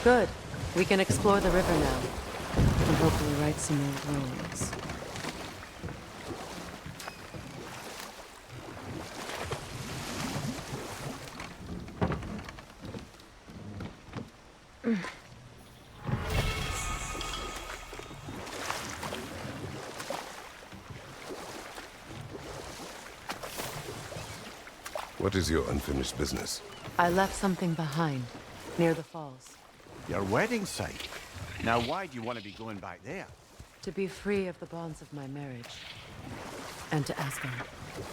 Good. We can explore the river now. And hopefully right some old ruins. What is your unfinished business? I left something behind, near the falls. Your wedding site? Now why do you want to be going back there? To be free of the bonds of my marriage. And to Asgard.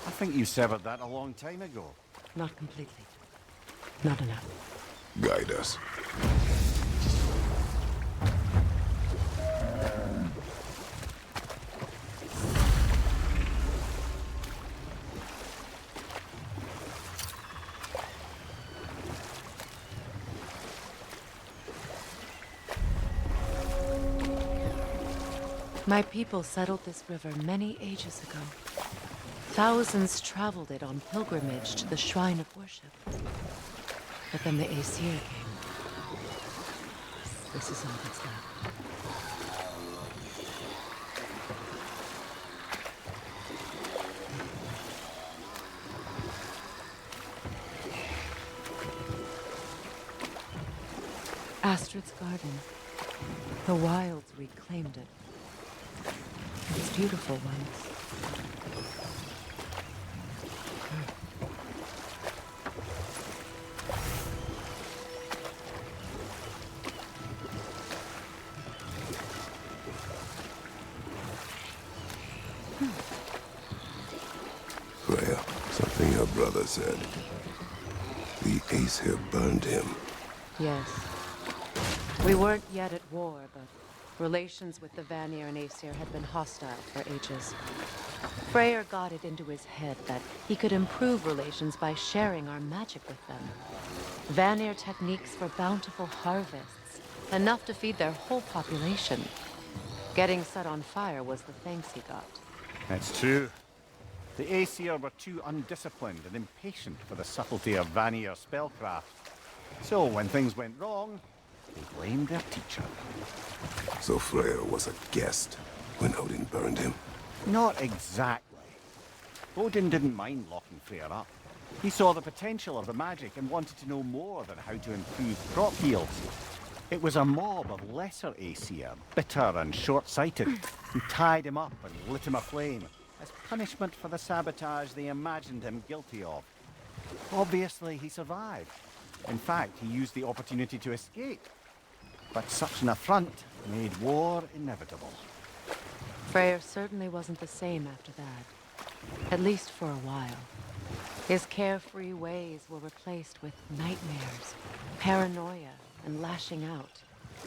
I think you severed that a long time ago. Not completely. Not enough. Guide us. My people settled this river many ages ago. Thousands traveled it on pilgrimage to the shrine of worship. But then the Aesir came. This is all that's left. Astrid's garden. The wilds reclaimed it. It's beautiful ones. Freya, something your brother said. The Aesir burned him. Yes. We weren't yet at war, but relations with the Vanir and Aesir had been hostile for ages. Freyr got it into his head that he could improve relations by sharing our magic with them. Vanir techniques for bountiful harvests, enough to feed their whole population. Getting set on fire was the thanks he got. That's true. The Aesir were too undisciplined and impatient for the subtlety of Vanir spellcraft. So when things went wrong, they blamed their teacher. So Freya was a guest when Odin burned him. Not exactly. Odin didn't mind locking Freya up. He saw the potential of the magic and wanted to know more than how to improve crop yields. It was a mob of lesser Aesir, bitter and short-sighted, who tied him up and lit him aflame as punishment for the sabotage they imagined him guilty of. Obviously, he survived. In fact, he used the opportunity to escape. But such an affront made war inevitable. Freyr certainly wasn't the same after that. At least for a while. His carefree ways were replaced with nightmares, paranoia, and lashing out.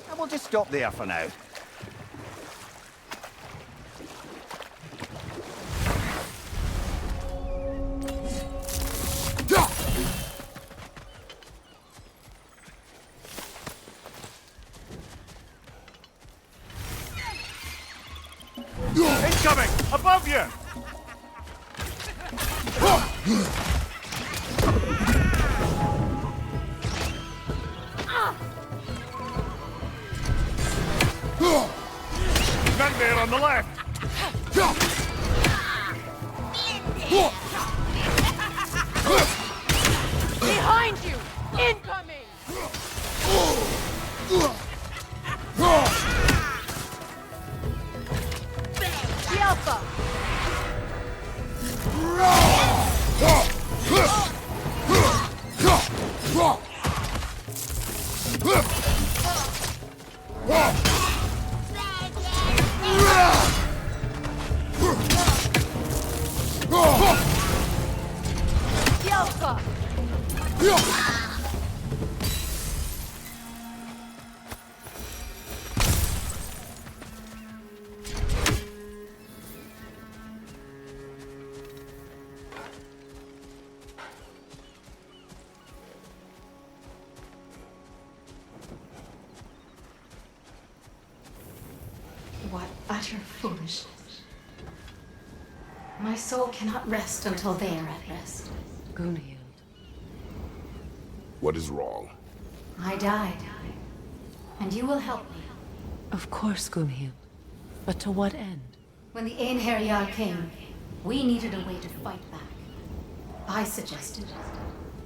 And we'll just stop there for now. Incoming! Above you! Men there on the left! Behind you! Incoming! The Alpha! The Alpha! What utter foolishness. My soul cannot rest until they are at rest. Gunhild. What is wrong? I died. And you will help me. Of course, Gunhild. But to what end? When the Einherjar came, we needed a way to fight back. I suggested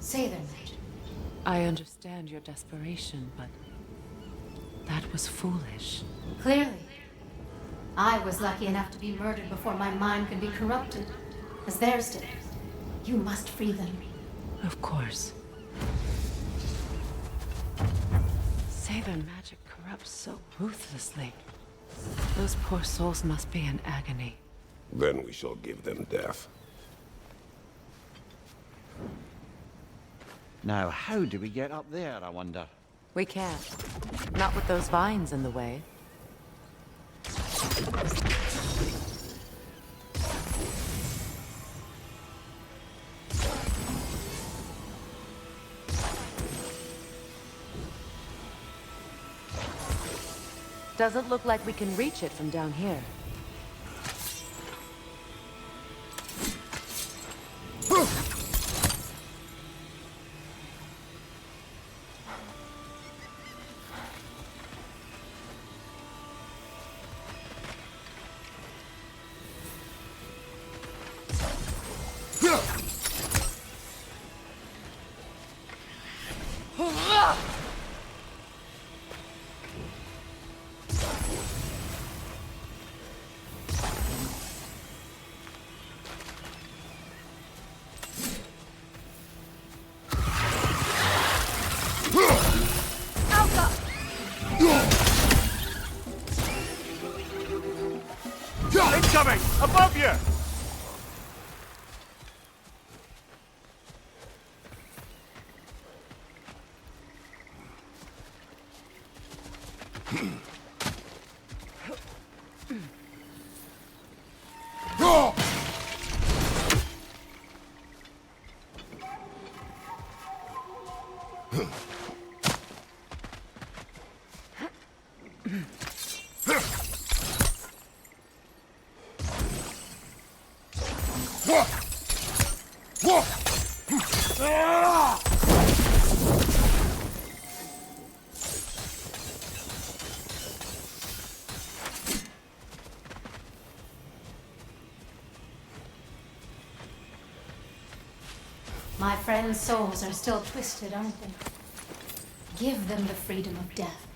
say their magic. I understand your desperation, but that was foolish. Clearly. I was lucky enough to be murdered before my mind could be corrupted, as theirs did. You must free them. Of course. Say their magic corrupts so ruthlessly. Those poor souls must be in agony. Then we shall give them death. Now, how do we get up there, I wonder? We can't. Not with those vines in the way. Doesn't look like we can reach it from down here. Incoming! Above you! My friends' souls are still twisted, aren't they? Give them the freedom of death.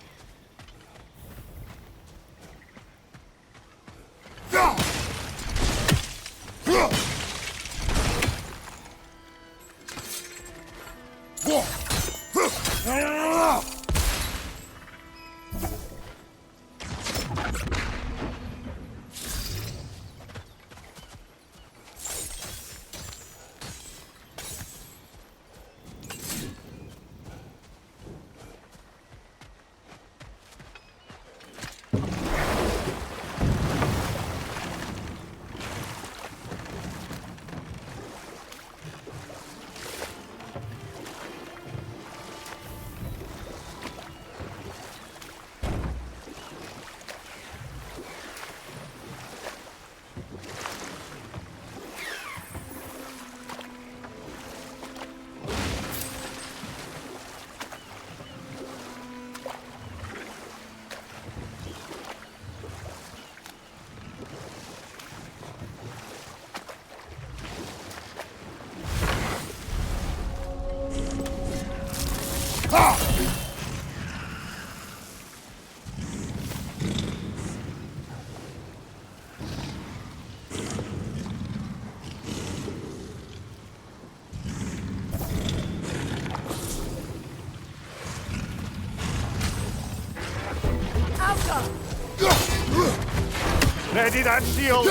Ready that shield!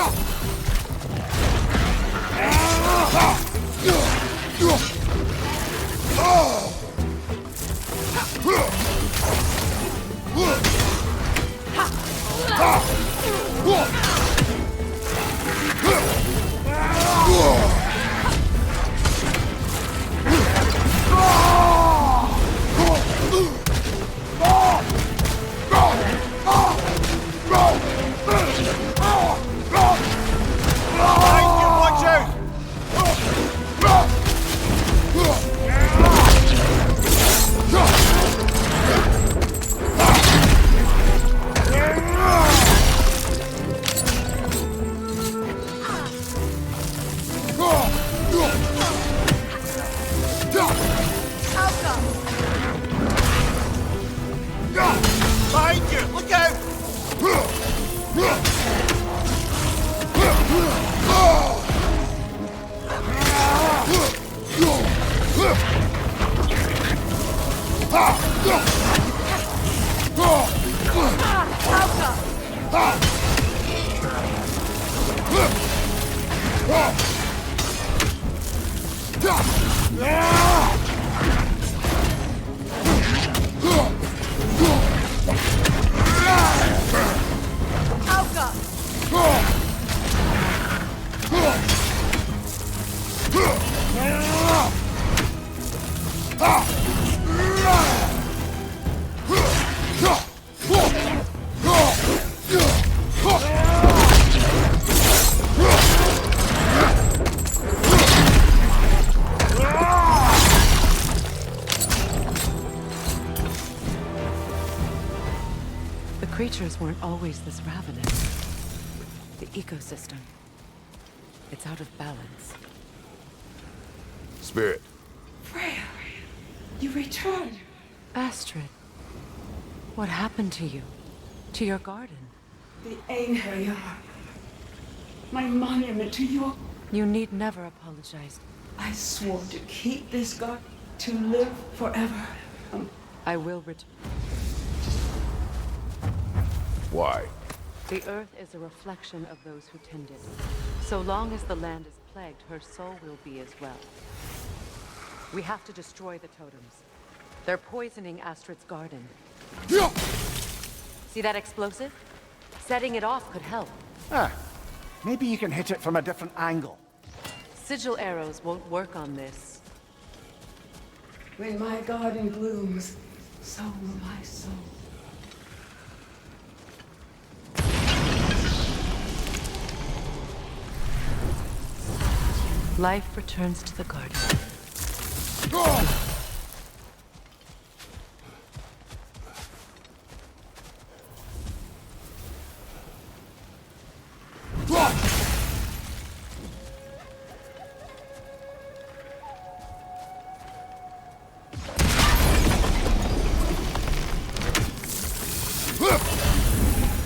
Watch out! The creatures weren't always this ravenous. The ecosystem. It's out of balance. Spirit. Freya, you returned. Astrid, what happened to you? To your garden? The anger you are. My monument to you. You need never apologize. I swore to keep this garden, to live forever. I will return. Why? The earth is a reflection of those who tend it. So long as the land is plagued, her soul will be as well. We have to destroy the totems. They're poisoning Astrid's garden. See that explosive? Setting it off could help. Ah, maybe you can hit it from a different angle. Sigil arrows won't work on this. When my garden blooms, so will my soul. Life returns to the garden.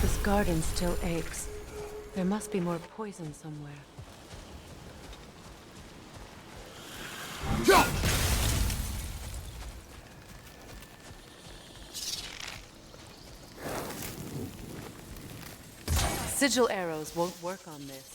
This garden still aches. There must be more poison somewhere. Sigil arrows won't work on this.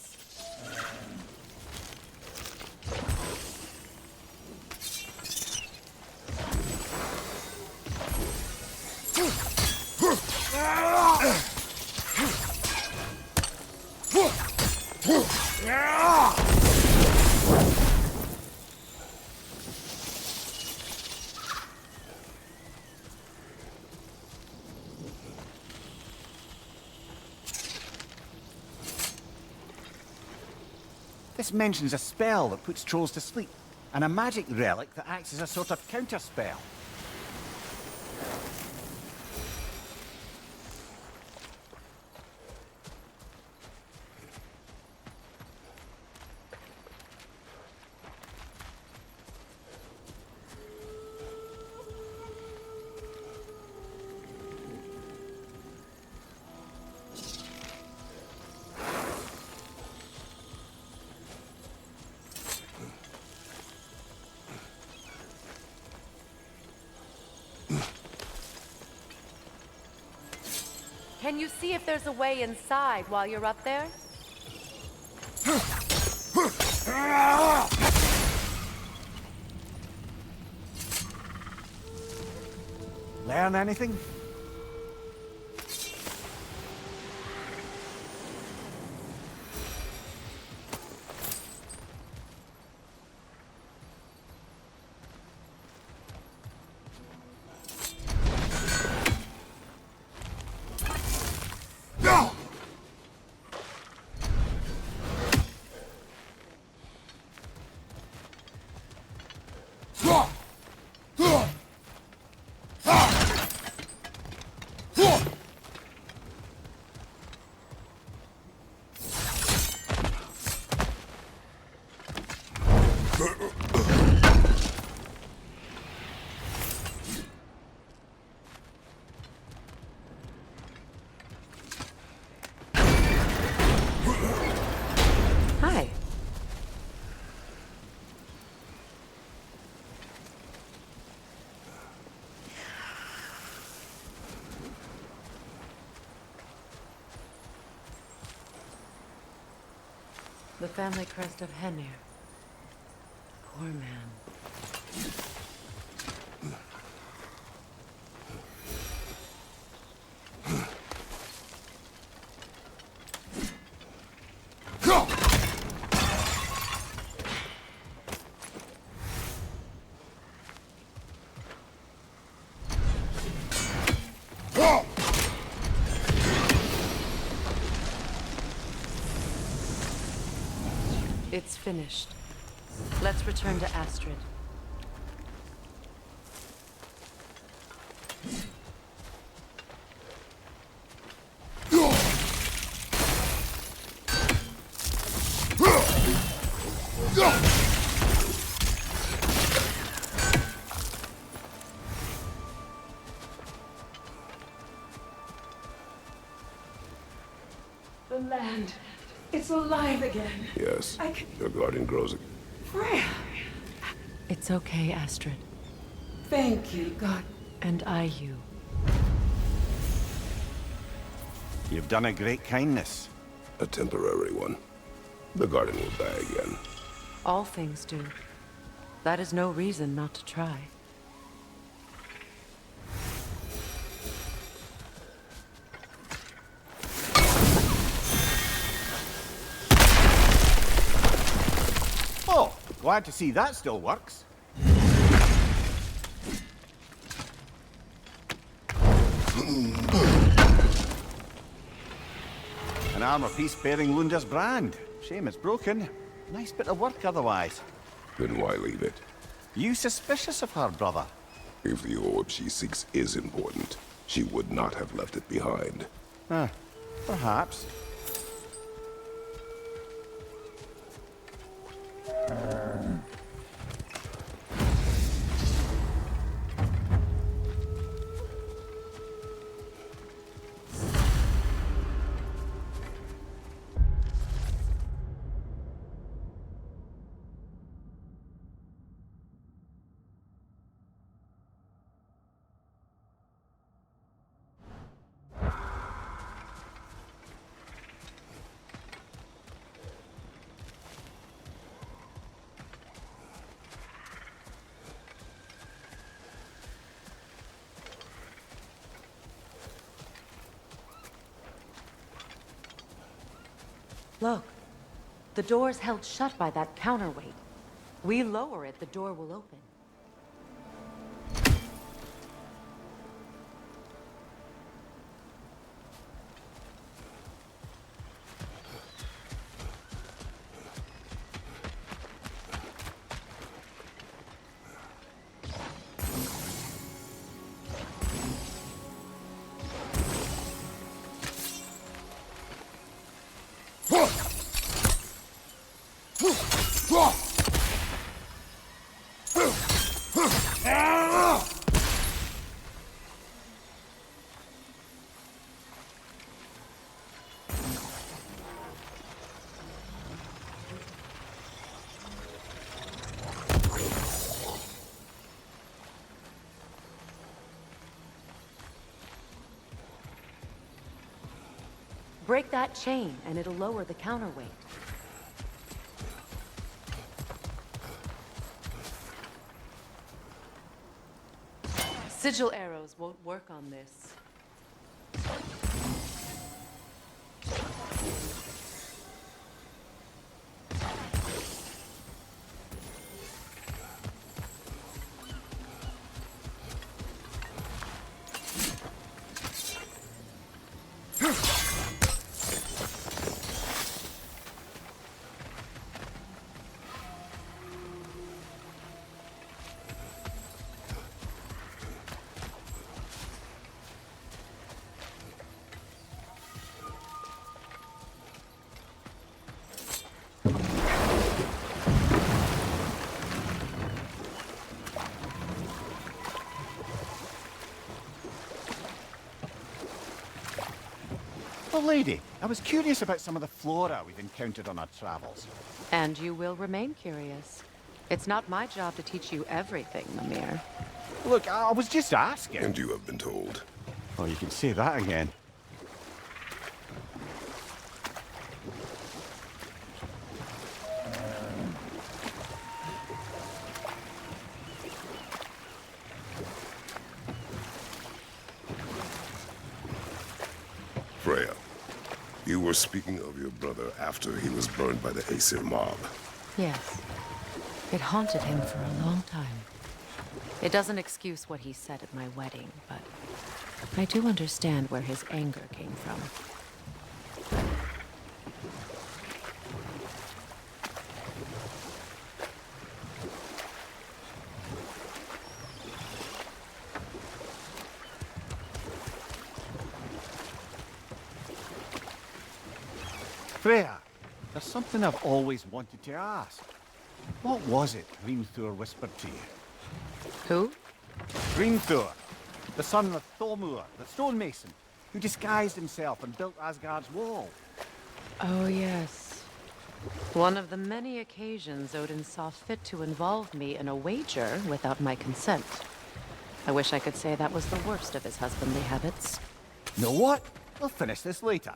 This mentions a spell that puts trolls to sleep, and a magic relic that acts as a sort of counter-spell. Can you see if there's a way inside while you're up there? Learn anything? The family crest of Henir. Poor man. It's finished. Let's return to Astrid. The land. It's alive again. Yes. I can... Your garden grows. Freya! It's okay, Astrid. Thank you, God. And I you. You've done a great kindness. A temporary one. The garden will die again. All things do. That is no reason not to try. Oh, glad to see that still works. An armor piece bearing Lunda's brand. Shame it's broken. Nice bit of work otherwise. Then why leave it? You suspicious of her, brother? If the orb she seeks is important, she would not have left it behind. Perhaps. Look. The door's held shut by that counterweight. We lower it, the door will open. Break that chain, and it'll lower the counterweight. Sigil arrows won't work on this. Well, lady, I was curious about some of the flora we've encountered on our travels. And you will remain curious. It's not my job to teach you everything, Mimir. Look, I was just asking. And you have been told. Oh, you can say that again. You were speaking of your brother after he was burned by the Aesir mob. Yes. It haunted him for a long time. It doesn't excuse what he said at my wedding, but I do understand where his anger came from. Freya, there's something I've always wanted to ask. What was it Hrimthur whispered to you? Who? Hrimthur, the son of Thormur, the stonemason, who disguised himself and built Asgard's wall. Oh, yes. One of the many occasions Odin saw fit to involve me in a wager without my consent. I wish I could say that was the worst of his husbandly habits. Know what? We'll finish this later.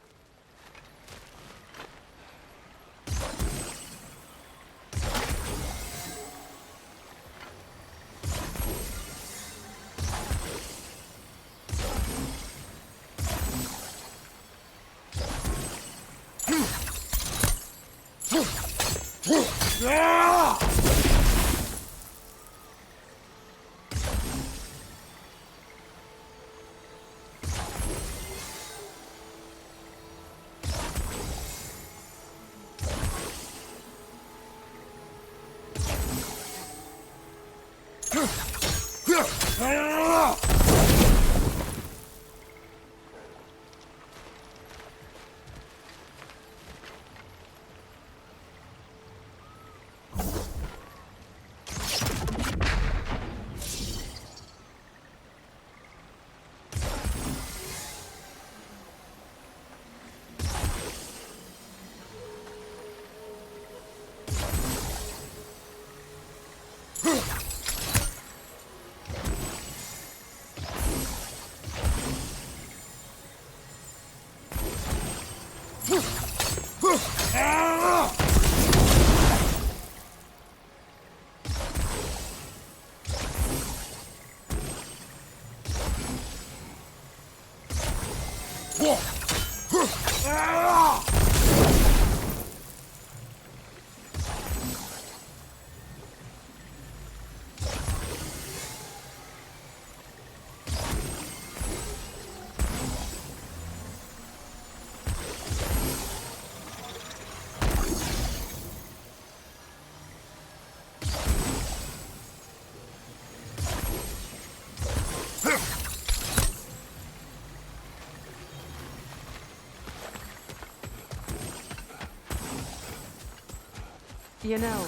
You know,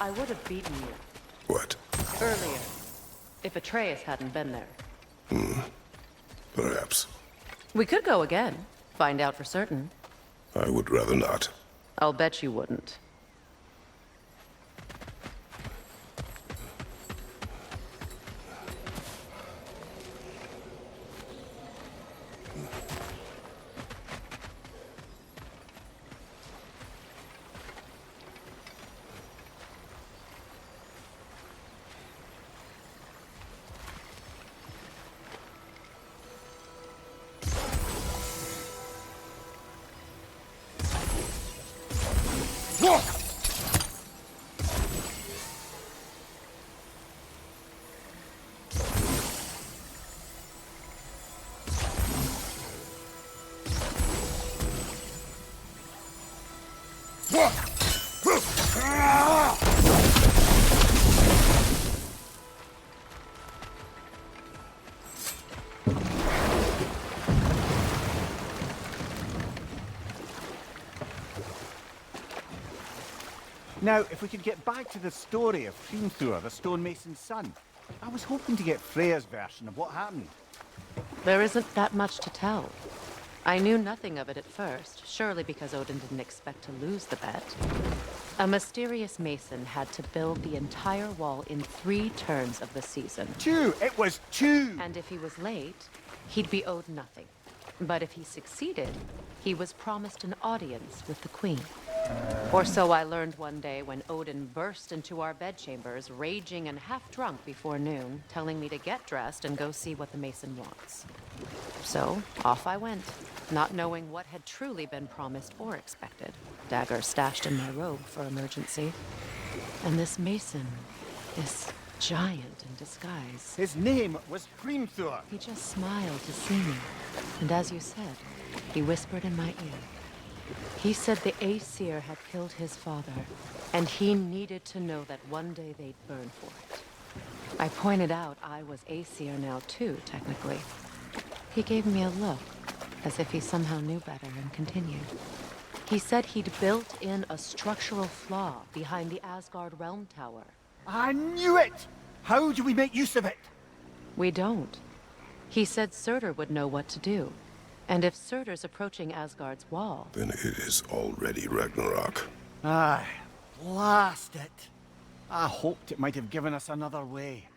I would have beaten you What? earlier if Atreus hadn't been there. Perhaps. We could go again, find out for certain. I would rather not. I'll bet you wouldn't. Now, if we could get back to the story of Hrimthur, the stonemason's son. I was hoping to get Freya's version of what happened. There isn't that much to tell. I knew nothing of it at first, surely because Odin didn't expect to lose the bet. A mysterious mason had to build the entire wall in 3 turns of the season. 2! It was 2! And if he was late, he'd be owed nothing. But if he succeeded, he was promised an audience with the queen. Or so I learned one day when Odin burst into our bedchambers, raging and half-drunk before noon, telling me to get dressed and go see what the mason wants. So, off I went. not knowing what had truly been promised or expected. Dagger stashed in my robe for emergency. And this mason, this giant in disguise. His name was Hrimthur. He just smiled to see me. And as you said, he whispered in my ear. He said the Aesir had killed his father, and he needed to know that one day they'd burn for it. I pointed out I was Aesir now too, technically. He gave me a look, as if he somehow knew better, and continued. He said he'd built in a structural flaw behind the Asgard Realm Tower. I knew it! How do we make use of it? We don't. He said Surtur would know what to do. And if Surtur's approaching Asgard's wall... Then it is already Ragnarok. Aye, blast it. I hoped it might have given us another way.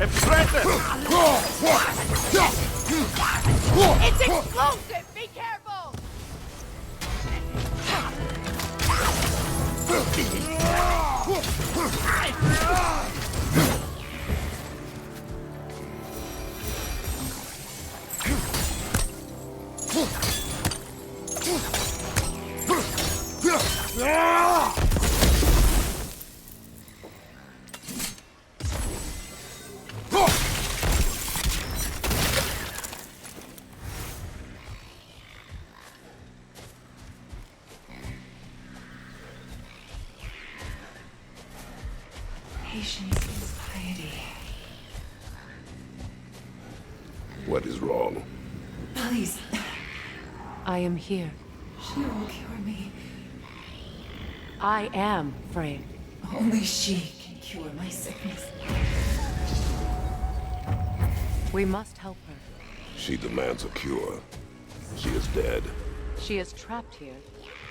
Impressive! It's explosive! Be careful! Patience is piety. What is wrong? Please, I am here. she will cure me. I am Freya. Only she can cure my sickness. We must help her. She demands a cure. She is dead. She is trapped here,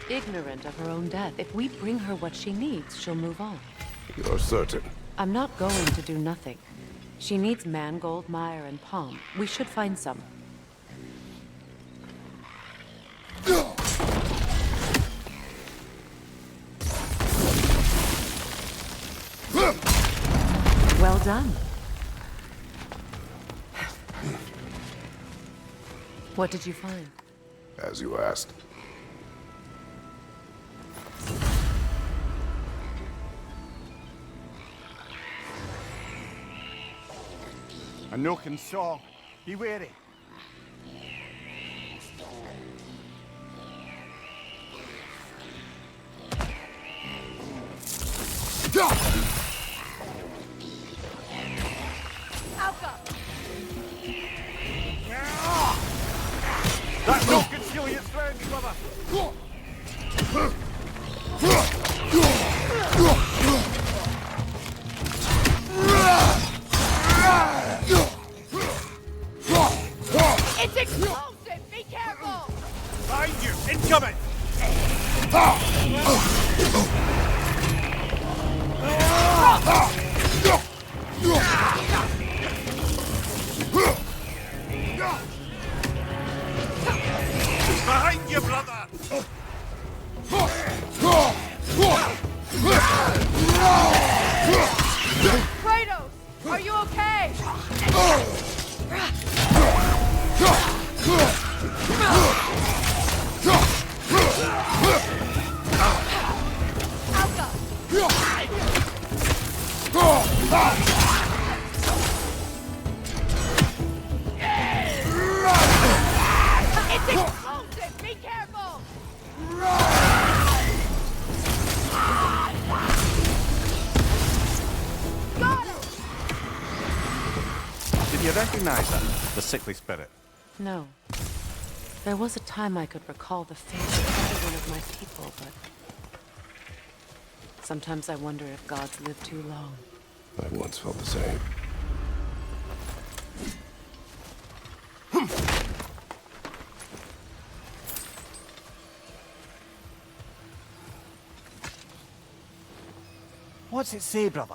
ignorant of her own death. If we bring her what she needs, she'll move on. You're certain? I'm not going to do nothing. She needs mangold, mire, and palm. We should find some. Well done. What did you find? As you asked. A Noken saw. Be wary. That Noken stealing its friends, brother! It's explosive! Be careful! Behind you! Incoming! Behind you, brother! Kratos! Are you okay? It's explosive! Be careful! Got him! Did you recognize that? The sickly spirit? No. There was a time I could recall the face of every one of my people, but... sometimes I wonder if gods live too long. I once felt the same. What's it say, brother?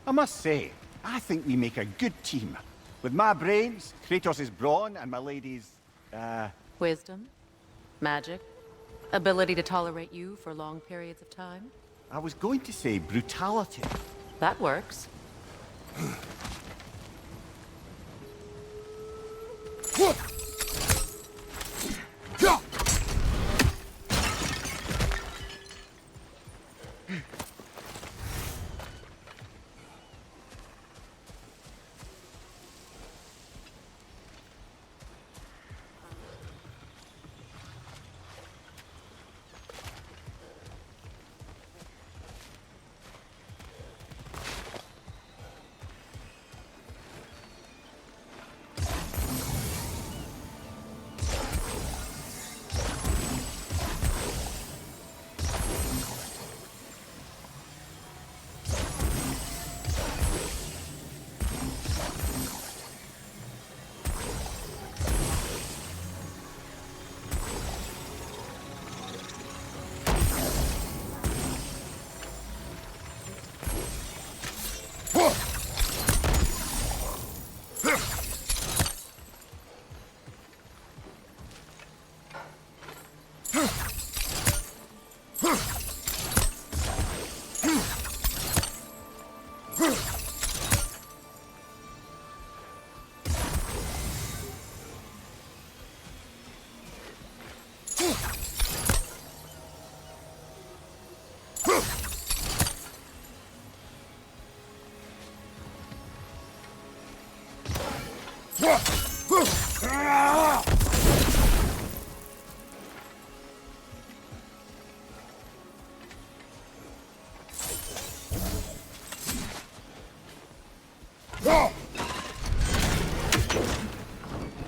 I must say, I think we make a good team. With my brains, Kratos' brawn, and my lady's, Wisdom? Magic? Ability to tolerate you for long periods of time? I was going to say brutality. That works.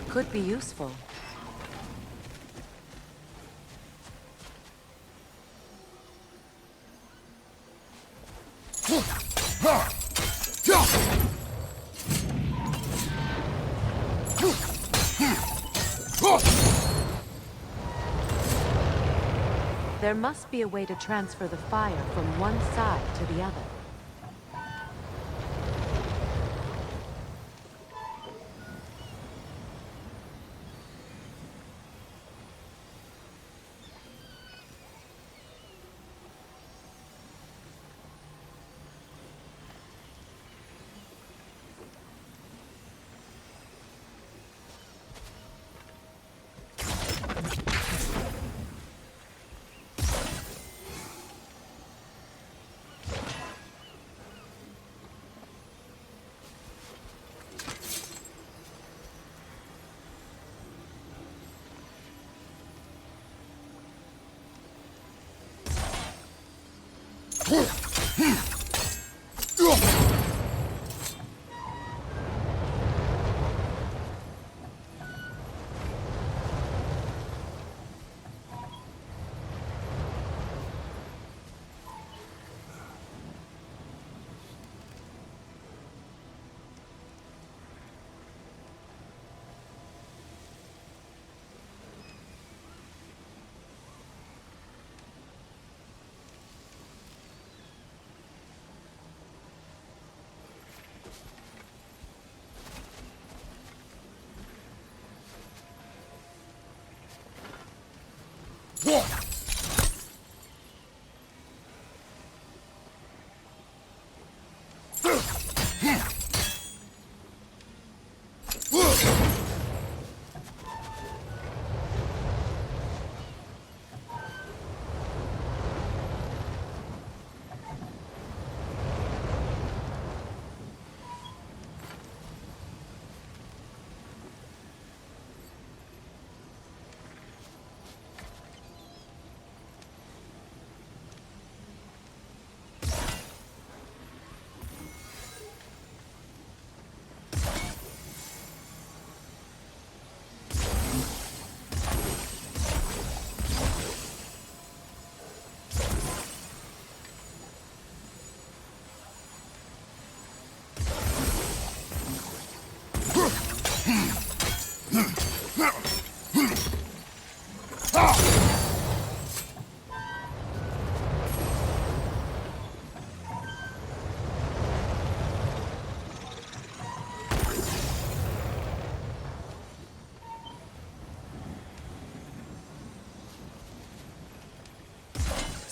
Could be useful. There must be a way to transfer the fire from one side to the other.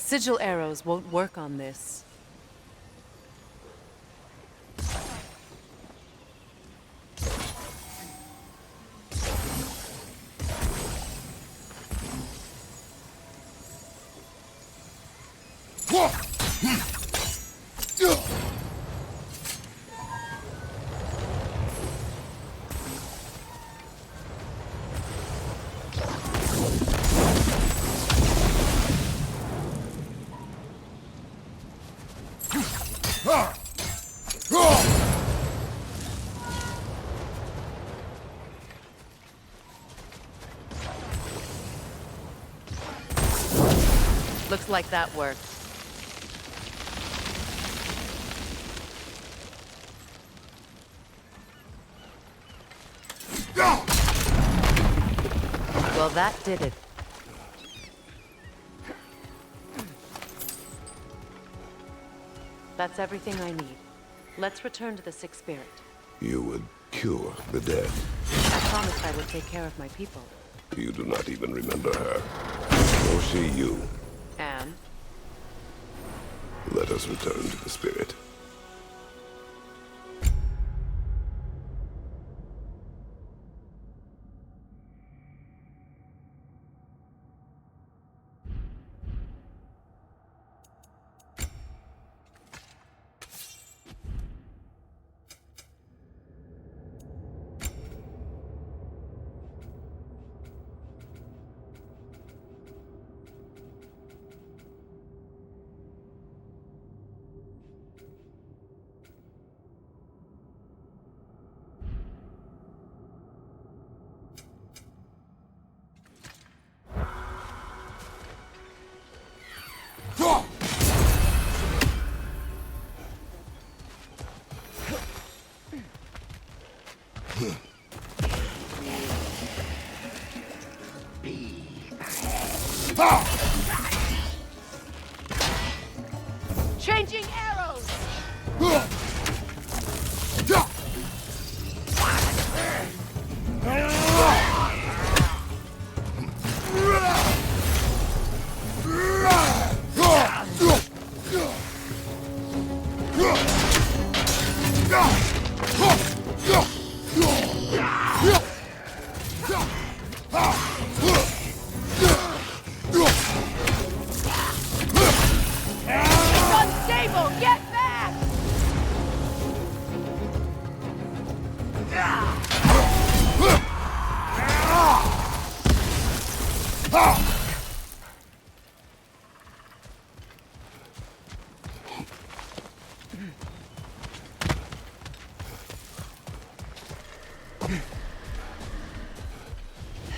Sigil arrows won't work on this. Looks like that worked. Well, that did it. That's everything I need. Let's return to the Sixth Spirit. You would cure the dead. I promised I would take care of my people. You do not even remember her. Nor she you. And? Let us return to the spirit.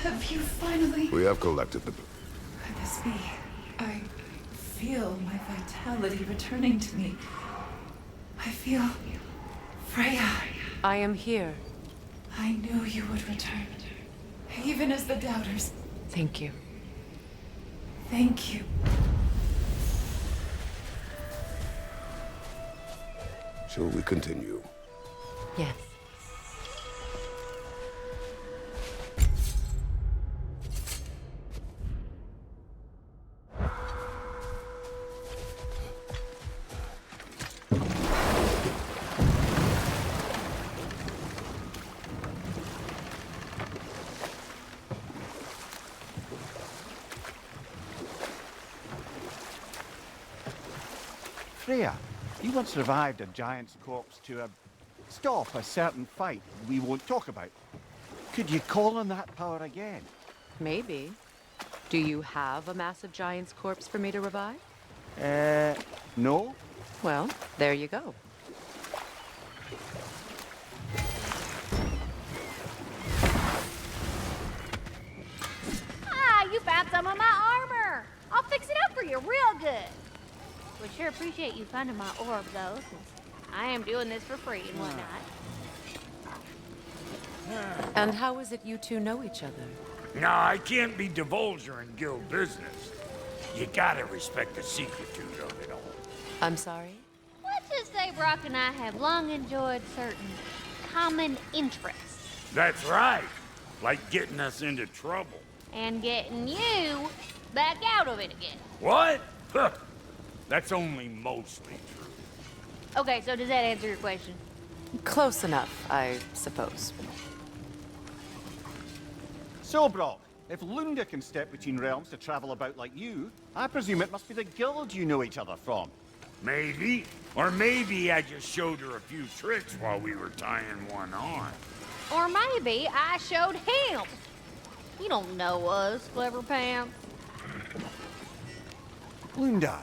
Have you finally... We have collected the... Could this be? I feel my vitality returning to me. I feel... Freya. I am here. I knew you would return. Even as the doubters. Thank you. Thank you. Shall we continue? Yes. Freya, you once revived a giant's corpse to stop a certain fight we won't talk about. Could you call on that power again? Maybe. Do you have a massive giant's corpse for me to revive? No? Well, there you go. Ah, you found some of my armor! I'll fix it up for you real good. Would sure appreciate you finding my orb, though, since I am doing this for free and whatnot. And how is it you two know each other? No, I can't be divulging guild business. You gotta respect the secretude of it all. I'm sorry? Let's just say Brock and I have long enjoyed certain common interests. That's right. Like getting us into trouble. And getting you back out of it again. What? Huh. That's only mostly true. Okay, so does that answer your question? Close enough, I suppose. So, Brock, if Lunda can step between realms to travel about like you, I presume it must be the guild you know each other from. Maybe. Or maybe I just showed her a few tricks while we were tying one on. Or maybe I showed him. You don't know us, Clever Pants. Lunda,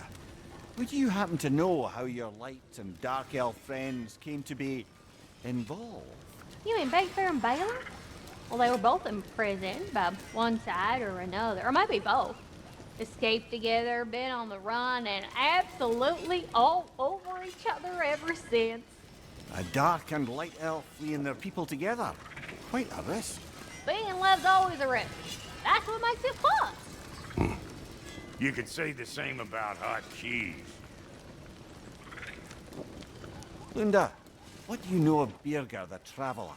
would you happen to know how your light and dark elf friends came to be involved? You mean Bayfair and Baylor? Well, they were both imprisoned by one side or another, or maybe both. Escaped together, been on the run, and absolutely all over each other ever since. A dark and light elf fleeing their people together. Quite a risk. Being love's always a risk. That's what makes it fun. You could say the same about hot cheese. Lunda, what do you know of Birger the Traveler?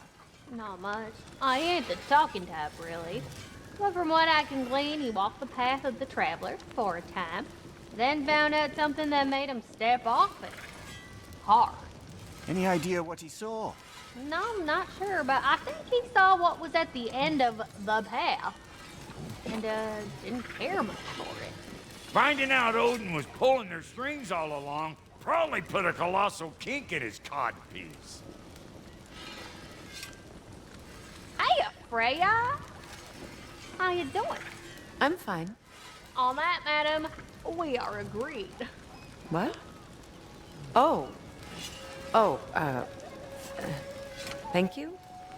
Not much. I ain't the talking type, really. But from what I can glean, he walked the path of the traveler for a time, then found out something that made him step off it. Hard. Any idea what he saw? No, I'm not sure, but I think he saw what was at the end of the path. And, didn't care much for it. Finding out Odin was pulling their strings all along probably put a colossal kink in his codpiece. Hey, Freya! How you doing? I'm fine. On that, madam, we are agreed. What? Oh. Oh, thank you?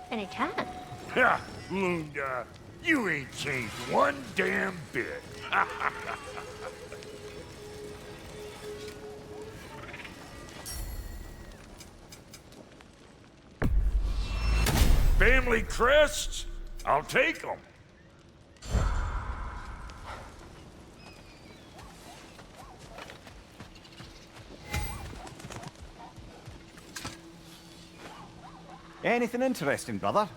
Anytime. Ha! Lunda, you ain't changed one damn bit. Family crests? I'll take them. Anything interesting, brother?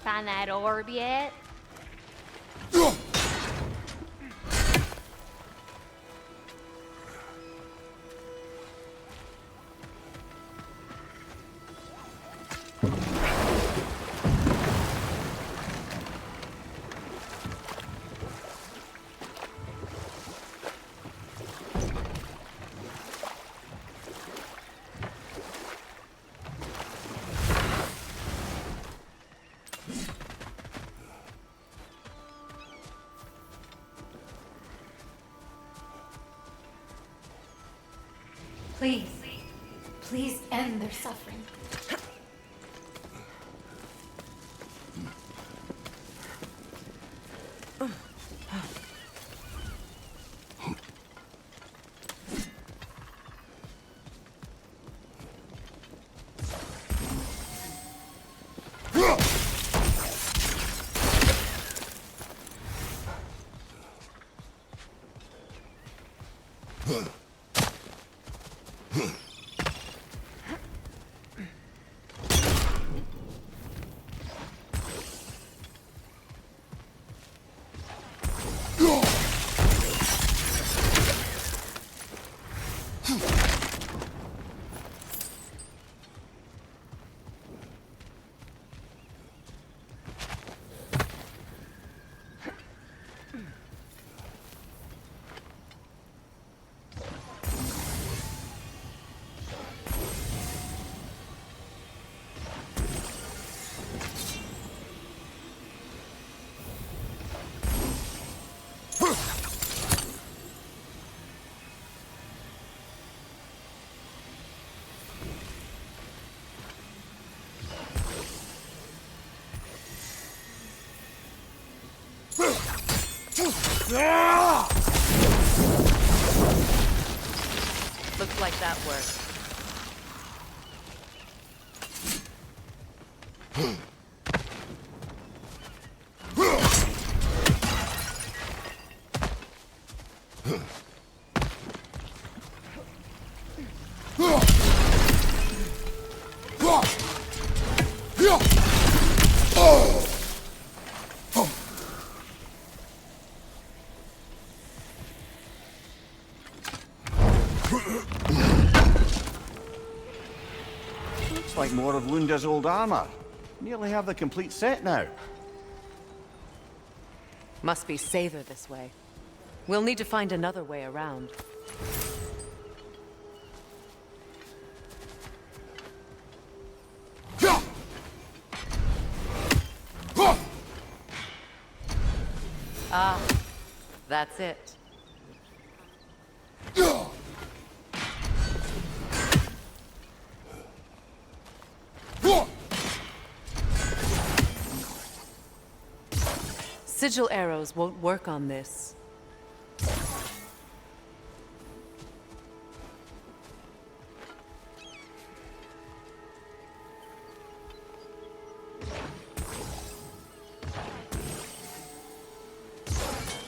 Find that orb yet? Please, please end their suffering. Looks like that worked. Looks like more of Lunda's old armor. Nearly have the complete set now. Must be safer this way. We'll need to find another way around. Ah, that's it. Sigil arrows won't work on this.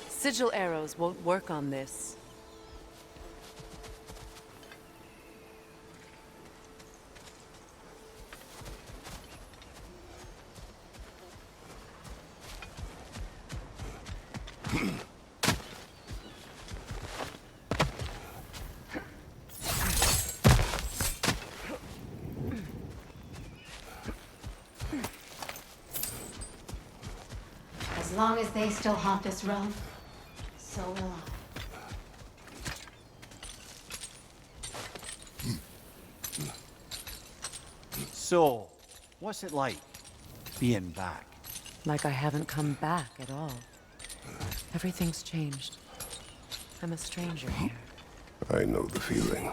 Sigil arrows won't work on this. As long as they still haunt this realm, so will I. So, what's it like, being back? Like I haven't come back at all. Everything's changed. I'm a stranger here. I know the feeling.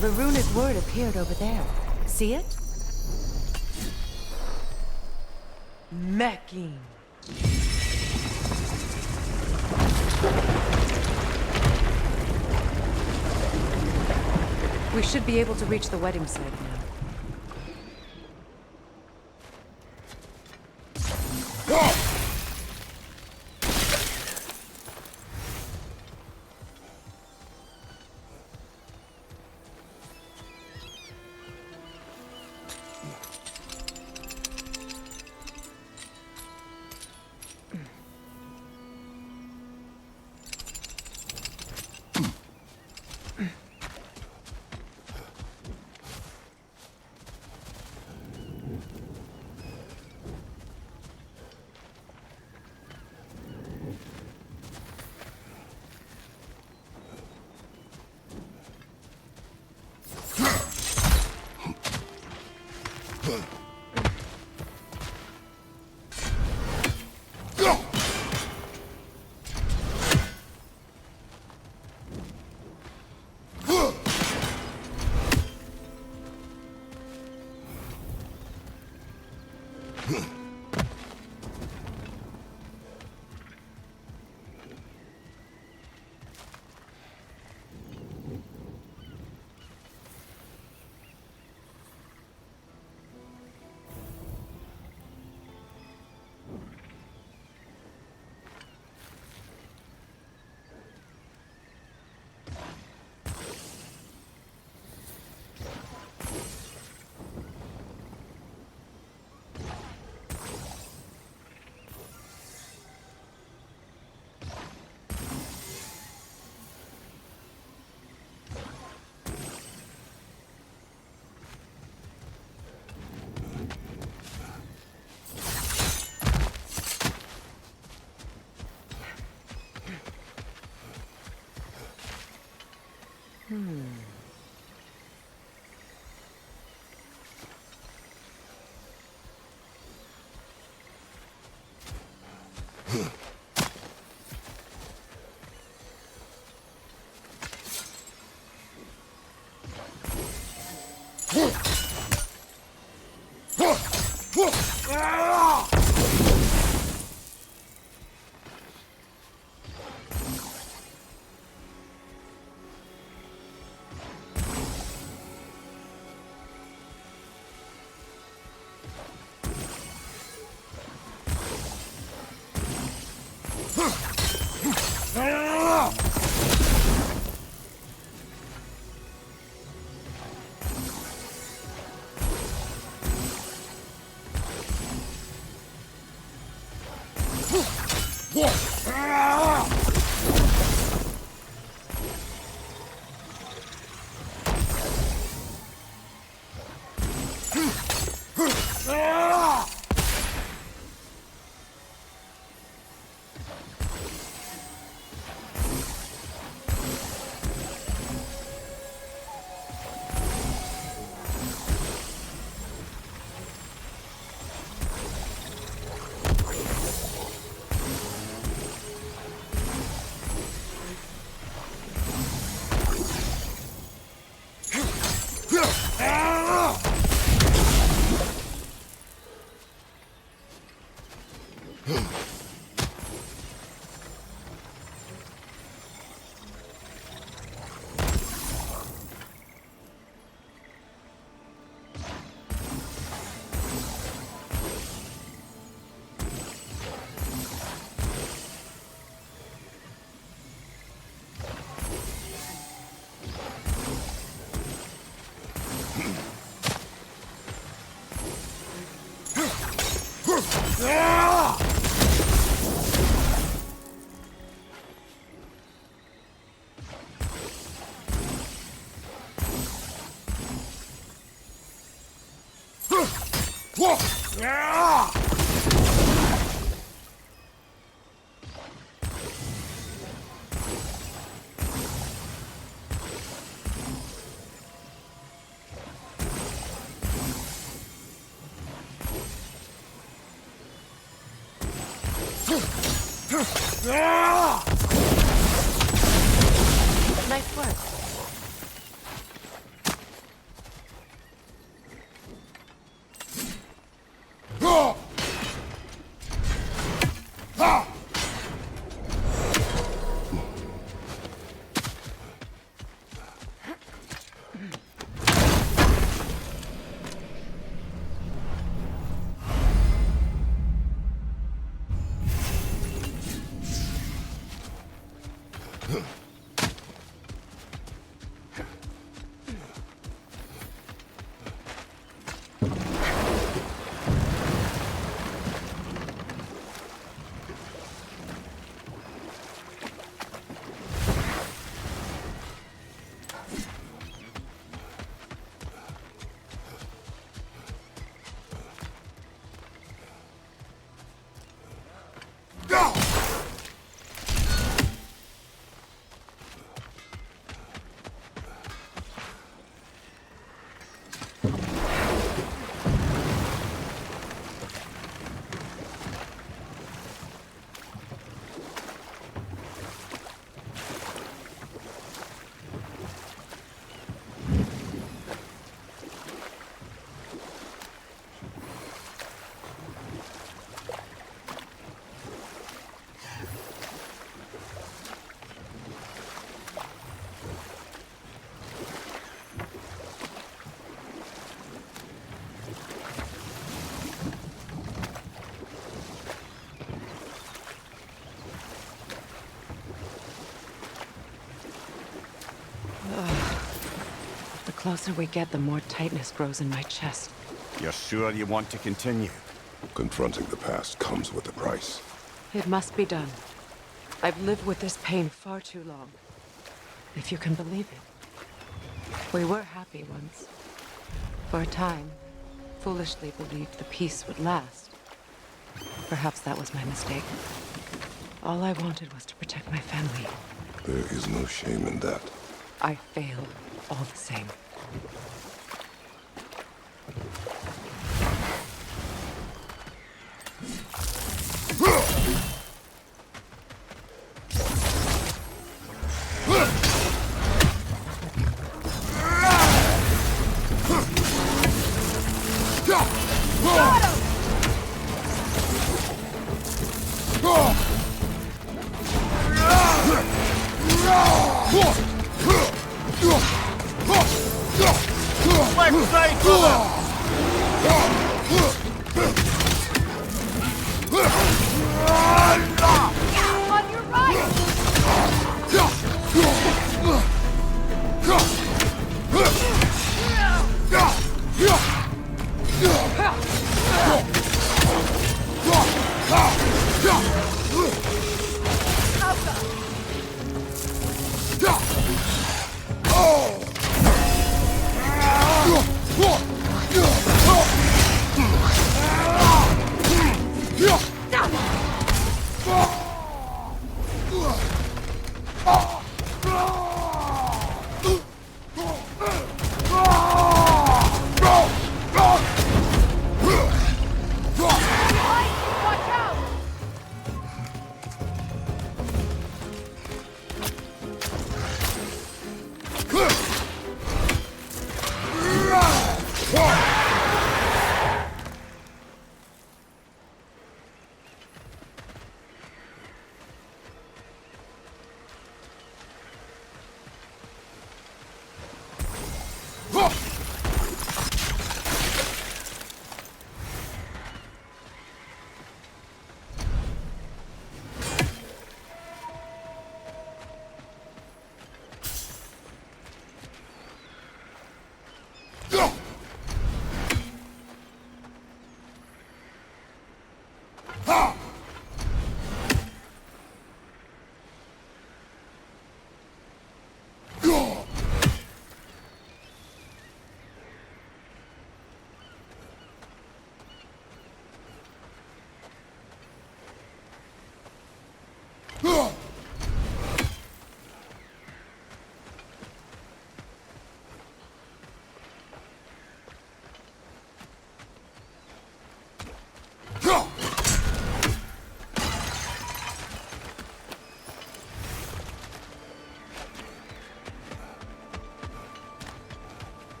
The runic word appeared over there. See it? Mekin. We should be able to reach the wedding site now. Nice work. The closer we get, the more tightness grows in my chest. You're sure you want to continue? Confronting the past comes with a price. It must be done. I've lived with this pain far too long. If you can believe it. We were happy once. For a time, foolishly believed the peace would last. Perhaps that was my mistake. All I wanted was to protect my family. There is no shame in that. I failed all the same. Left side, brother! On your right!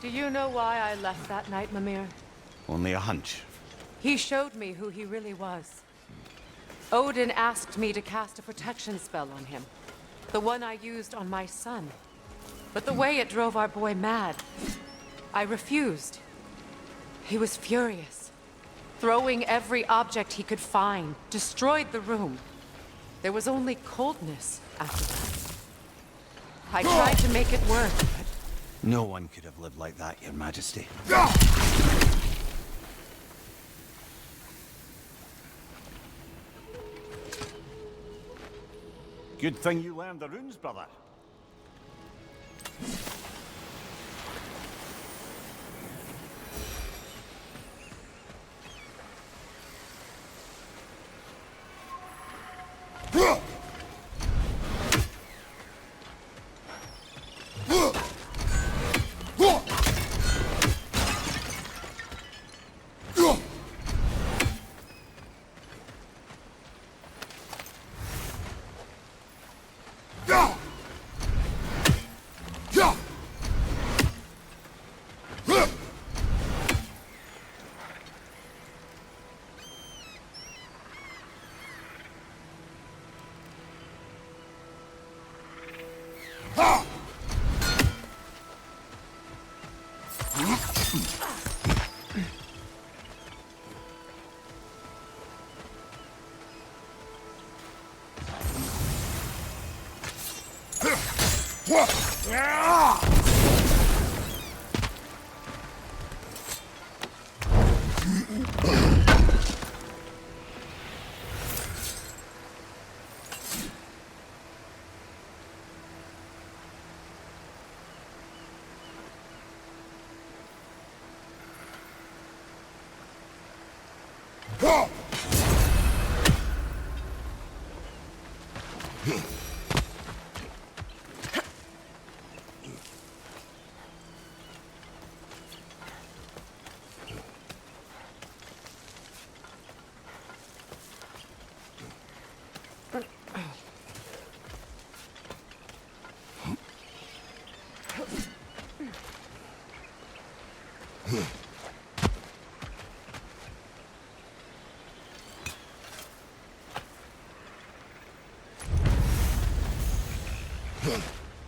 Do you know why I left that night, Mimir? Only a hunch. He showed me who he really was. Odin asked me to cast a protection spell on him. The one I used on my son. But the way it drove our boy mad, I refused. He was furious. Throwing every object he could find, destroyed the room. There was only coldness after that. I tried to make it work, but... No one could have lived like that, Your Majesty. Good thing you learned the runes, brother.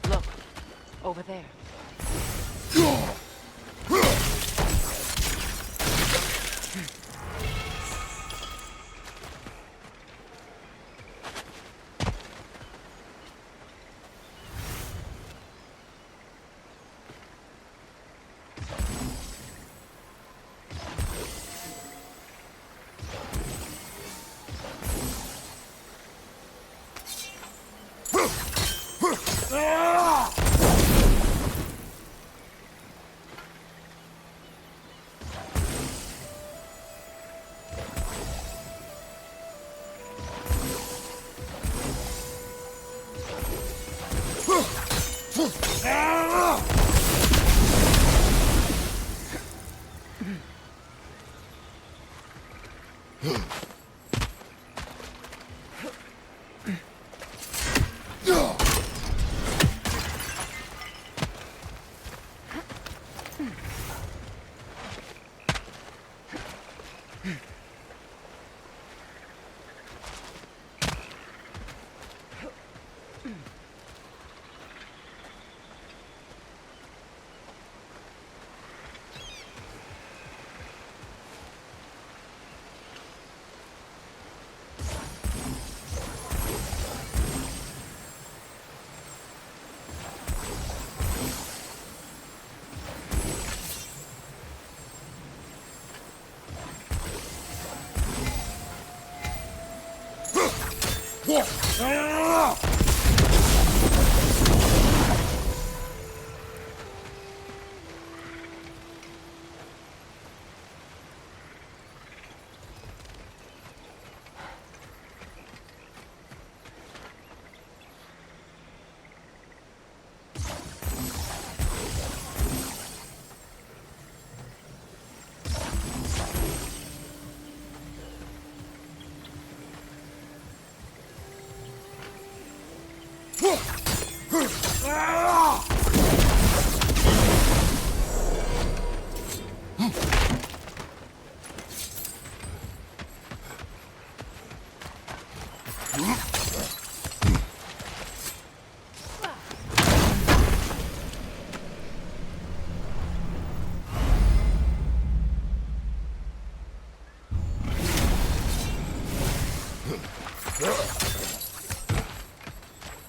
Look, over there.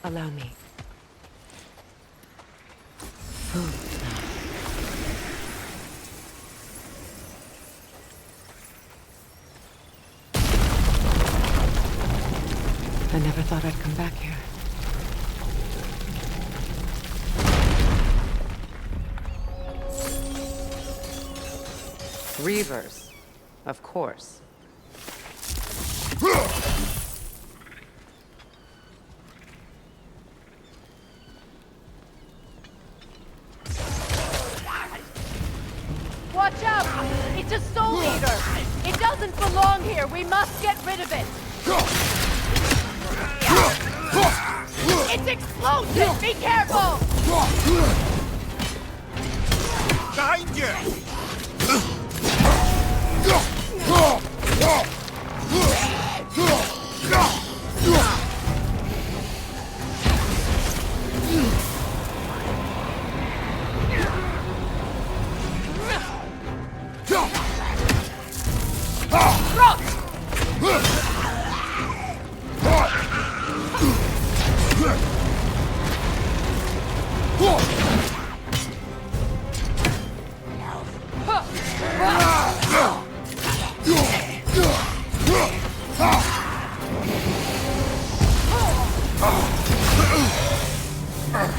Allow me. I never thought I'd come back here. Reavers, of course. Watch out! It's a soul eater! It doesn't belong here! We must get rid of it! It's explosive! Be careful! Behind you!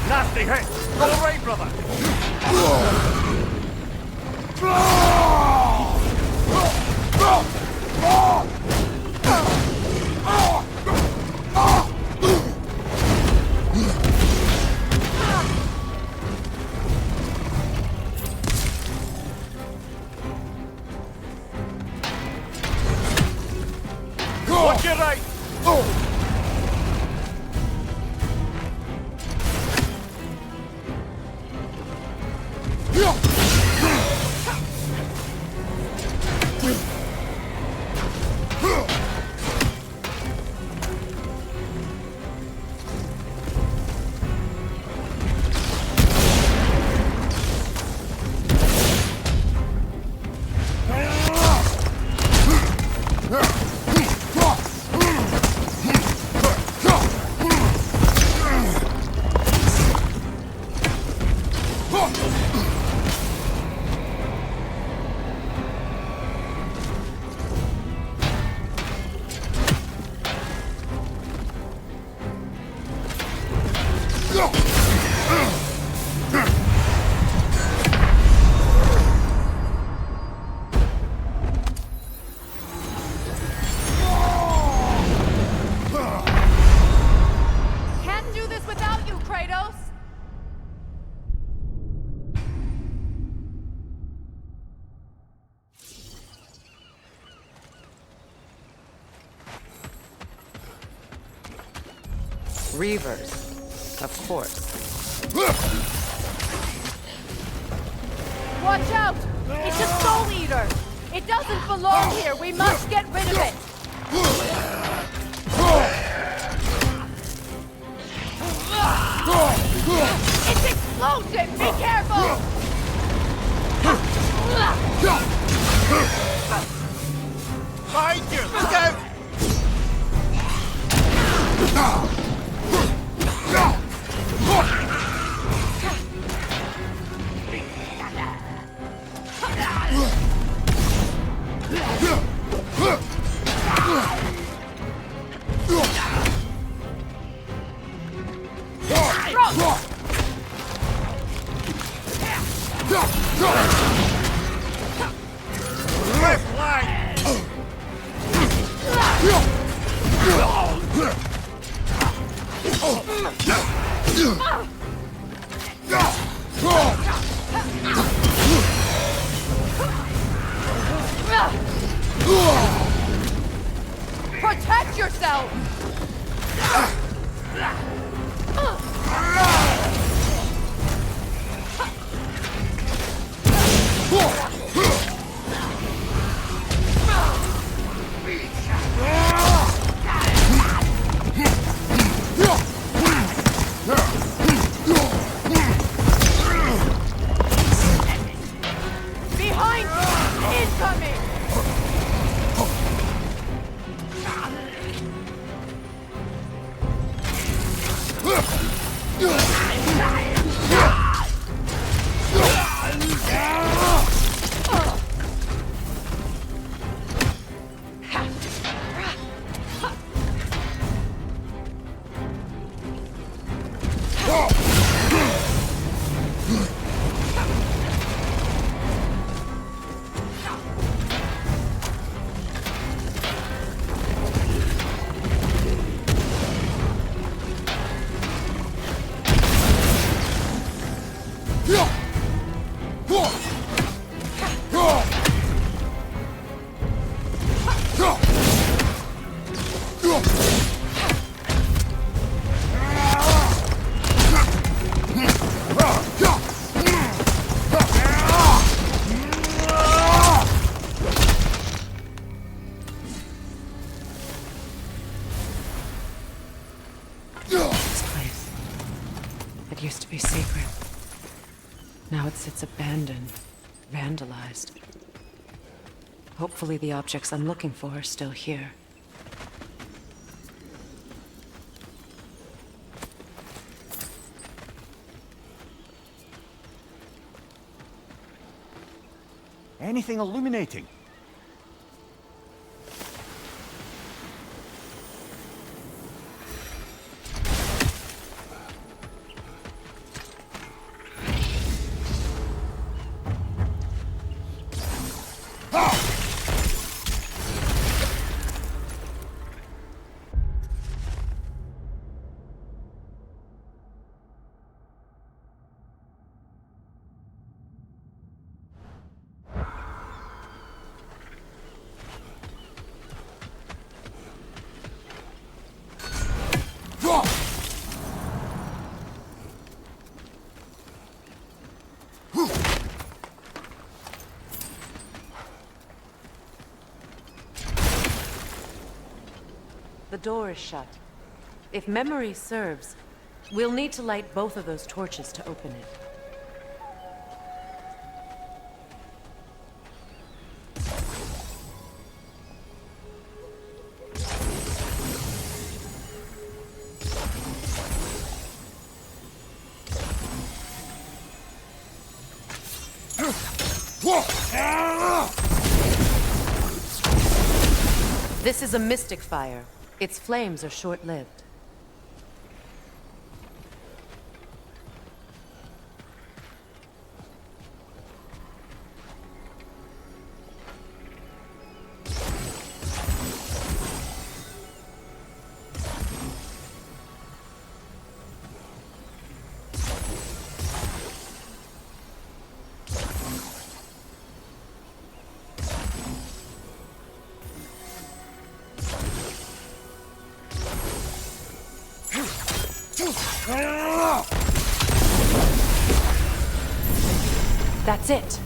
Nasty hit! All right, brother! Watch your right! Can't do this without you, Kratos! Reavers, of course. Watch out! It's a soul eater! It doesn't belong here! We must get rid of it! It's explosive! Be careful! Behind you! Look out! Left line! Protect yourself! It used to be sacred. Now it sits abandoned, vandalized. Hopefully the objects I'm looking for are still here. Anything illuminating? The door is shut. If memory serves, we'll need to light both of those torches to open it. This is a mystic fire. Its flames are short-lived. That's it.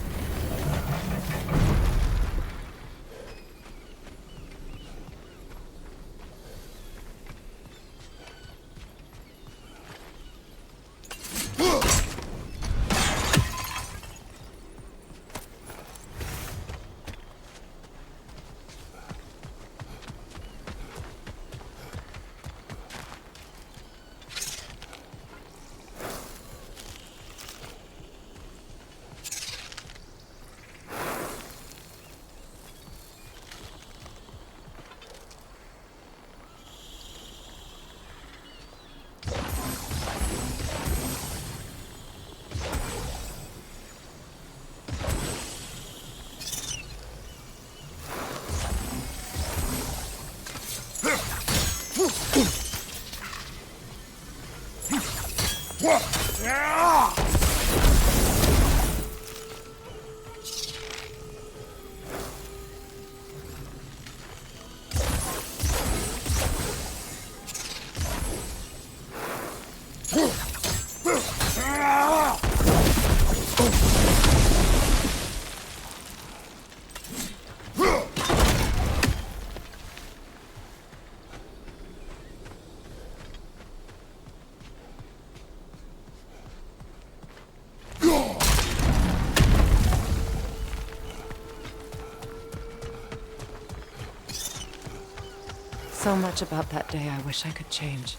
So much about that day I wish I could change.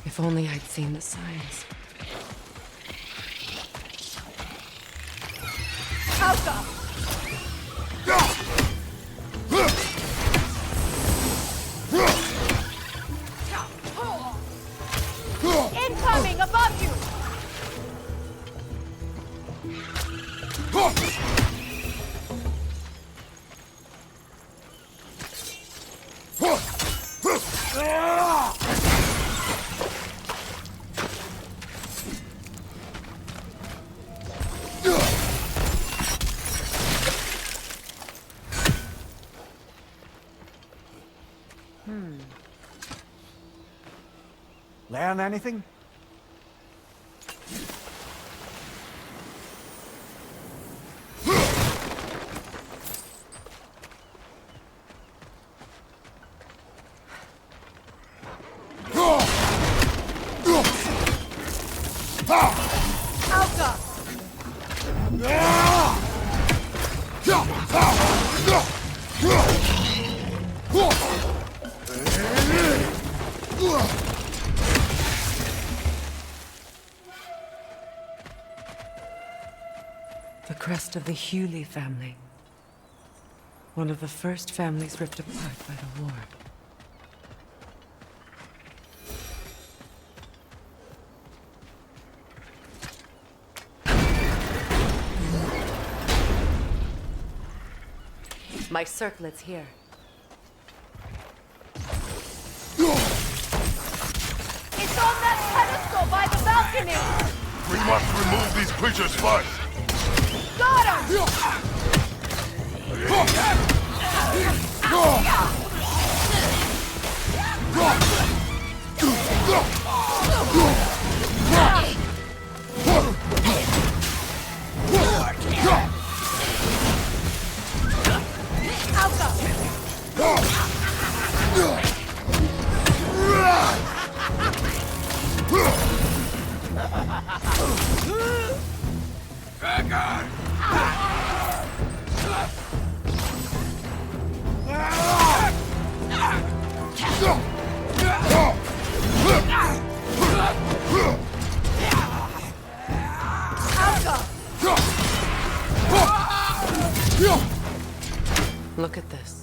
If only I'd seen the signs. Alka! Incoming above you! Learn anything? Alka! The crest of the Hewley family. One of the first families ripped apart by the war. My circlet's here. It's on that pedestal by the balcony! We must remove these creatures first. Got him! Look at this.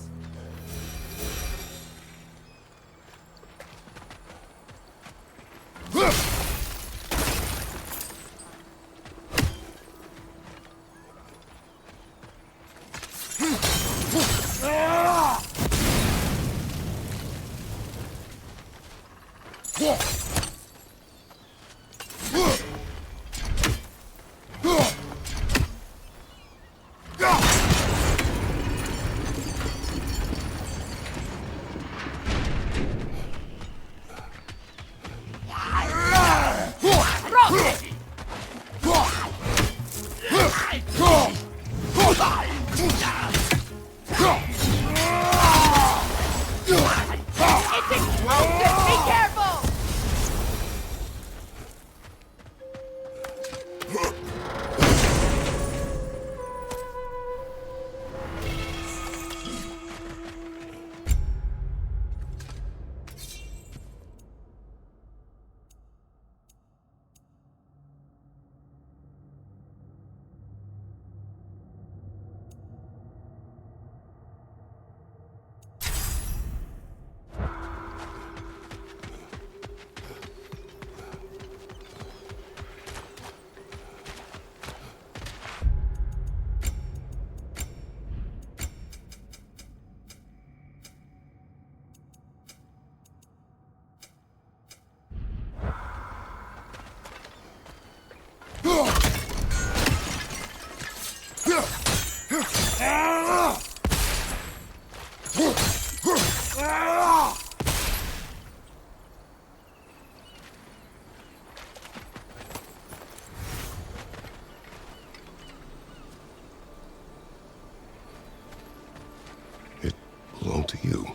It belonged to you.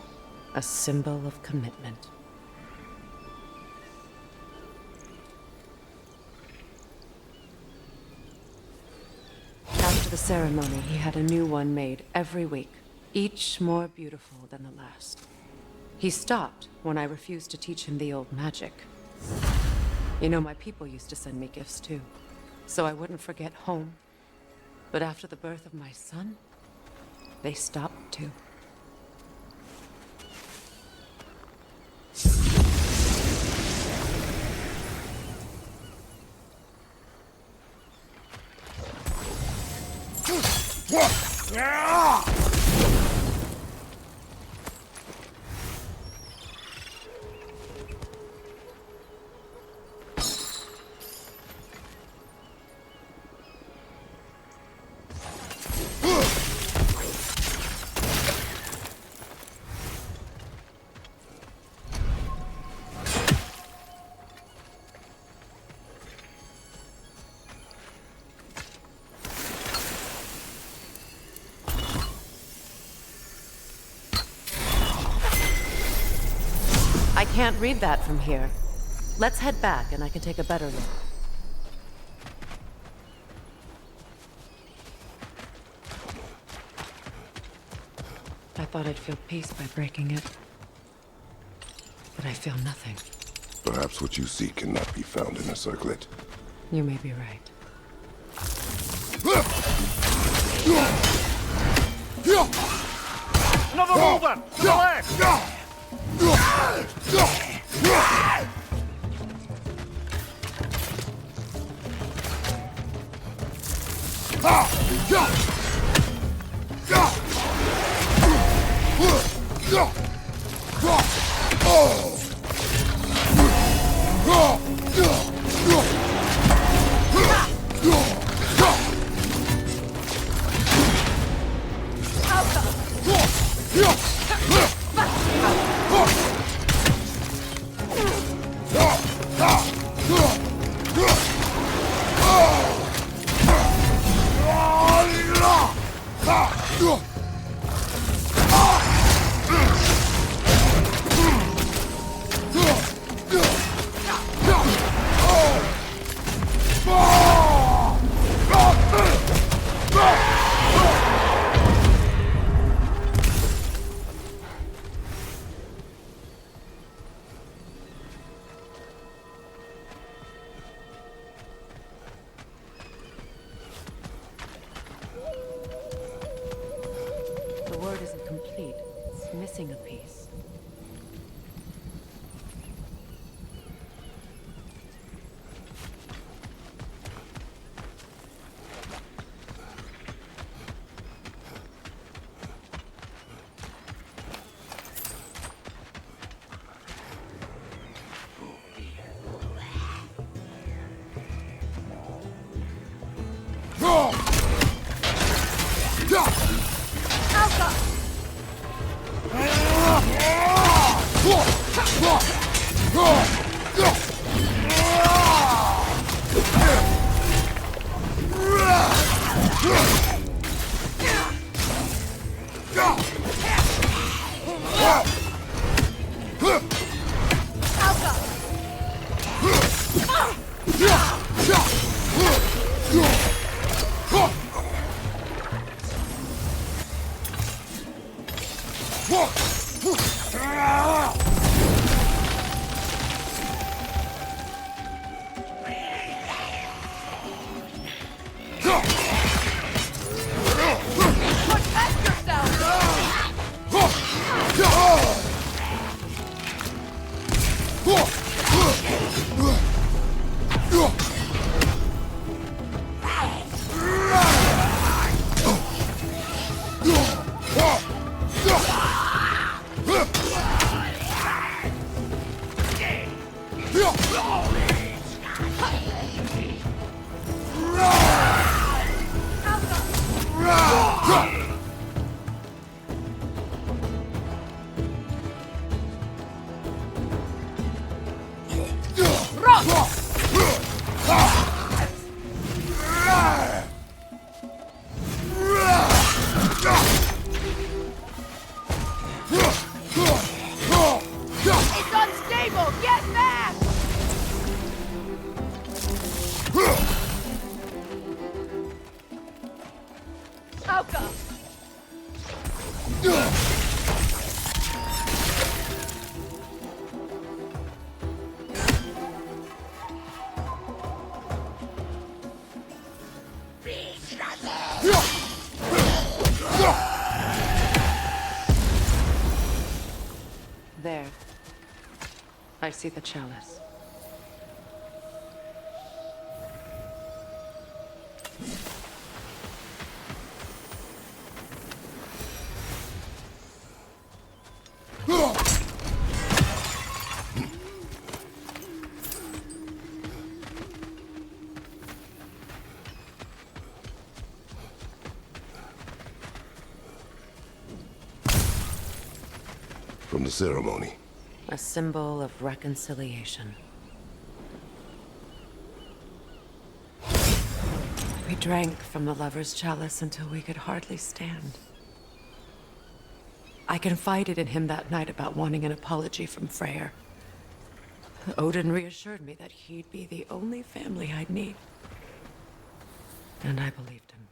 A symbol of commitment. After the ceremony, he had a new one made every week, each more beautiful than the last. He stopped when I refused to teach him the old magic. You know, my people used to send me gifts too, so I wouldn't forget home. But after the birth of my son, they stopped too. I can't read that from here. Let's head back and I can take a better look. thought I'd feel peace by breaking it. But I feel nothing. Perhaps what you seek cannot be found in a circlet. You may be right. Another rover! To the left! The word isn't complete. It's missing a piece. It's unstable! Get back! Alka! There. I see the chalice. From the ceremony. A symbol of reconciliation. We drank from the lover's chalice until we could hardly stand. I confided in him that night about wanting an apology from Freya. Odin reassured me that he'd be the only family I'd need. And I believed him.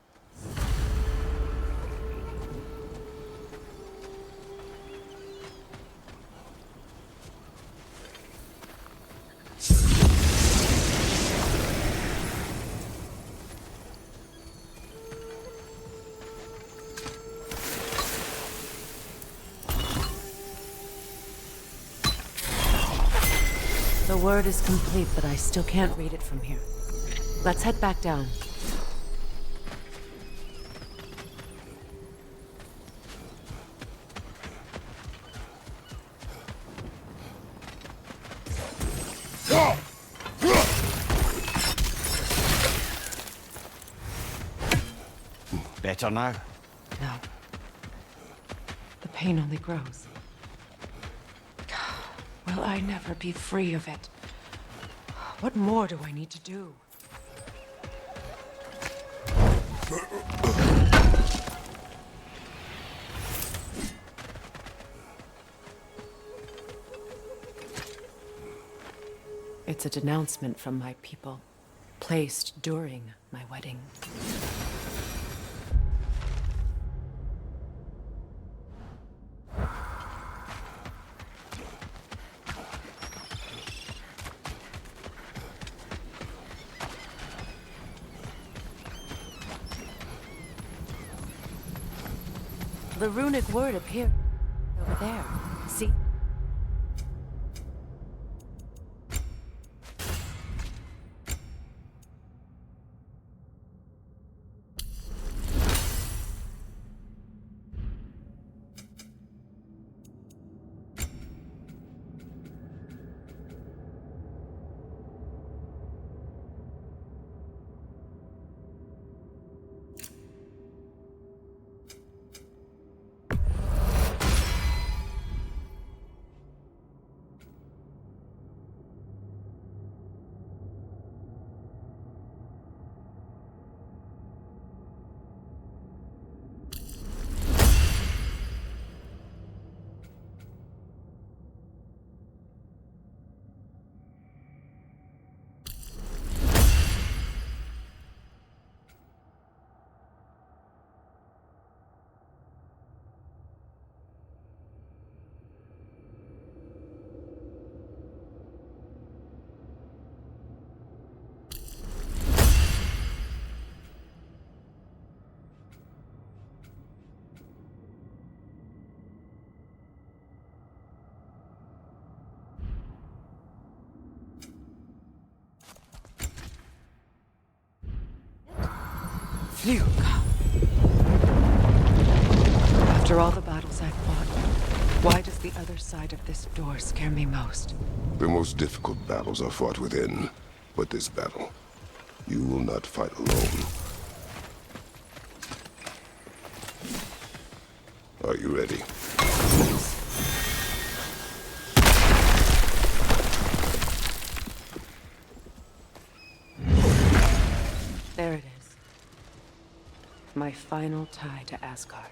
The word is complete, but I still can't read it from here. Let's head back down. Better now? No. The pain only grows. Will I never be free of it? What more do I need to do? It's a denouncement from my people, placed during my wedding. The runic word appeared over there. See? Phew. After all the battles I've fought, why does the other side of this door scare me most? The most difficult battles are fought within, but this battle, you will not fight alone. Are you ready? There it is. My final tie to Asgard.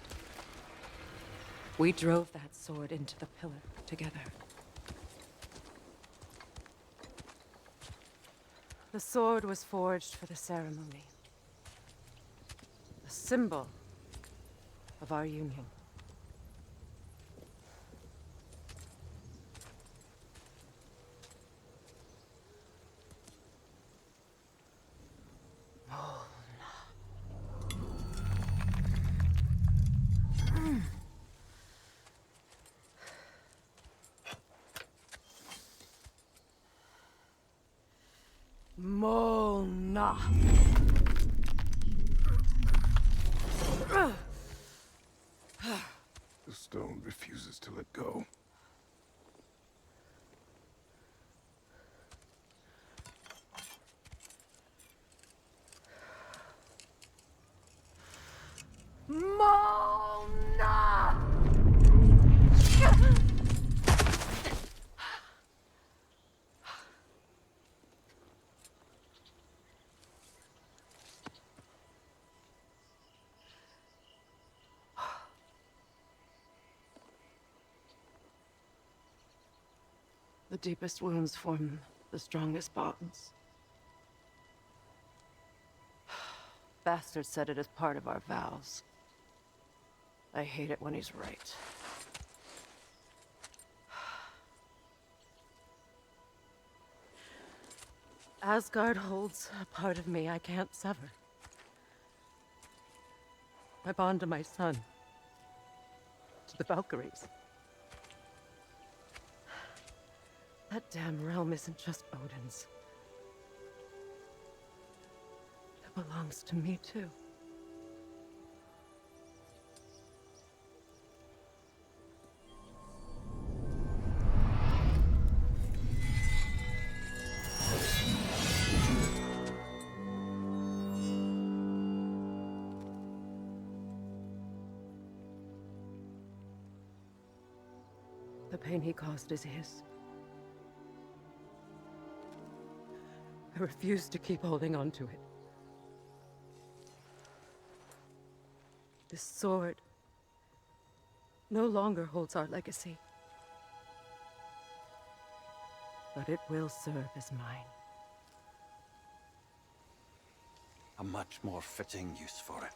We drove that sword into the pillar together. The sword was forged for the ceremony. A symbol of our union. Mona. The stone refuses to let go. Mona! The deepest wounds form the strongest bonds. Bastard said it as part of our vows. I hate it when he's right. Asgard holds a part of me I can't sever. I bond to my son. To the Valkyries. That damn realm isn't just Odin's. It belongs to me, too. The pain he caused is his. I refuse to keep holding on to it. This sword no longer holds our legacy. But it will serve as mine. A much more fitting use for it.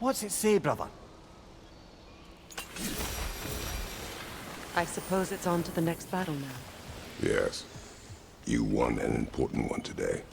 What's it say, brother? I suppose it's on to the next battle now. Yes. You won an important one today.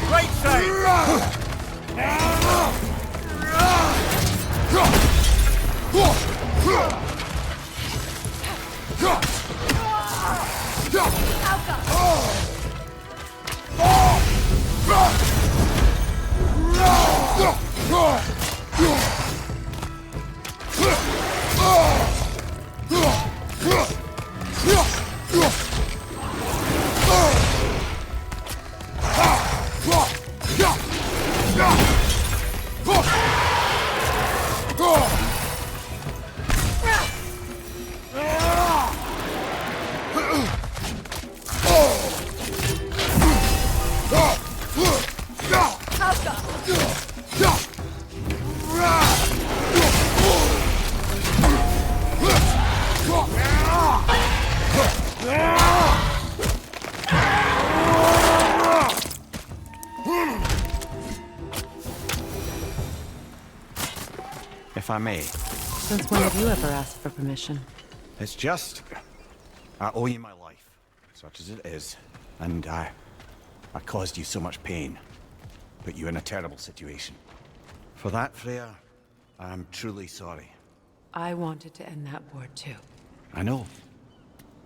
Right side! If I may. Since when have you ever asked for permission? It's just... I owe you my life, such as it is. And I caused you so much pain. Put you in a terrible situation. For that, Freya, I'm truly sorry. I wanted to end that war too. I know.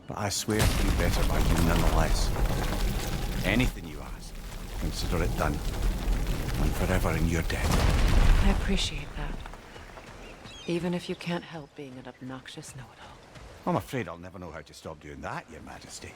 But I swear to do better by you nonetheless. Anything you ask, consider it done. I'm forever in your debt. I appreciate that. Even if you can't help being an obnoxious know-it-all. I'm afraid I'll never know how to stop doing that, Your Majesty.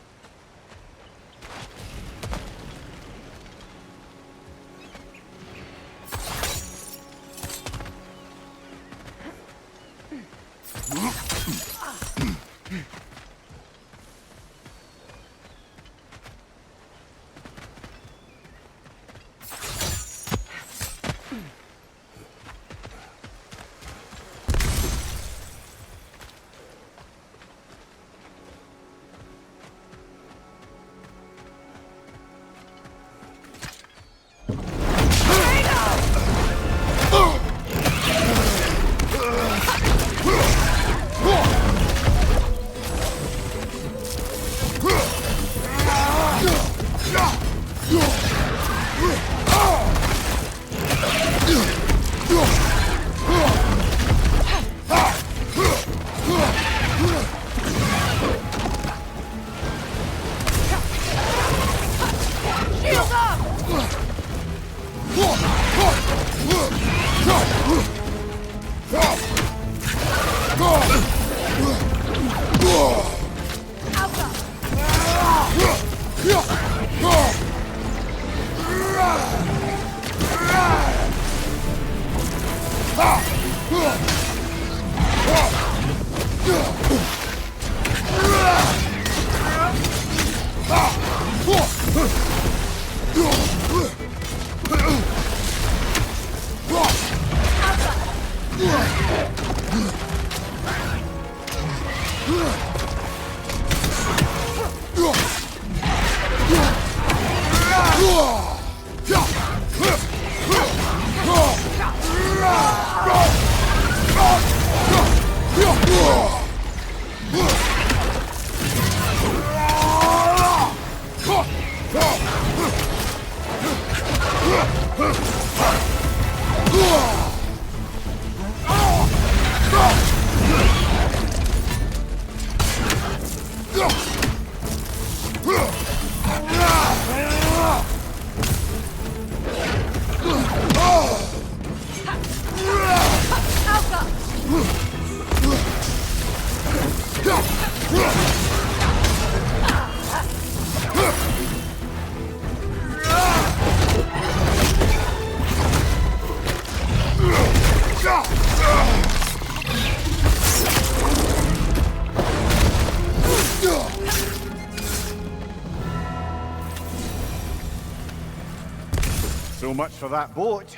So much for that boat.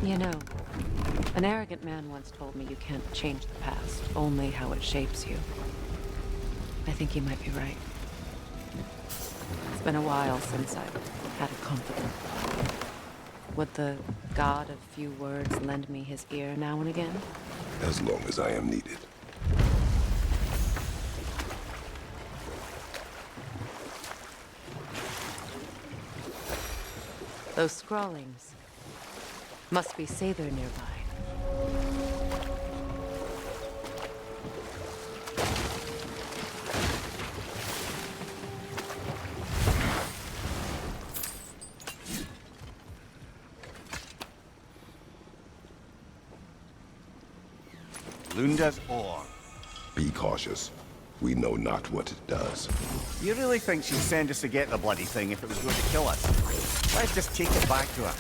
You know, an arrogant man once told me you can't change the past, only how it shapes you. I think he might be right. It's been a while since I've had a confidant. Would the god of few words lend me his ear now and again? As long as I am needed. Those scrawlings must be Sather nearby. Lunda's ore. Be cautious. We know not what it does. You really think she'd send us to get the bloody thing if it was going to kill us? Let's just take it back to her.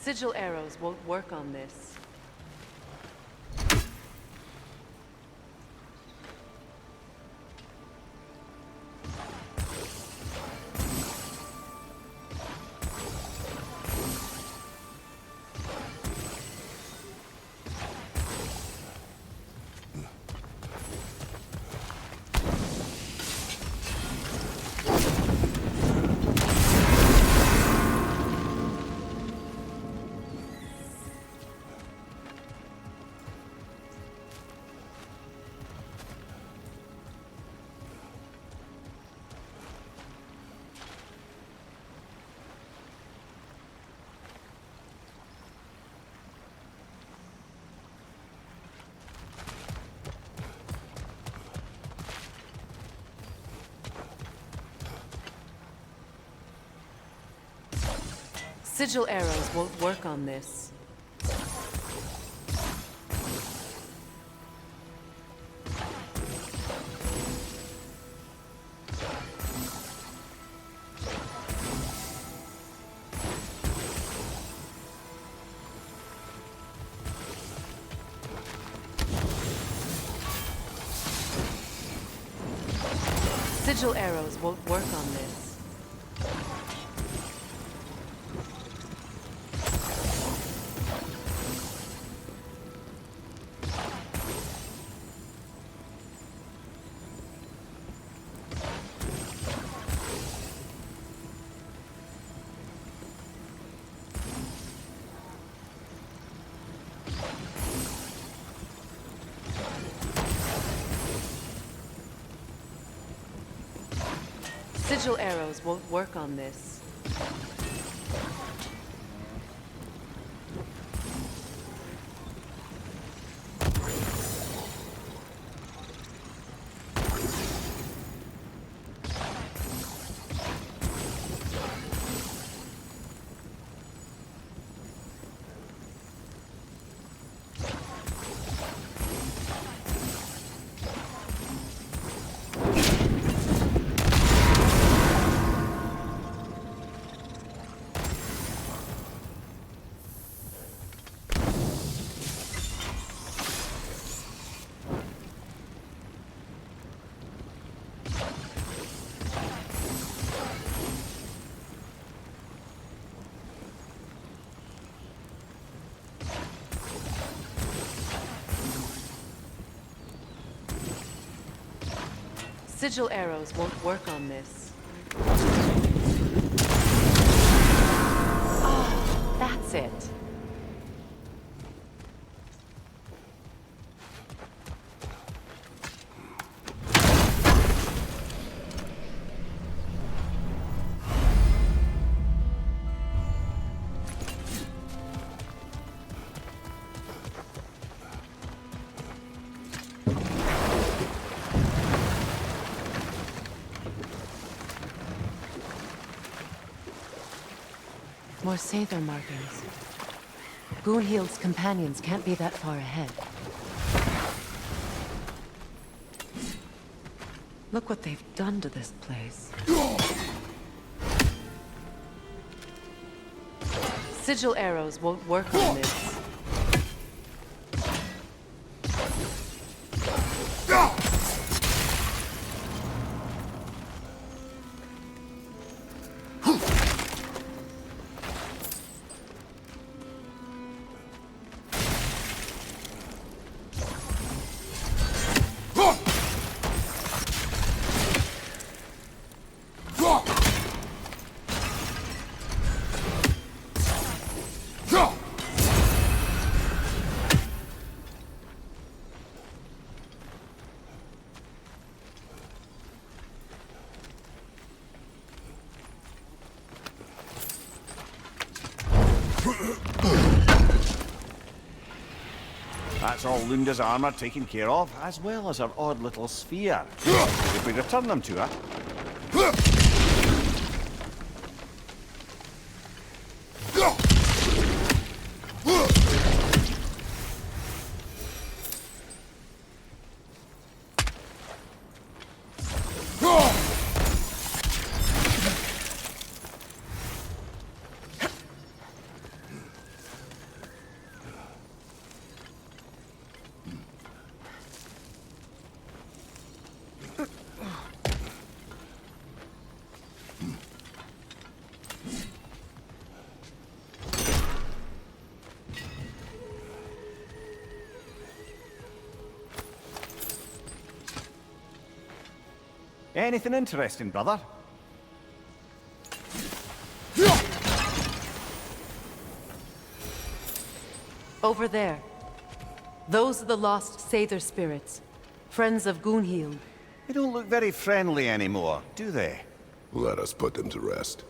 Sigil arrows won't work on this. Sigil arrows won't work on this. Sigil arrows won't work on this. Sigil arrows won't work on this. Sigil arrows won't work on this. Oh, that's it. More Sather markings. Gunhild's companions can't be that far ahead. Look what they've done to this place. Sigil arrows won't work on this. That's all Lunda's armor taken care of, as well as her odd little sphere. If we return them to her. Anything interesting, brother? Over there. Those are the lost Sather spirits. Friends of Gunhild. They don't look very friendly anymore, do they? Let us put them to rest.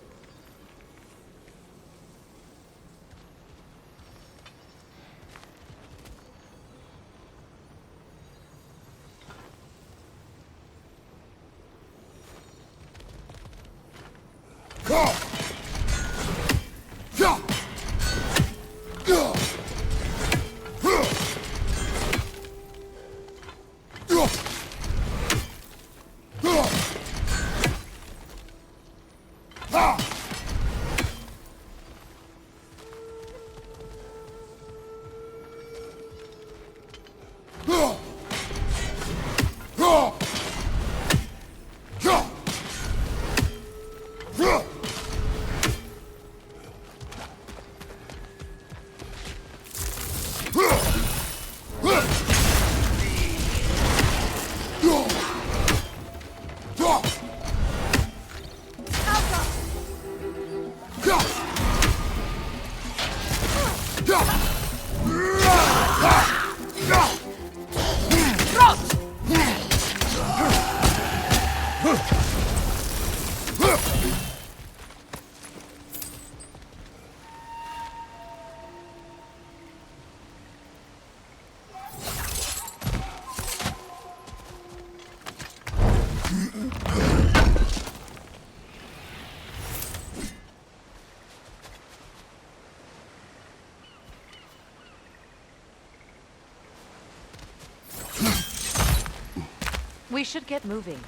We should get moving.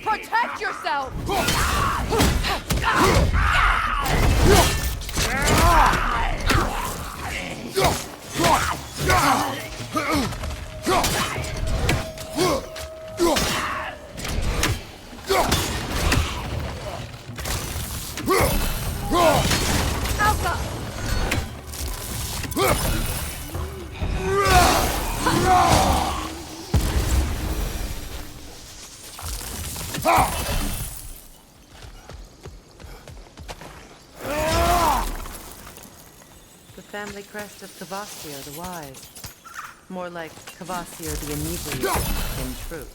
Protect yourself! The family crest of Kvasir the Wise. More like Kvasir the Inebriate, in truth.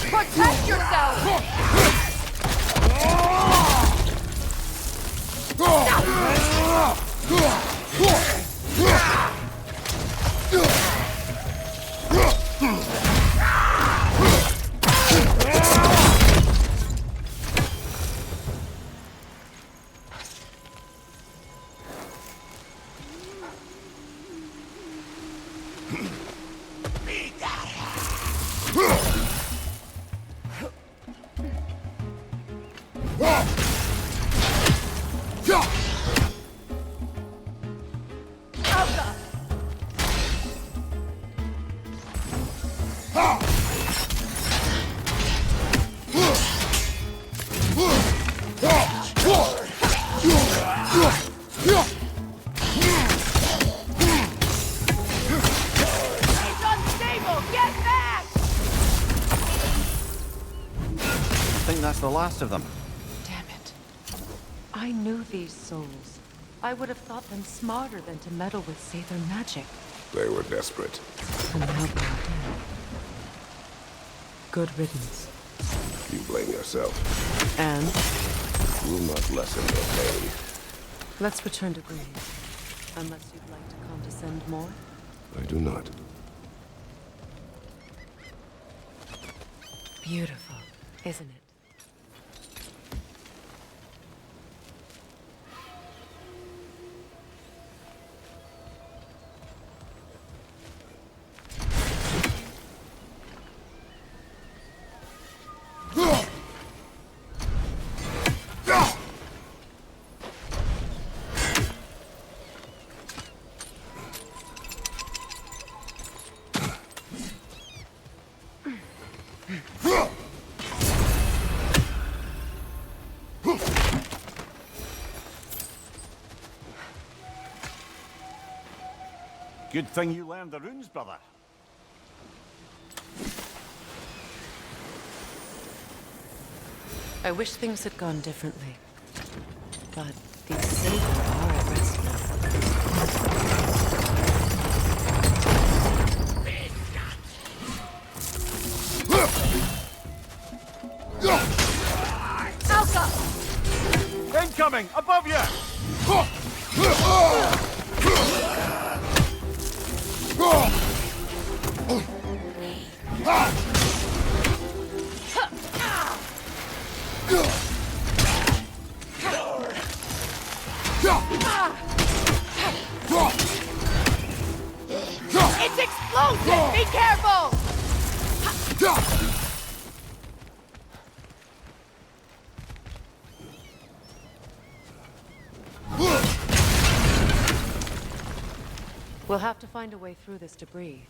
Protect yourself! That's the last of them. Damn it. I knew these souls. I would have thought them smarter than to meddle with Sather magic. They were desperate. And now they're dead. Good riddance. You blame yourself. And Will not lessen your pain. let's return to Greece. Unless you'd like to condescend more. I do not. Beautiful, isn't it? Good thing you learned the runes, brother. I wish things had gone differently. But these Sather are at rest Alka! Incoming! Above you! It's explosive! Be careful! We'll have to find a way through this debris.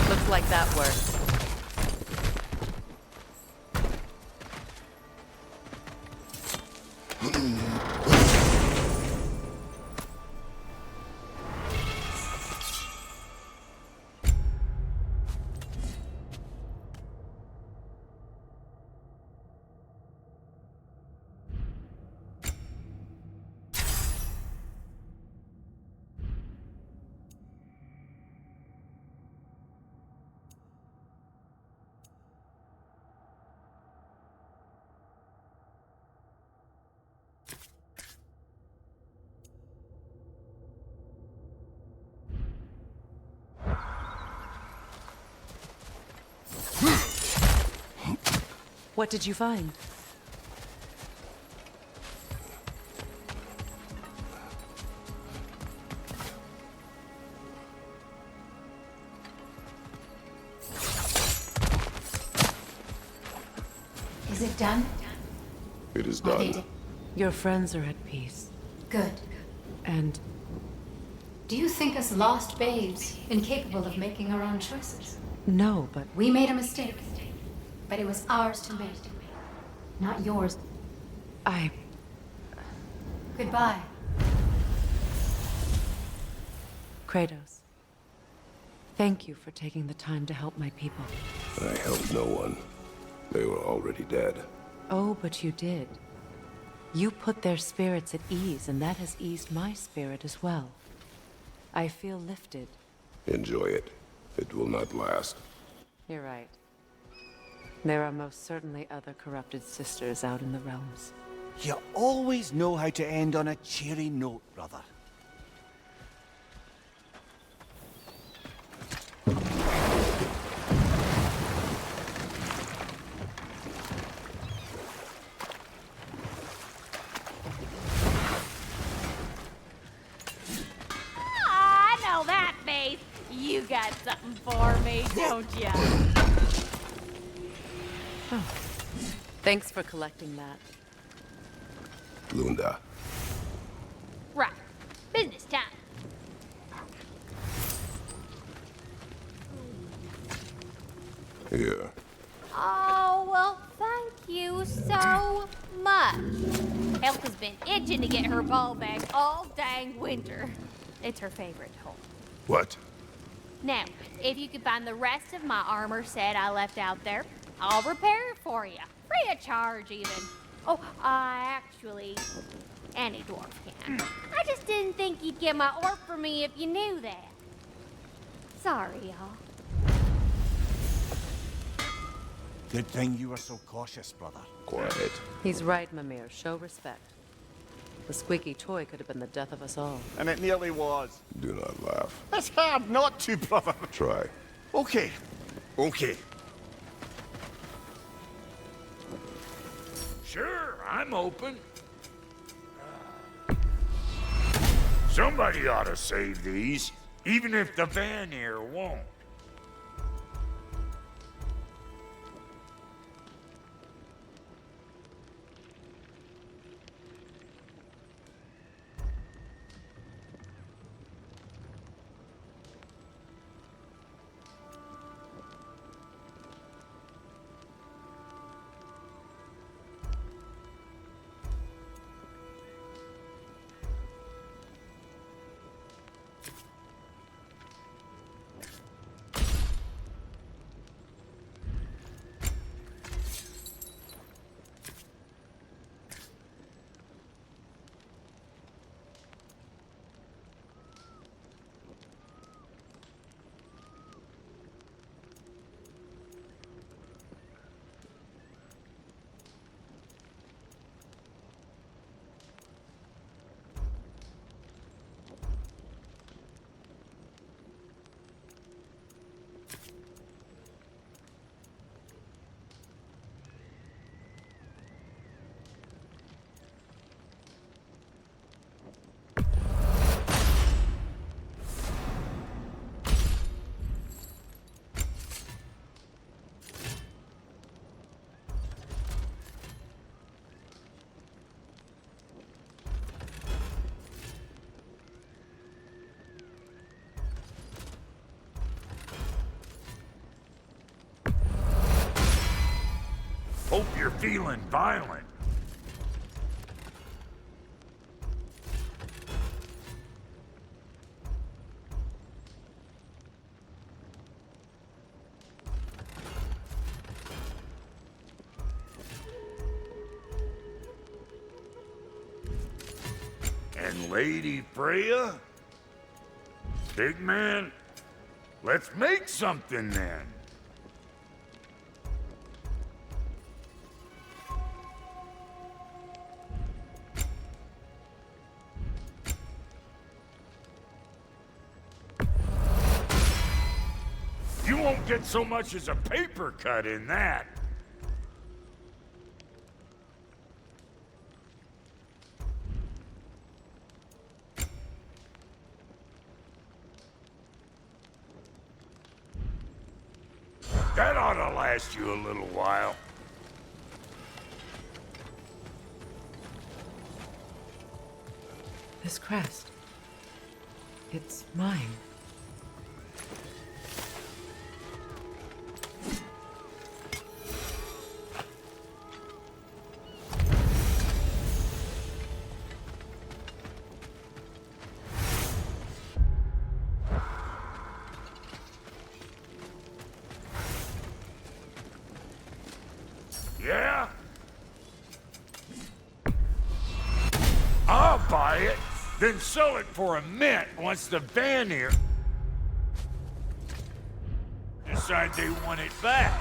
Looks like that worked. What did you find? Is it done? It is Are they done. dead? Your friends are at peace. Good. And Do you think us lost babes, incapable of making our own choices? no, but We made a mistake, but it was ours to make, not yours. I... Goodbye. Kratos. Thank you for taking the time to help my people. I helped no one. They were already dead. Oh, but you did. You put their spirits at ease, and that has eased my spirit as well. I feel lifted. Enjoy it. It will not last. You're right. There are most certainly other corrupted sisters out in the realms. You always know how to end on a cheery note, brother. I know that face. You got something for me, don't ya? Thanks for collecting that. Lunda. Right. Business time. Here. Oh, well, thank you so much. Elk has been itching to get her ball back all dang winter. It's her favorite home. What? Now, if you could find the rest of my armor set I left out there, I'll repair it for you. Free of charge, even. Oh, actually, any dwarf can. I just didn't think you'd get my orc for me if you knew that. Sorry, y'all. Good thing you were so cautious, brother. Quiet. He's right, Mimir. Show respect. The squeaky toy could have been the death of us all. And it nearly was. Do not laugh. It's hard not to, brother. Try. Okay. Okay. Sure, I'm open. Somebody ought to save these, even if the Vanir won't. Hope you're feeling violent. And Lady Freya? Big man, let's make something then. You won't get so much as a paper cut in that. That ought to last you a little while. This crest. It's mine. Yeah? I'll buy it, then sell it for a mint once the Vanir decide they want it back.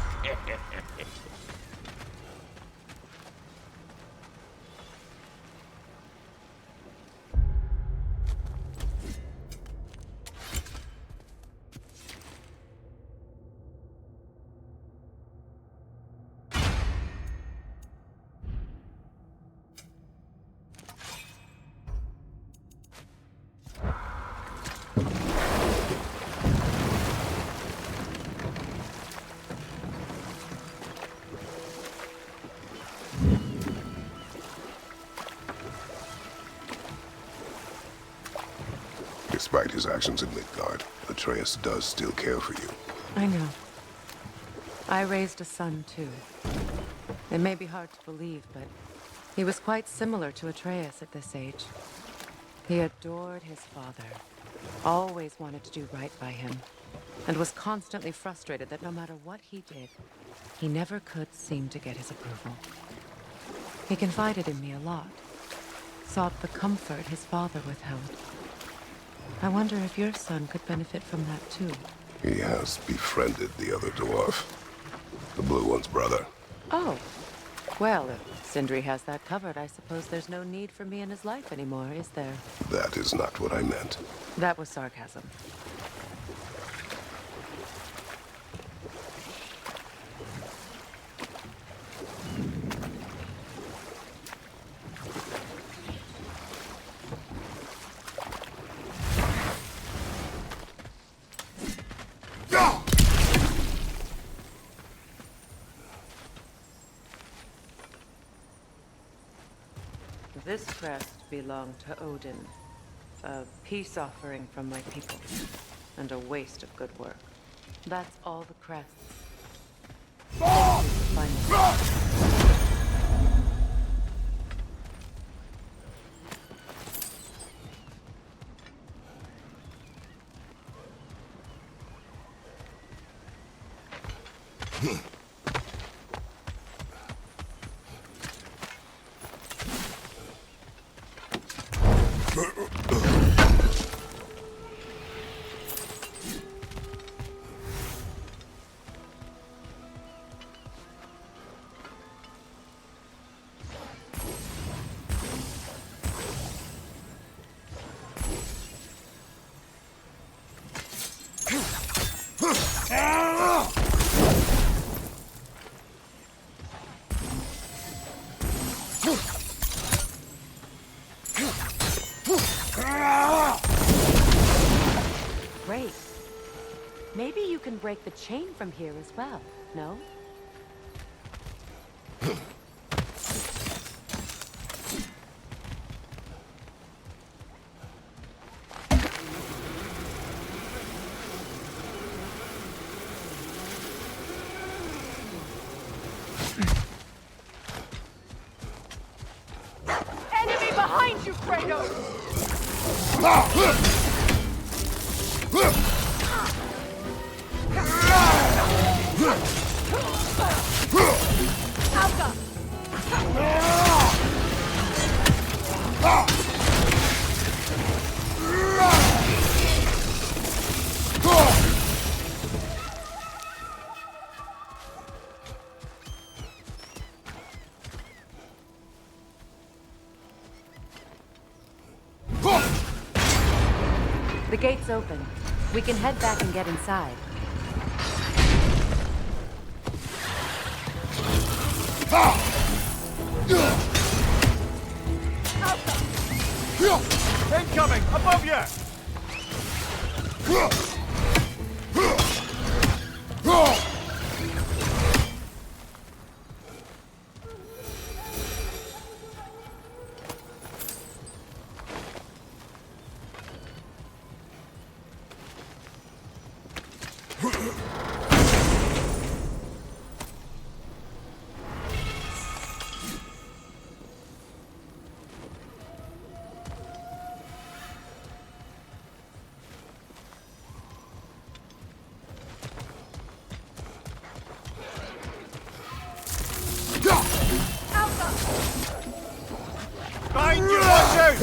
Despite his actions in Midgard, Atreus does still care for you. I know. I raised a son, too. It may be hard to believe, but he was quite similar to Atreus at this age. He adored his father, always wanted to do right by him, and was constantly frustrated that no matter what he did, he never could seem to get his approval. He confided in me a lot, sought the comfort his father withheld. I wonder if your son could benefit from that too. He has befriended the other dwarf. The blue one's brother. Oh. Well, if Sindri has that covered, I suppose there's no need for me in his life anymore, is there? That is not what I meant. That was sarcasm. This crest belonged to Odin, a peace offering from my people, and a waste of good work. That's all the crests. Great. Maybe you can break the chain from here as well, no? The gate's open. We can head back and get inside. Incoming! Above you! Behind you, watch out!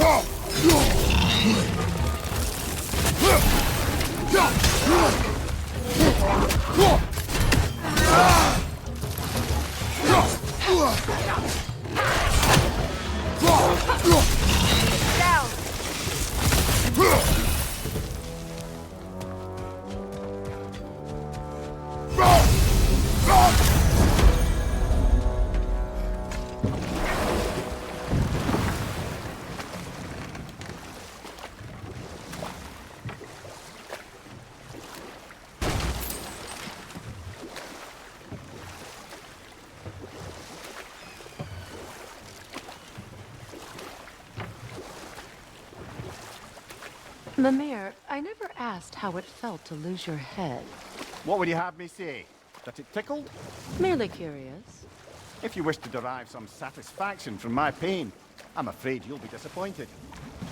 Down! Mimir, I never asked how it felt to lose your head. What would you have me say? That it tickled? Merely curious. If you wish to derive some satisfaction from my pain, I'm afraid you'll be disappointed.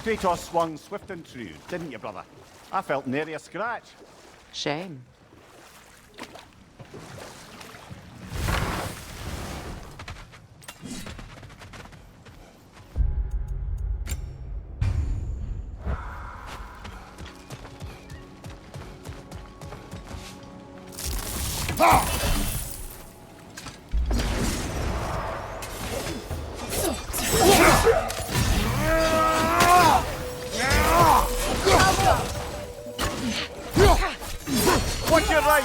Kratos swung swift and true, didn't you, brother? I felt nary a scratch. Shame. Watch your right!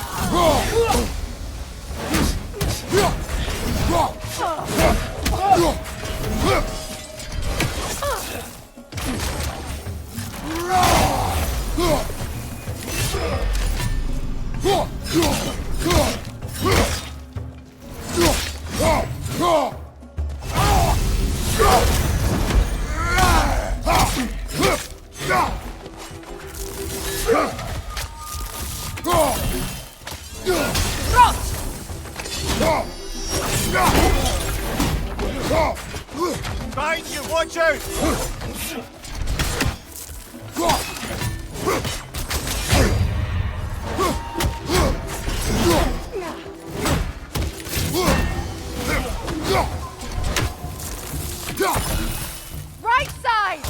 Behind you, watch out! Right side!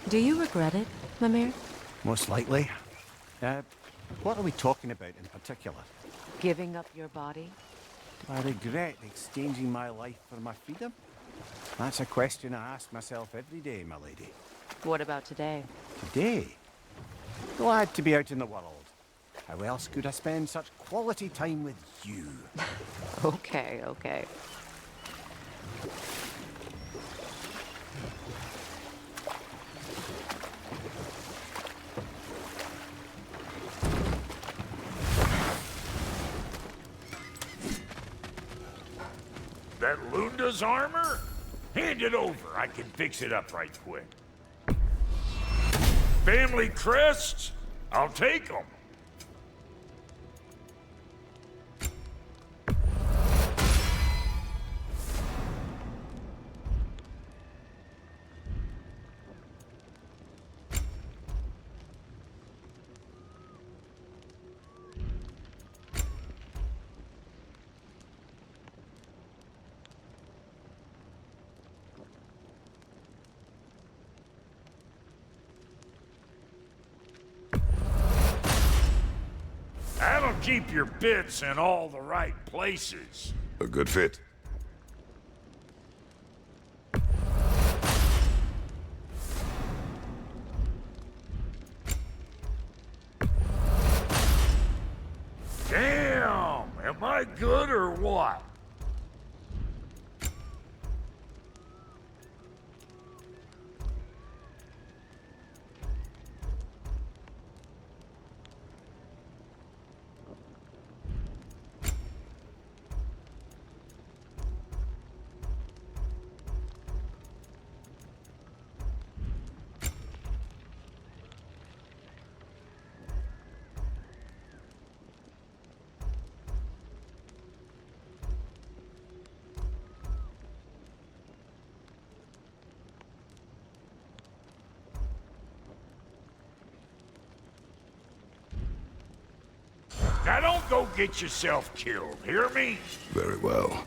Do you regret it, Mimir? Most likely. What are we talking about in particular? Giving up your body? Do I regret exchanging my life for my freedom? That's a question I ask myself every day, my lady. What about today? Today? Glad to be out in the world. How else could I spend such quality time with you? Okay, okay. That Lunda's armor? Hand it over. I can fix it up right quick. Family crests? I'll take them. That'll keep your bits in all the right places. A good fit. Damn! Am I good or what? Now don't go get yourself killed, hear me? Very well.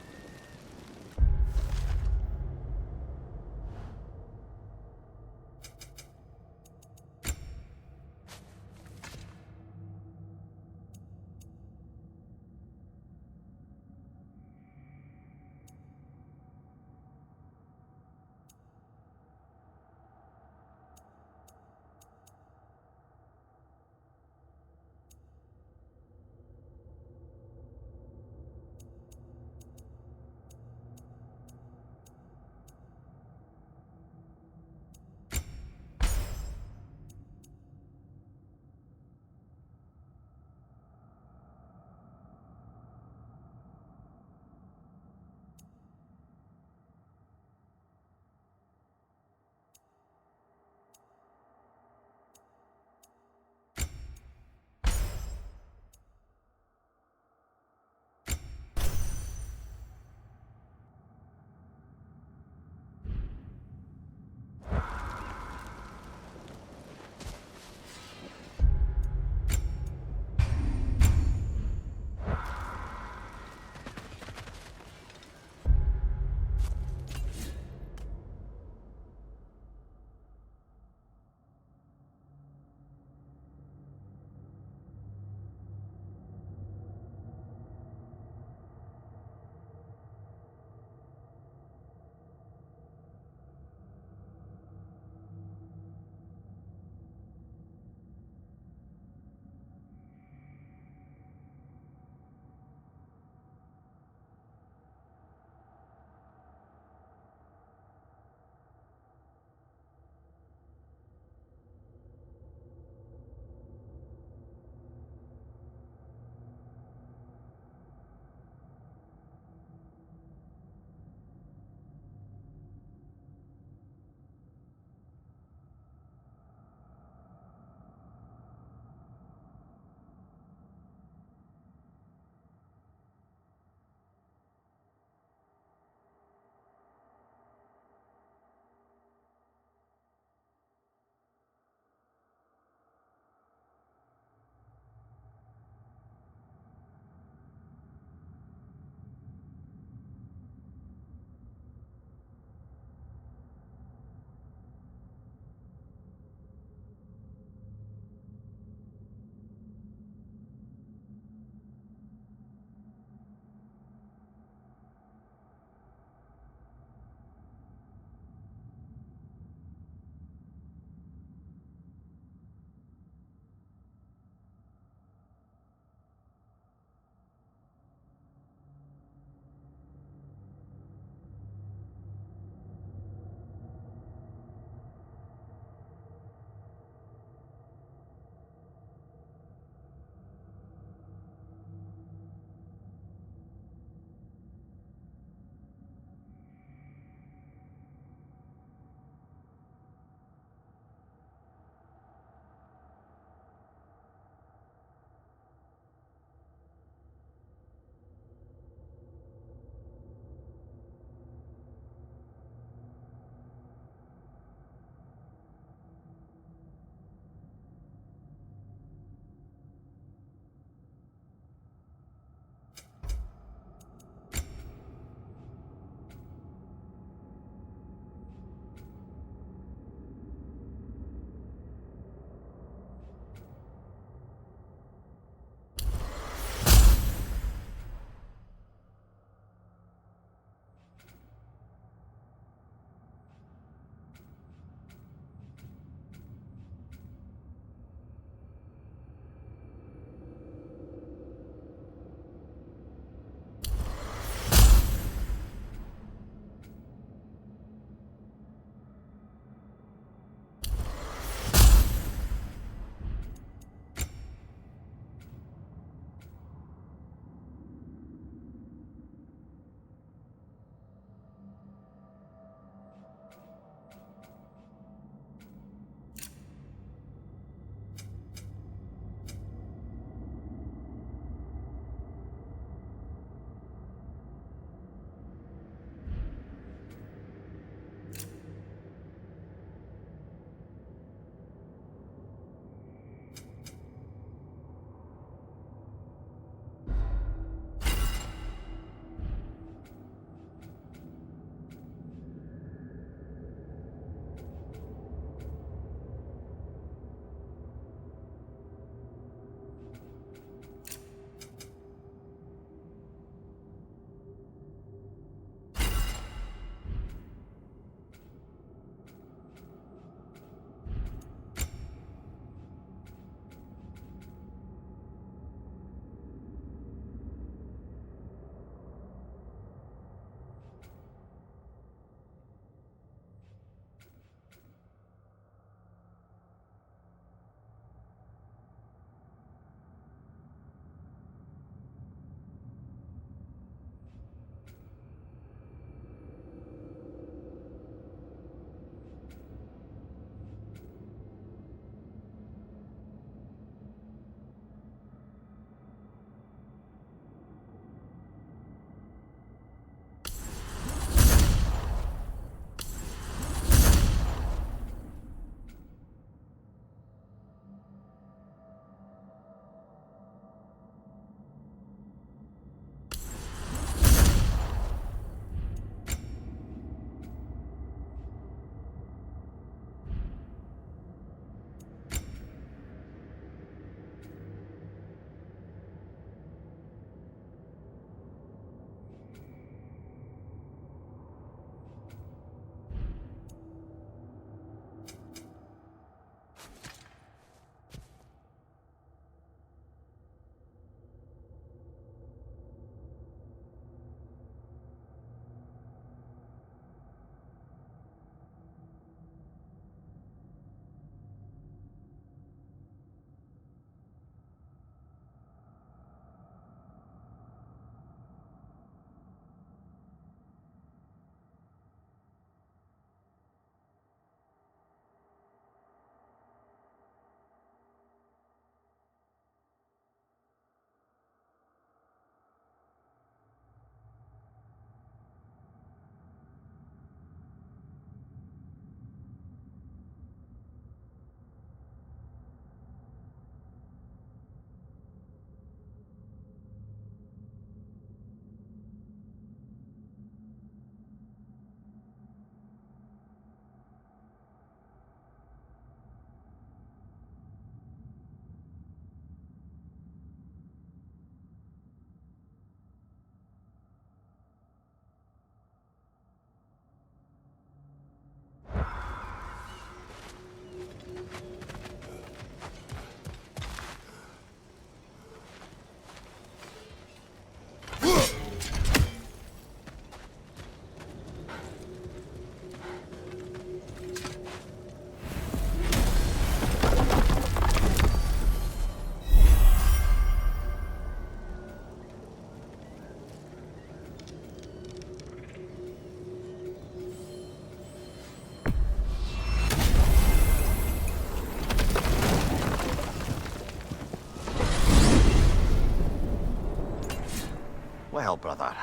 Well, brother,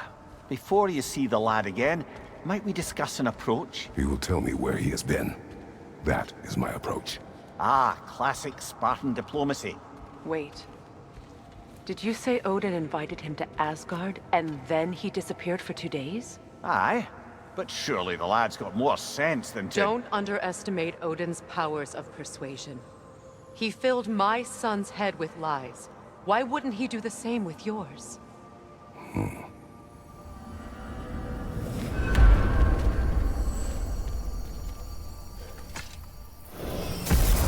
before you see the lad again, might we discuss an approach? He will tell me where he has been. That is my approach. Ah, classic Spartan diplomacy. Wait. Did you say Odin invited him to Asgard, and then he disappeared for 2 days? Aye, but surely the lad's got more sense than to... Don't underestimate Odin's powers of persuasion. He filled my son's head with lies. Why wouldn't he do the same with yours?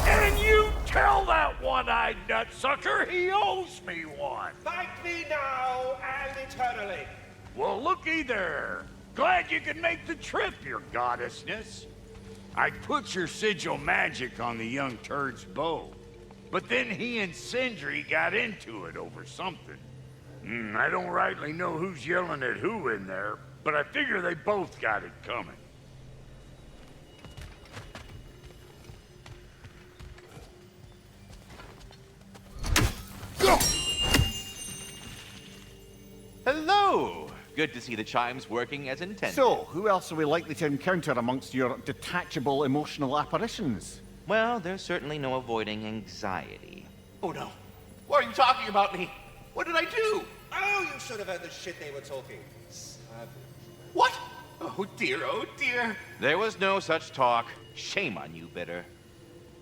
And you tell that one-eyed nutsucker he owes me one. Thank me now and eternally. Well, looky there. Glad you could make the trip, your goddessness. I put your sigil magic on the young turd's bow, but then he and Sindri got into it over something. I don't rightly know who's yelling at who in there, but I figure they both got it coming. Hello! Good to see the chimes working as intended. So, who else are we likely to encounter amongst your detachable emotional apparitions? Well, there's certainly no avoiding anxiety. Oh no. What are you talking about me? What did I do? Oh, you should have heard the shit they were talking. Savage. What? Oh dear, oh dear. There was no such talk. Shame on you, Bitter.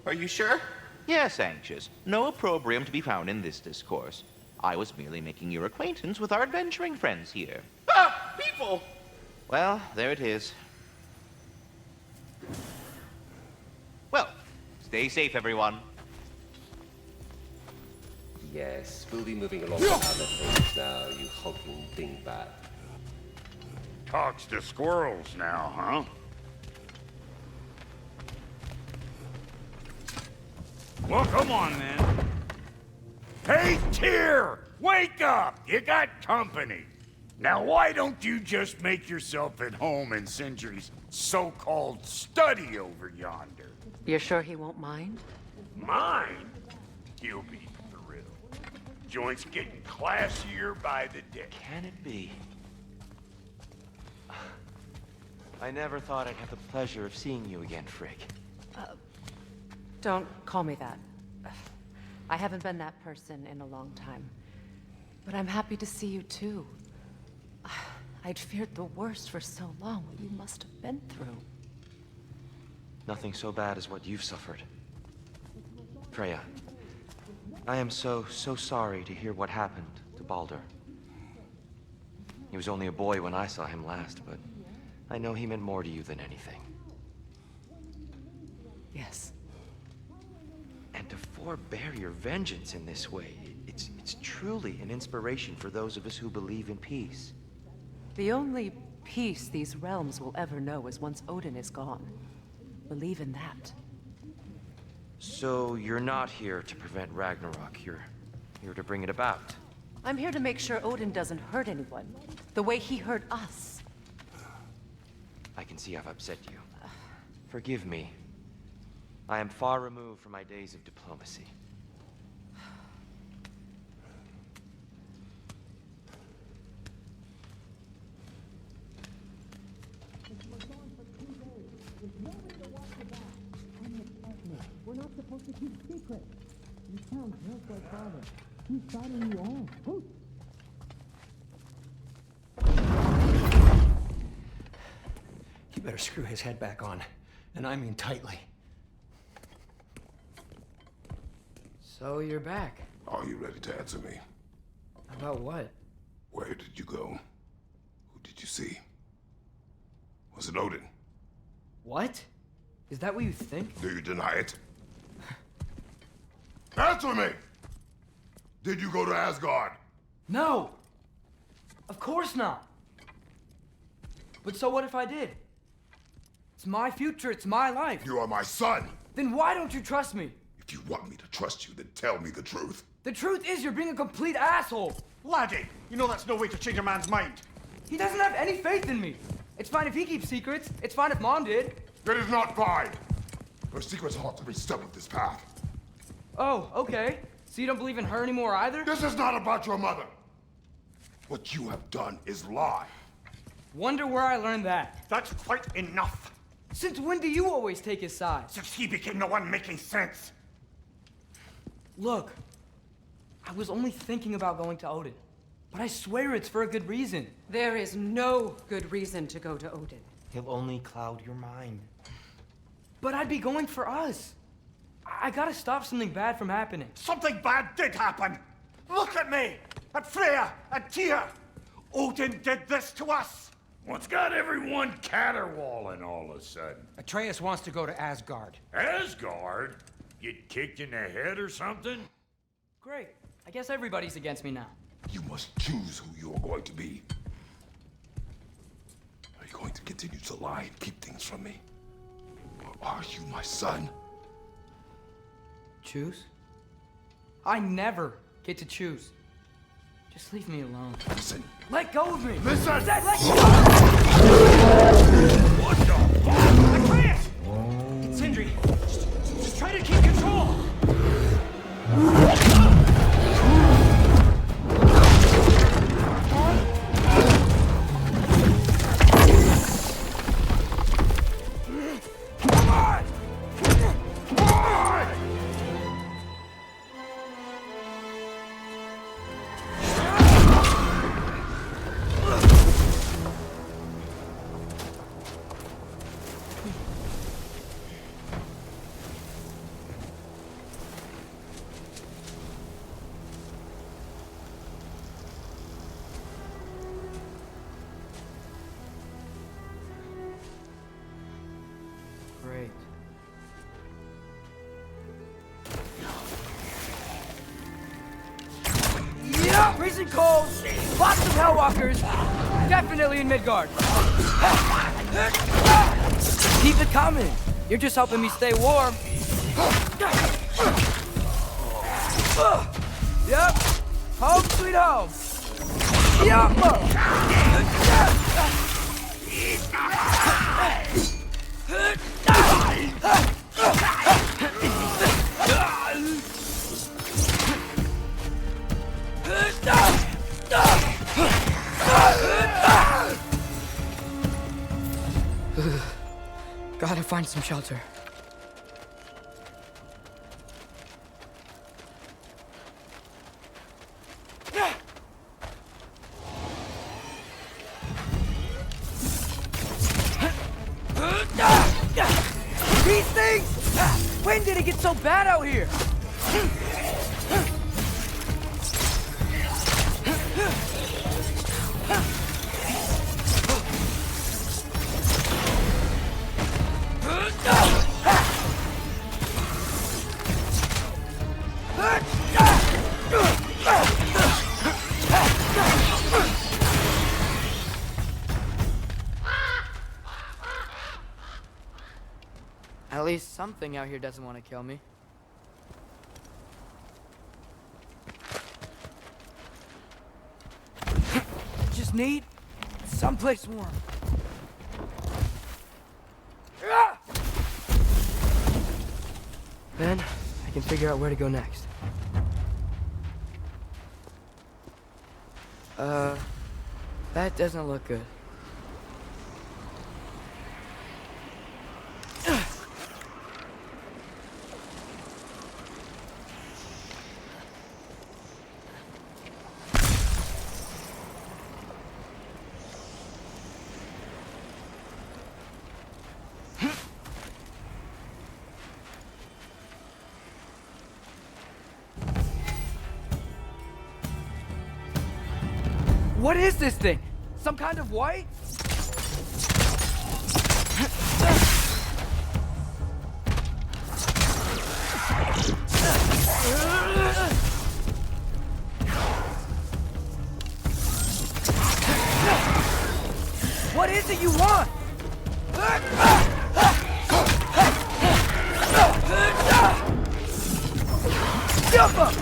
Are you sure? Yes, Anxious. No opprobrium to be found in this discourse. I was merely making your acquaintance with our adventuring friends here. Ah, people! Well, there it is. Well, stay safe, everyone. Yes, we'll be moving along to other things now, you hulking dingbat. Talks to squirrels now, huh? Well, come on, then. Hey, Tyr! Wake up! You got company. Now, why don't you just make yourself at home in Sindri's so-called study over yonder? You're sure he won't mind? Mine? He'll be thrilled. Joint's getting classier by the day. Can it be? I never thought I'd have the pleasure of seeing you again, Frigg. Don't call me that. I haven't been that person in a long time. But I'm happy to see you too. I'd feared the worst for so long, what you must have been through. Nothing so bad as what you've suffered. Freya, I am so sorry to hear what happened to Baldur. He was only a boy when I saw him last, but I know he meant more to you than anything. Yes. And to forbear your vengeance in this way, it's truly an inspiration for those of us who believe in peace. The only peace these realms will ever know is once Odin is gone. Believe in that. So you're not here to prevent Ragnarok, you're here to bring it about. I'm here to make sure Odin doesn't hurt anyone, the way he hurt us. I can see I've upset you. Forgive me. I am far removed from my days of diplomacy. We're not supposed to keep secrets. You sound just like Father. He's fighting you on. You better screw his head back on. And I mean tightly. So you're back. Are you ready to answer me? About what? Where did you go? Who did you see? Was it Odin? What? Is that what you think? Do you deny it? Answer me! Did you go to Asgard? No! Of course not! But so what if I did? It's my future, it's my life. You are my son! Then why don't you trust me? If you want me to trust you, then tell me the truth. The truth is you're being a complete asshole! Laddie, you know that's no way to change a man's mind. He doesn't have any faith in me. It's fine if he keeps secrets. It's fine if Mom did. That is not fine! Her secrets haunt every step of this path. Oh, okay. So you don't believe in her anymore either? This is not about your mother. What you have done is lie. Wonder where I learned that. That's quite enough. Since when do you always take his side? Since he became the one making sense. Look, I was only thinking about going to Odin, but I swear it's for a good reason. There is no good reason to go to Odin. He'll only cloud your mind. But I'd be going for us. I gotta stop something bad from happening. Something bad did happen. Look at me, at Freya, at Tyr. Odin did this to us. What's got everyone caterwauling all of a sudden? Atreus wants to go to Asgard. Asgard? Get kicked in the head or something? Great. I guess everybody's against me now. You must choose who you are going to be. Are you going to continue to lie and keep things from me? Or are you my son? Choose? I never get to choose. Just leave me alone. Listen. Let go of me! Listen! I said let go! What the fuck? Atreus! It's Sindri. Just try to keep control! Great. Yeah, freezing cold, lots of Hellwalkers, definitely in Midgard. Keep it coming. You're just helping me stay warm. Yep, home sweet home. Gotta find some shelter. These things! When did it get so bad out here? At least something out here doesn't want to kill me. Just need someplace warm. Then I can figure out where to go next. That doesn't look good. What is this thing? Some kind of white? What is it you want? Jump up!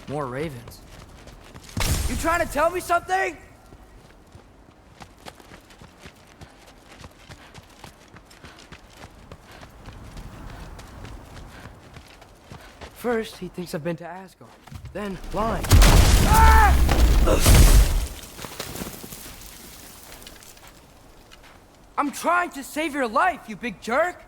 More ravens. You trying to tell me something? First, he thinks I've been to Asgard. Then, lying. Ah! I'm trying to save your life, you big jerk!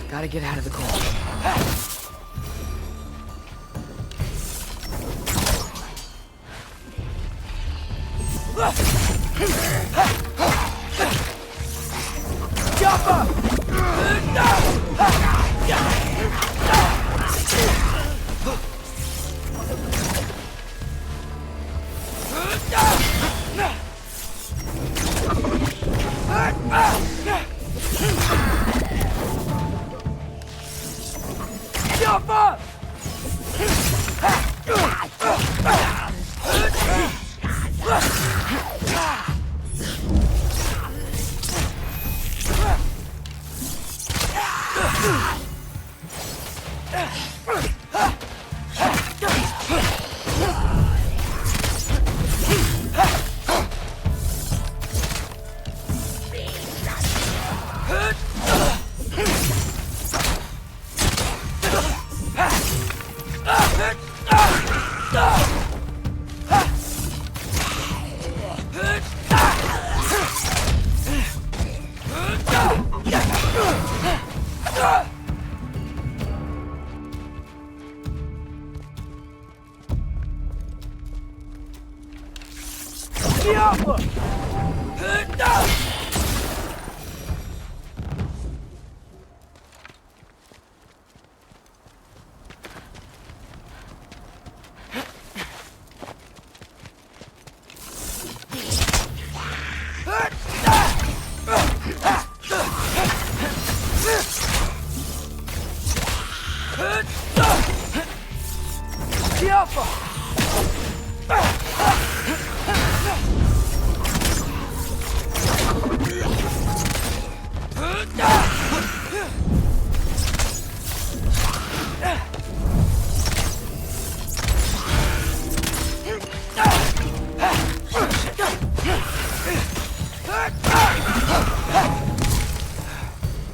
Gotta get out of the cold. Jump up! Jump up!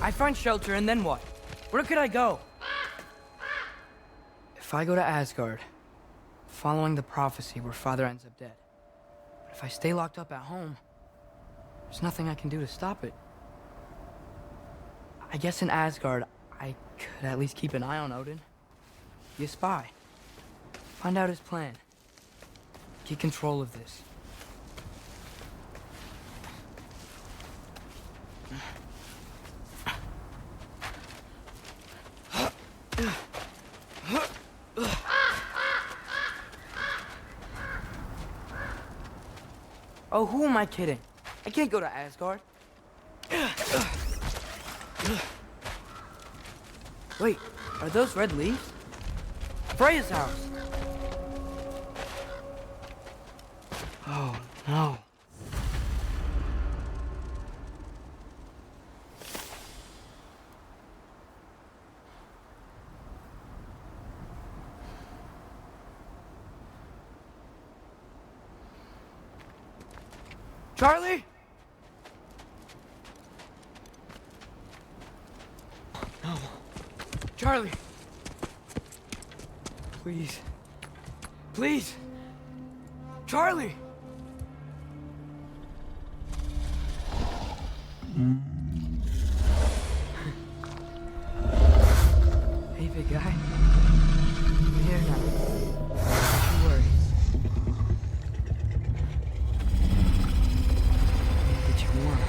I find shelter, and then what? Where could I go? If I go to Asgard, following the prophecy where Father ends up dead. But if I stay locked up at home, there's nothing I can do to stop it. I guess in Asgard, I could at least keep an eye on Odin. Be a spy. Find out his plan. Get control of this. Oh, who am I kidding? I can't go to Asgard. Wait, are those red leaves? Freya's house. Oh, no. Charlie? Charlie. Please. Please. Charlie. Hey, big guy. I'm here now. Don't worry. Get you warm.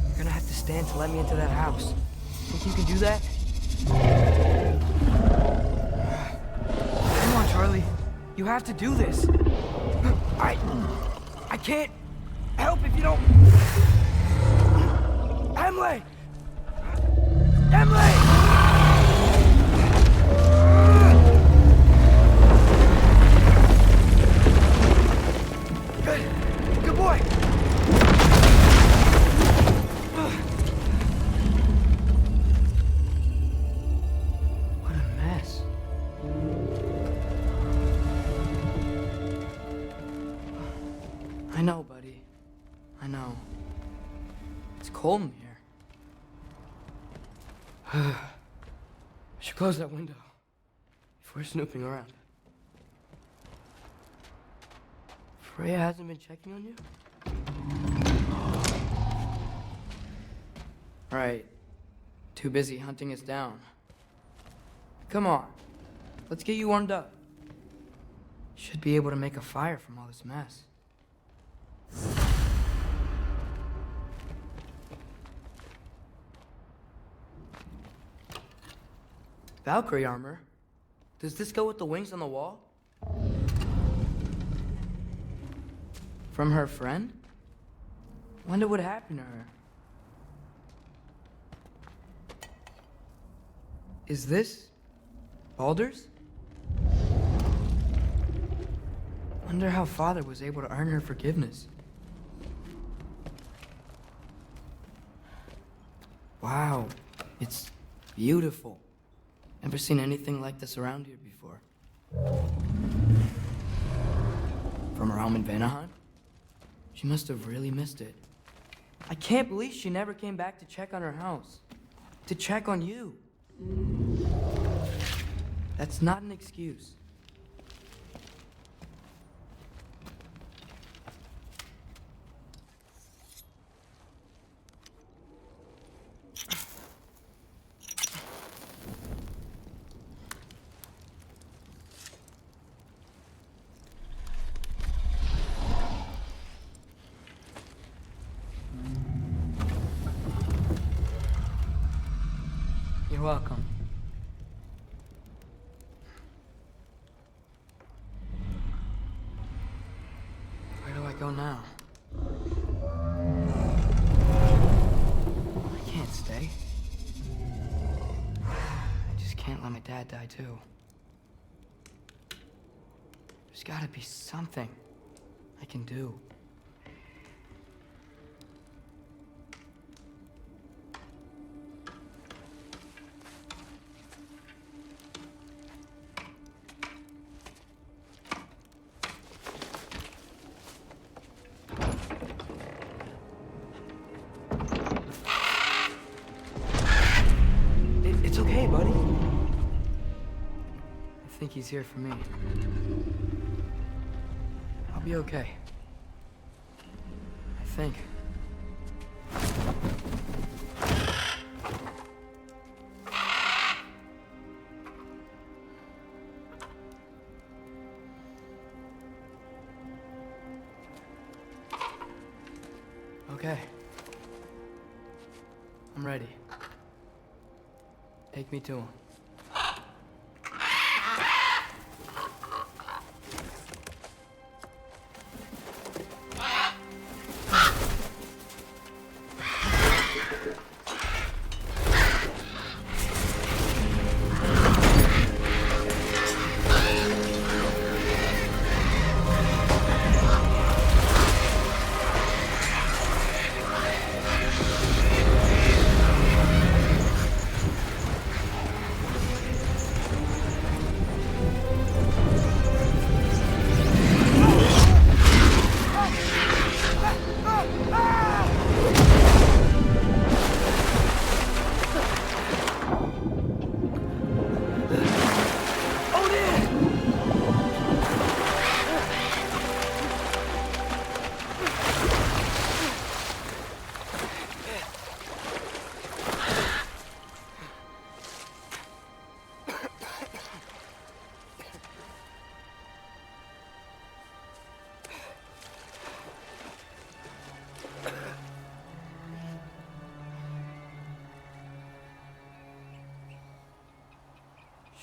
You're gonna have to stand to let me into that house. Think you can do that? Come on, Charlie. You have to do this. I can't help if you don't. Emily! Emily! Good boy. What a mess. I know, buddy. I know. It's cold in here. I should close that window if we're snooping around. Freya hasn't been checking on you? Right. Too busy hunting us down. Come on. Let's get you warmed up. Should be able to make a fire from all this mess. Valkyrie armor? Does this go with the wings on the wall? From her friend? Wonder what happened to her. Is this Baldur's? Wonder how Father was able to earn her forgiveness. Wow, it's beautiful. Never seen anything like this around here before. From her home in Vanaheim? She must have really missed it. I can't believe she never came back to check on her house. To check on you. That's not an excuse. You're welcome. Where do I go now? I can't stay. I just can't let my dad die too. There's gotta be something I can do. It's okay, buddy. I think he's here for me. I'll be okay. I think. Okay. I'm ready. Take me to him.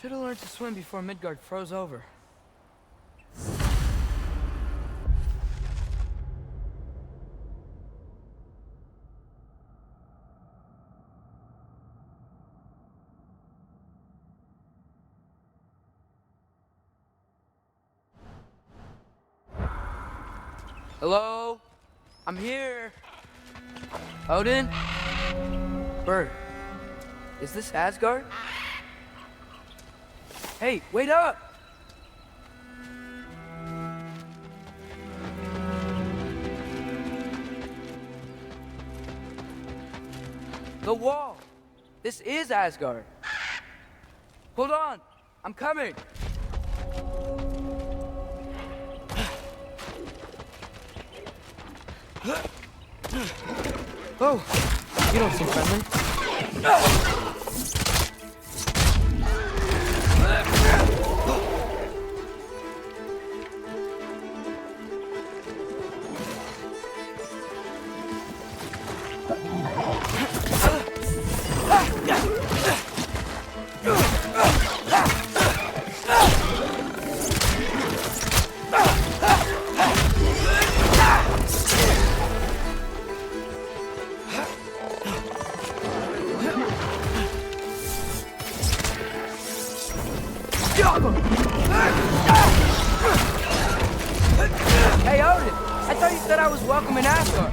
Should have learned to swim before Midgard froze over. Hello? I'm here. Odin? Bird. Is this Asgard? Hey, wait up! The wall! This is Asgard. Hold on! I'm coming! Oh, you don't seem friendly. Hey, Odin! I thought you said I was welcome in Asgard.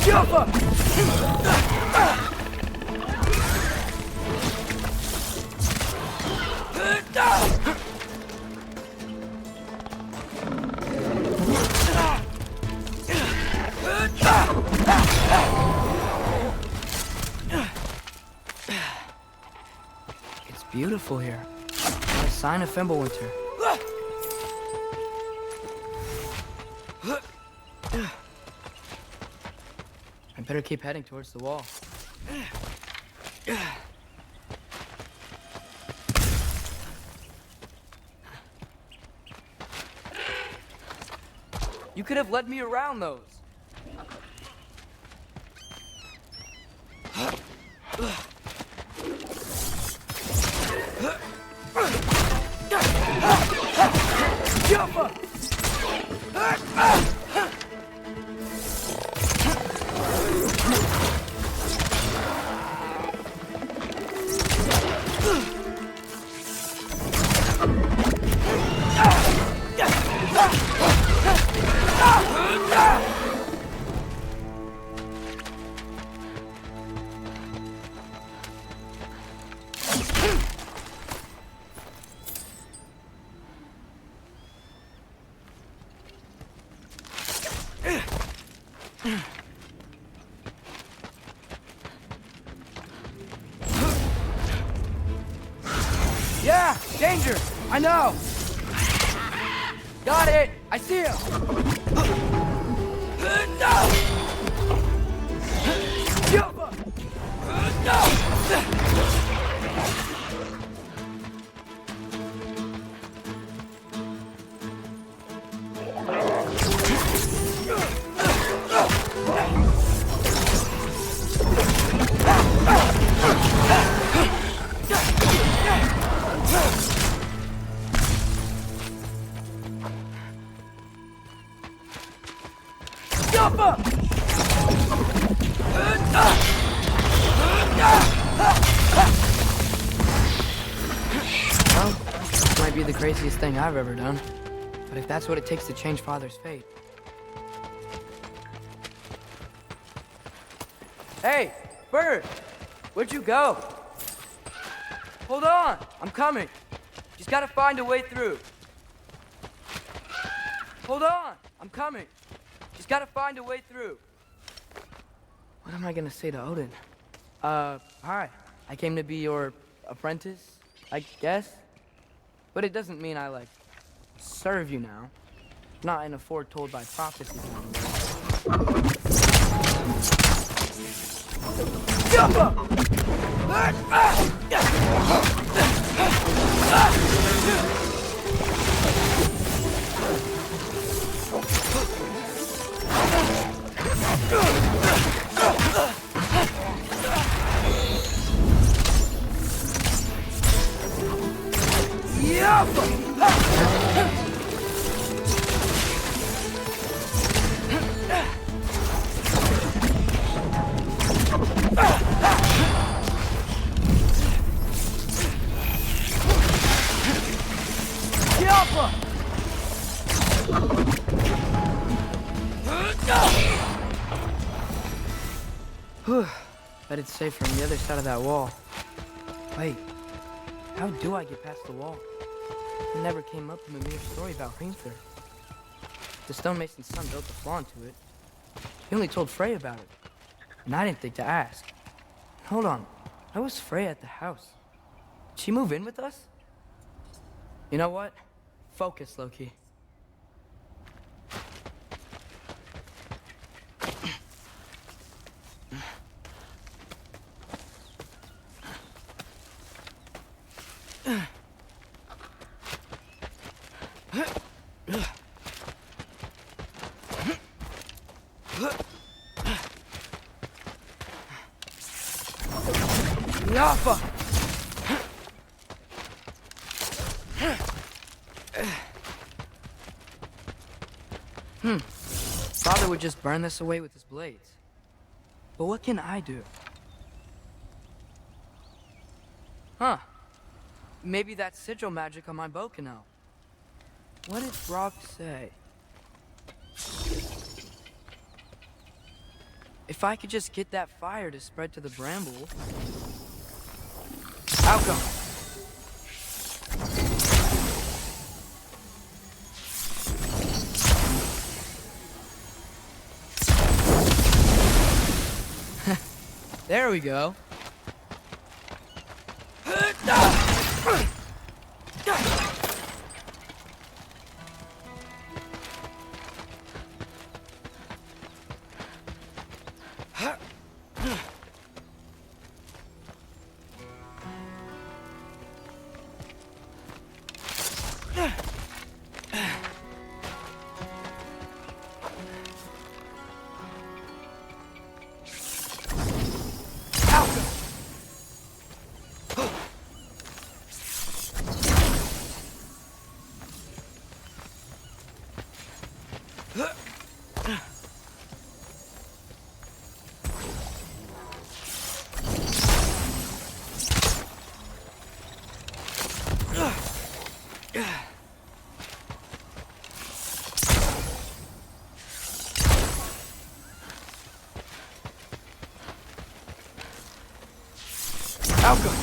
Jump up! It's beautiful here. Not a sign of Fimbulwinter. I better keep heading towards the wall. You could have led me around those. Jump up! Yeah, danger! I know! Got it! I see him! Jump up! Jump up! Well, this might be the craziest thing I've ever done. But if that's what it takes to change Father's fate... Hey, Bird! Where'd you go? Hold on! I'm coming! Just gotta find a way through. Hold on! I'm coming! Just gotta find a way through. What am I gonna say to Odin? Hi. I came to be your apprentice, I guess? But it doesn't mean I, like, serve you now. Not in a foretold by prophecy kind of way. Whew. Bet it's safer on the other side of that wall. Wait, how do I get past the wall? It never came up in the mere story about Hrimthur. The stonemason's son built the flaw into it. He only told Freya about it. And I didn't think to ask. Hold on, why was Freya at the house? Did she move in with us? You know what? Focus, Loki. Yaffa! Father would just burn this away with his blades. But what can I do? Huh. Maybe that sigil magic on my bow can help. What did Brock say? If I could just get that fire to spread to the bramble... Outcome! There we go. Outcome!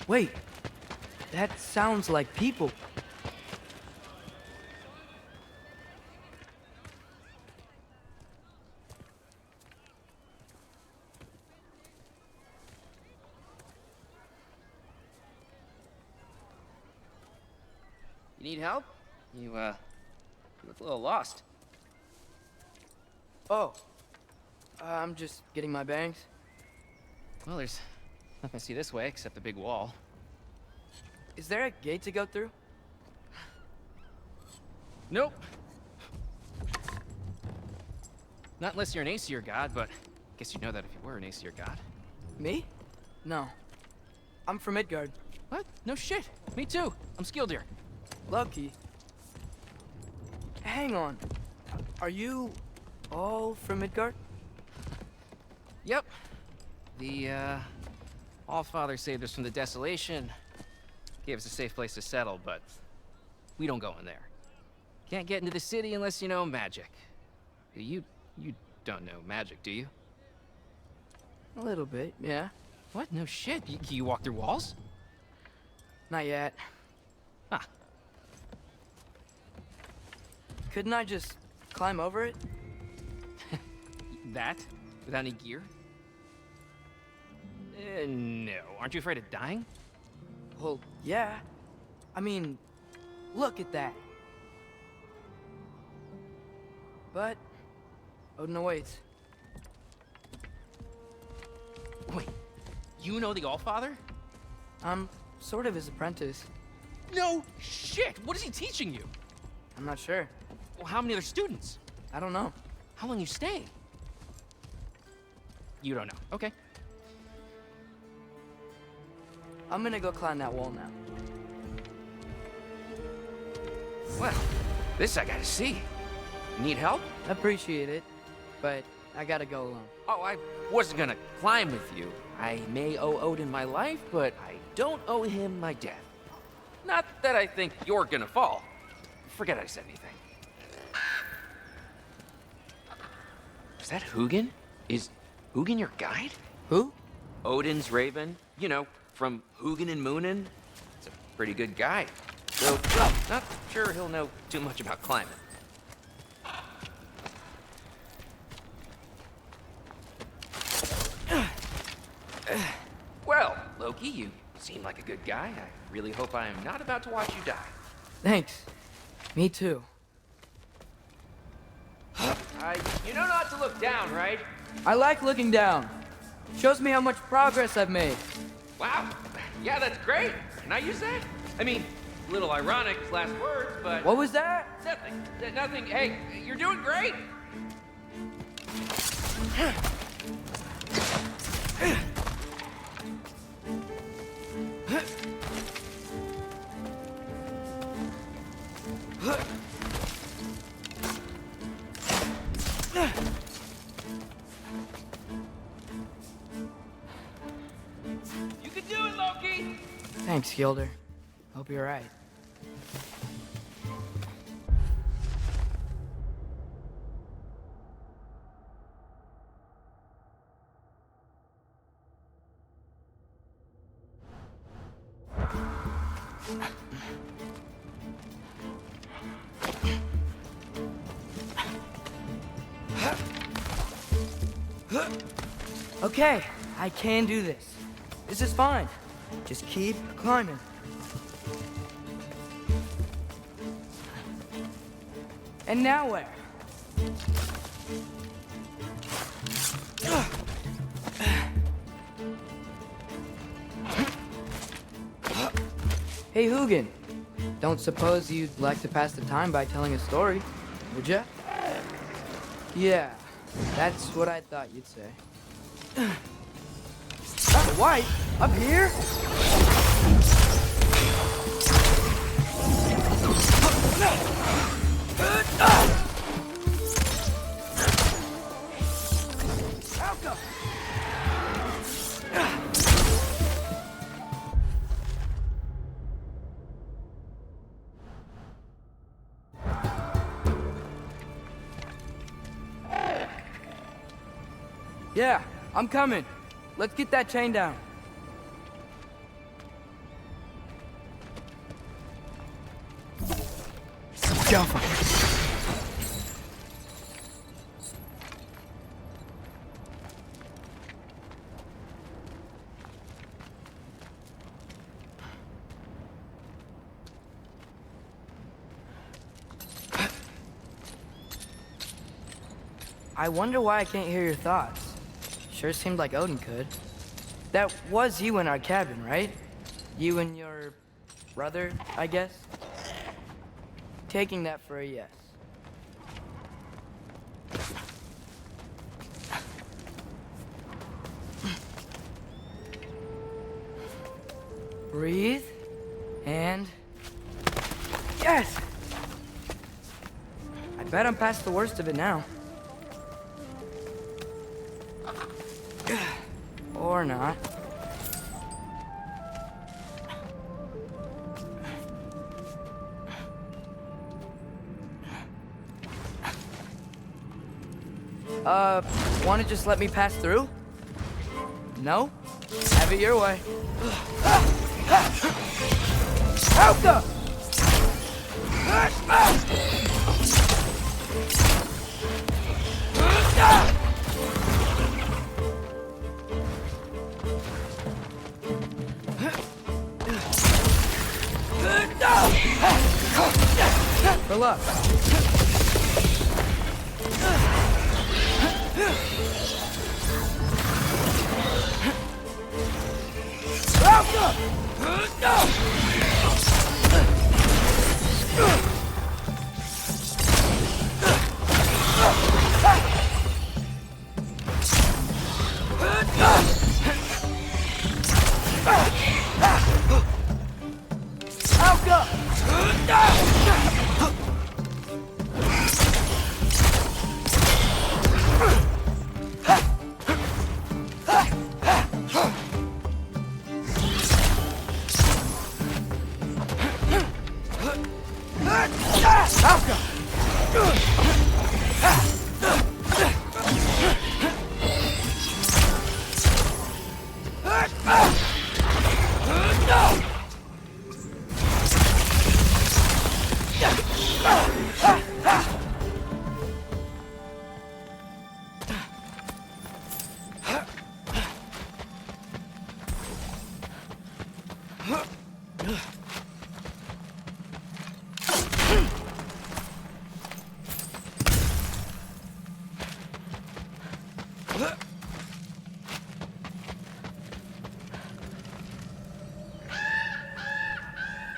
Wait, that sounds like people. You need help? You look a little lost. Oh, I'm just getting my bearings. Well, there's nothing to see this way except the big wall. Is there a gate to go through? Nope. Not unless you're an Aesir god, but I guess you'd know that if you were an Aesir god. Me? No. I'm from Midgard. What? No shit. Me too. I'm Skildir. Lucky. Hang on. Are you all from Midgard? Yep. The, Allfather saved us from the desolation. Gave us a safe place to settle, but we don't go in there. Can't get into the city unless you know magic. You don't know magic, do you? A little bit, yeah. What? No shit. You walk through walls? Not yet. Huh. Couldn't I just climb over it? That? Without any gear? No. Aren't you afraid of dying? Well, yeah. I mean, look at that. But Odin awaits. Wait, you know the Allfather? I'm sort of his apprentice. No shit! What is he teaching you? I'm not sure. Well, how many other students? I don't know. How long you stay? You don't know. Okay. I'm gonna go climb that wall now. Well, this I gotta see. Need help? Appreciate it, but I gotta go alone. Oh, I wasn't gonna climb with you. I may owe Odin my life, but I don't owe him my death. Not that I think you're gonna fall. Forget I said anything. Is that Hugin? Is Hugin your guide? Who? Odin's raven. You know, from Hugin and Moonin. It's a pretty good guide. Though, well, not sure he'll know too much about climbing. Well, Loki, you seem like a good guy. I really hope I am not about to watch you die. Thanks. Me too. You know not to look down, right? I like looking down. Shows me how much progress I've made. Wow. Yeah, that's great. Can I use that? I mean, a little ironic, last words, but... What was that? Nothing. Nothing. Hey, you're doing great. You can do it, Loki! Thanks, Gilder. Hope you're right. Okay, I can do this. This is fine. Just keep climbing. And now where? Hey, Hugin. Don't suppose you'd like to pass the time by telling a story, would ya? Yeah, that's what I thought you'd say. White? Up here? Falco! Yeah, I'm coming. Let's get that chain down. Go for it. I wonder why I can't hear your thoughts. Sure seemed like Odin could. That was you in our cabin, right? You and your brother, I guess? Taking that for a yes. Breathe. And... yes! I bet I'm past the worst of it now. Or not. Wanna just let me pass through? No? Have it your way. Alka! For luck.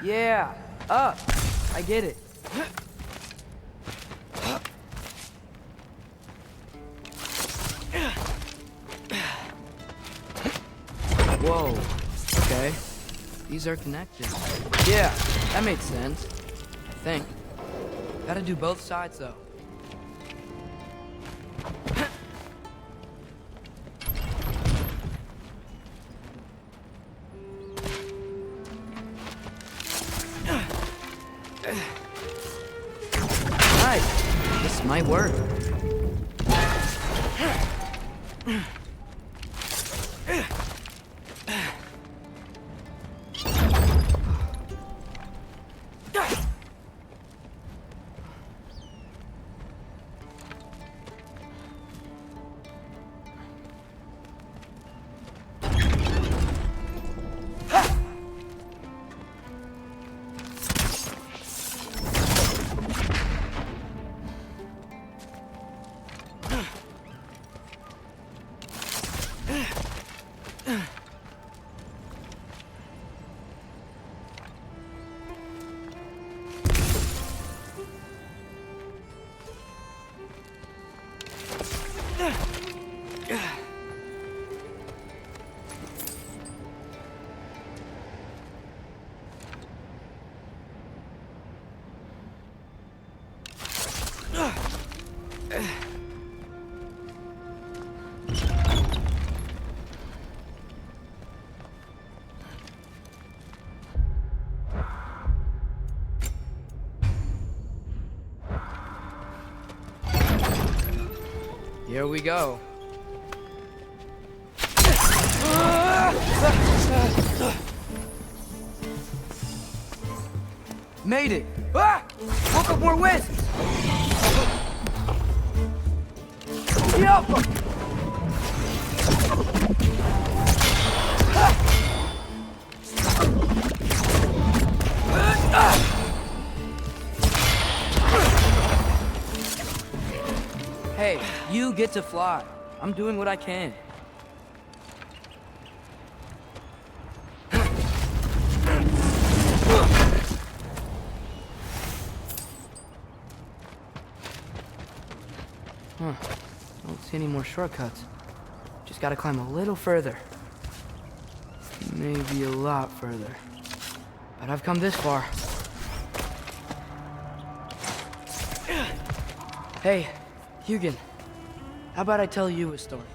Yeah, up. I get it. Whoa. Okay. These are connected. Yeah, that makes sense. I think. Gotta do both sides, though. Nice. This might work. Here we go. Made it! Ah! Woke up more wisps! Yep! Hey, you get to fly. I'm doing what I can. Huh. Don't see any more shortcuts. Just gotta climb a little further. Maybe a lot further. But I've come this far. Hey, Hugin. How about I tell you a story?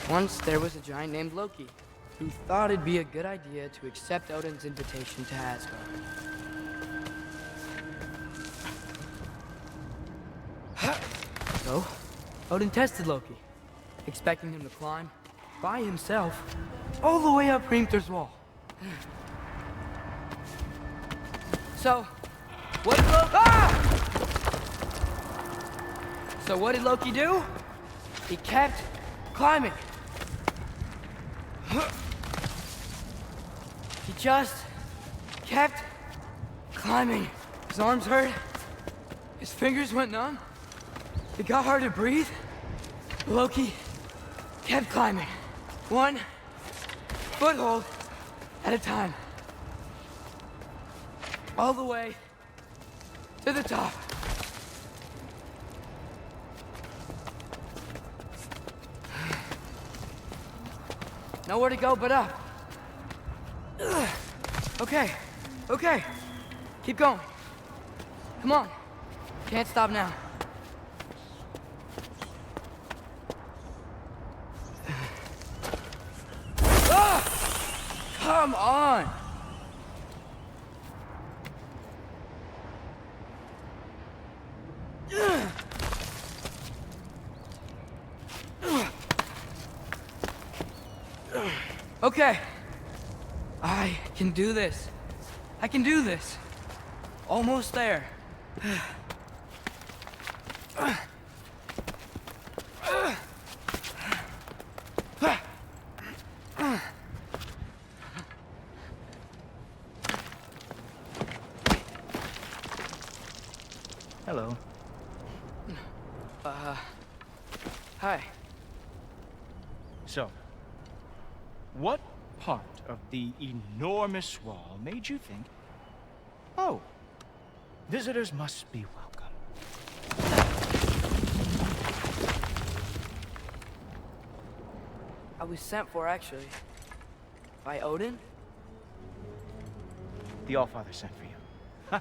Once there was a giant named Loki who thought it'd be a good idea to accept Odin's invitation to Asgard. So, Odin tested Loki, expecting him to climb by himself all the way up Hrimthur's wall. So, what did Loki do? He kept climbing. He just kept climbing. His arms hurt. His fingers went numb. It got hard to breathe. Loki kept climbing. One foothold at a time. All the way to the top. Nowhere to go but up. Okay, okay. Keep going. Come on. Can't stop now. Come on! Okay. I can do this. I can do this. Almost there. Hello. Hi. So, what part of the enormous wall made you think, oh, visitors must be welcome? I was sent for, actually. By Odin? The Allfather sent for you. Ha!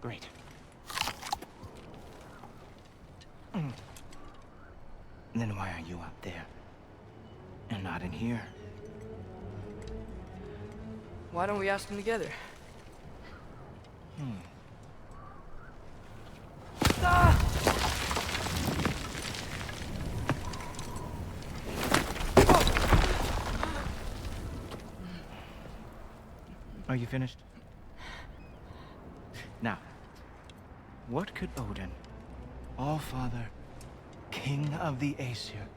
Great. Then why are you up there? And not in here? Why don't we ask them together? Ah! Are you finished? Now, what could Odin, Allfather, King of the Aesir,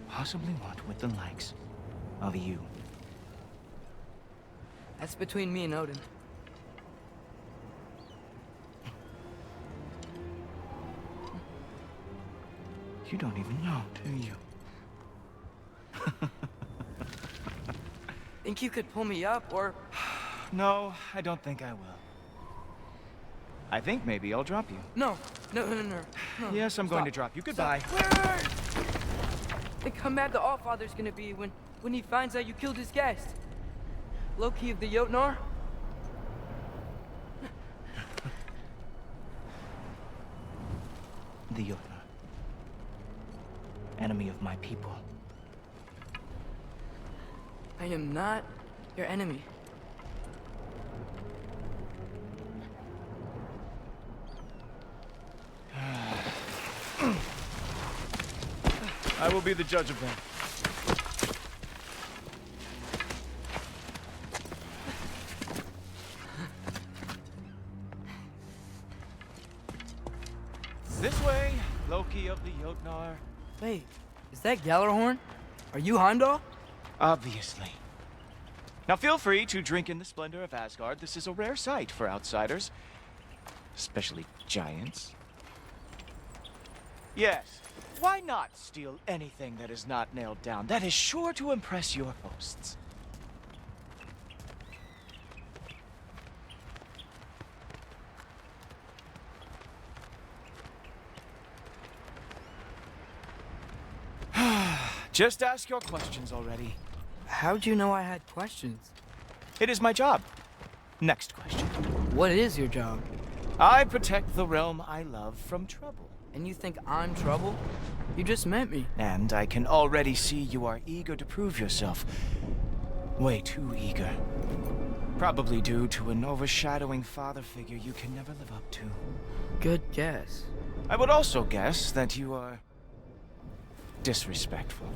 possibly want with the likes of you? That's between me and Odin. You don't even know, do you? Think you could pull me up, or... No, I don't think I will. I think maybe I'll drop you. No. No. Yes, I'm going to drop you. Goodbye. Wait. Think how mad the Allfather's gonna be when he finds out you killed his guest. Loki of the Jotnar? The Jotnar. Enemy of my people. I am not your enemy. I will be the judge of that. This way, Loki of the Jotnar. Wait, is that Gjallarhorn? Are you Heimdall? Obviously. Now feel free to drink in the splendor of Asgard. This is a rare sight for outsiders. Especially giants. Yes, why not steal anything that is not nailed down? That is sure to impress your hosts. Just ask your questions already. How'd you know I had questions? It is my job. Next question. What is your job? I protect the realm I love from trouble. And you think I'm trouble? You just met me. And I can already see you are eager to prove yourself. Way too eager. Probably due to an overshadowing father figure you can never live up to. Good guess. I would also guess that you are disrespectful,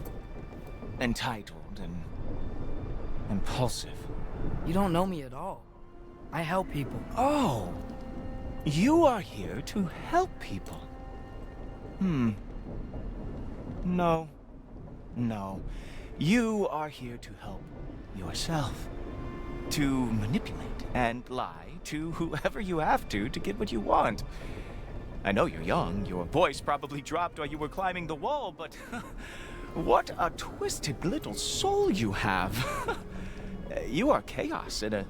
entitled, and impulsive. You don't know me at all. I help people. Oh, you are here to help people. No. You are here to help yourself. To manipulate and lie to whoever you have to get what you want. I know you're young. Your voice probably dropped while you were climbing the wall, but what a twisted little soul you have. You are chaos in a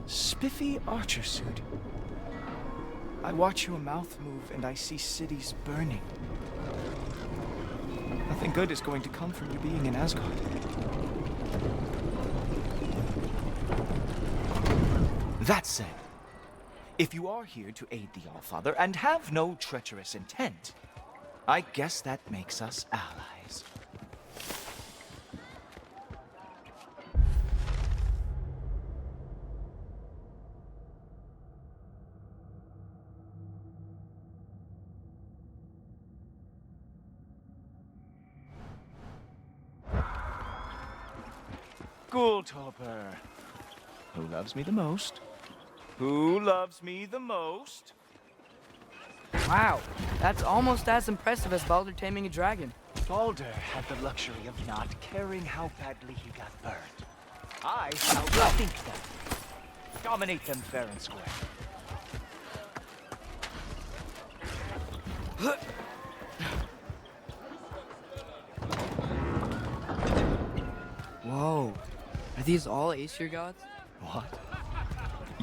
spiffy archer suit. I watch your mouth move and I see cities burning. Nothing good is going to come from you being in Asgard. That said, if you are here to aid the Allfather and have no treacherous intent, I guess that makes us allies. Ghoultoper. Who loves me the most? Who loves me the most? Wow, that's almost as impressive as Baldur taming a dragon. Baldur had the luxury of not caring how badly he got burned. I outthink them. Dominate them fair and square. Whoa, are these all Aesir gods? What?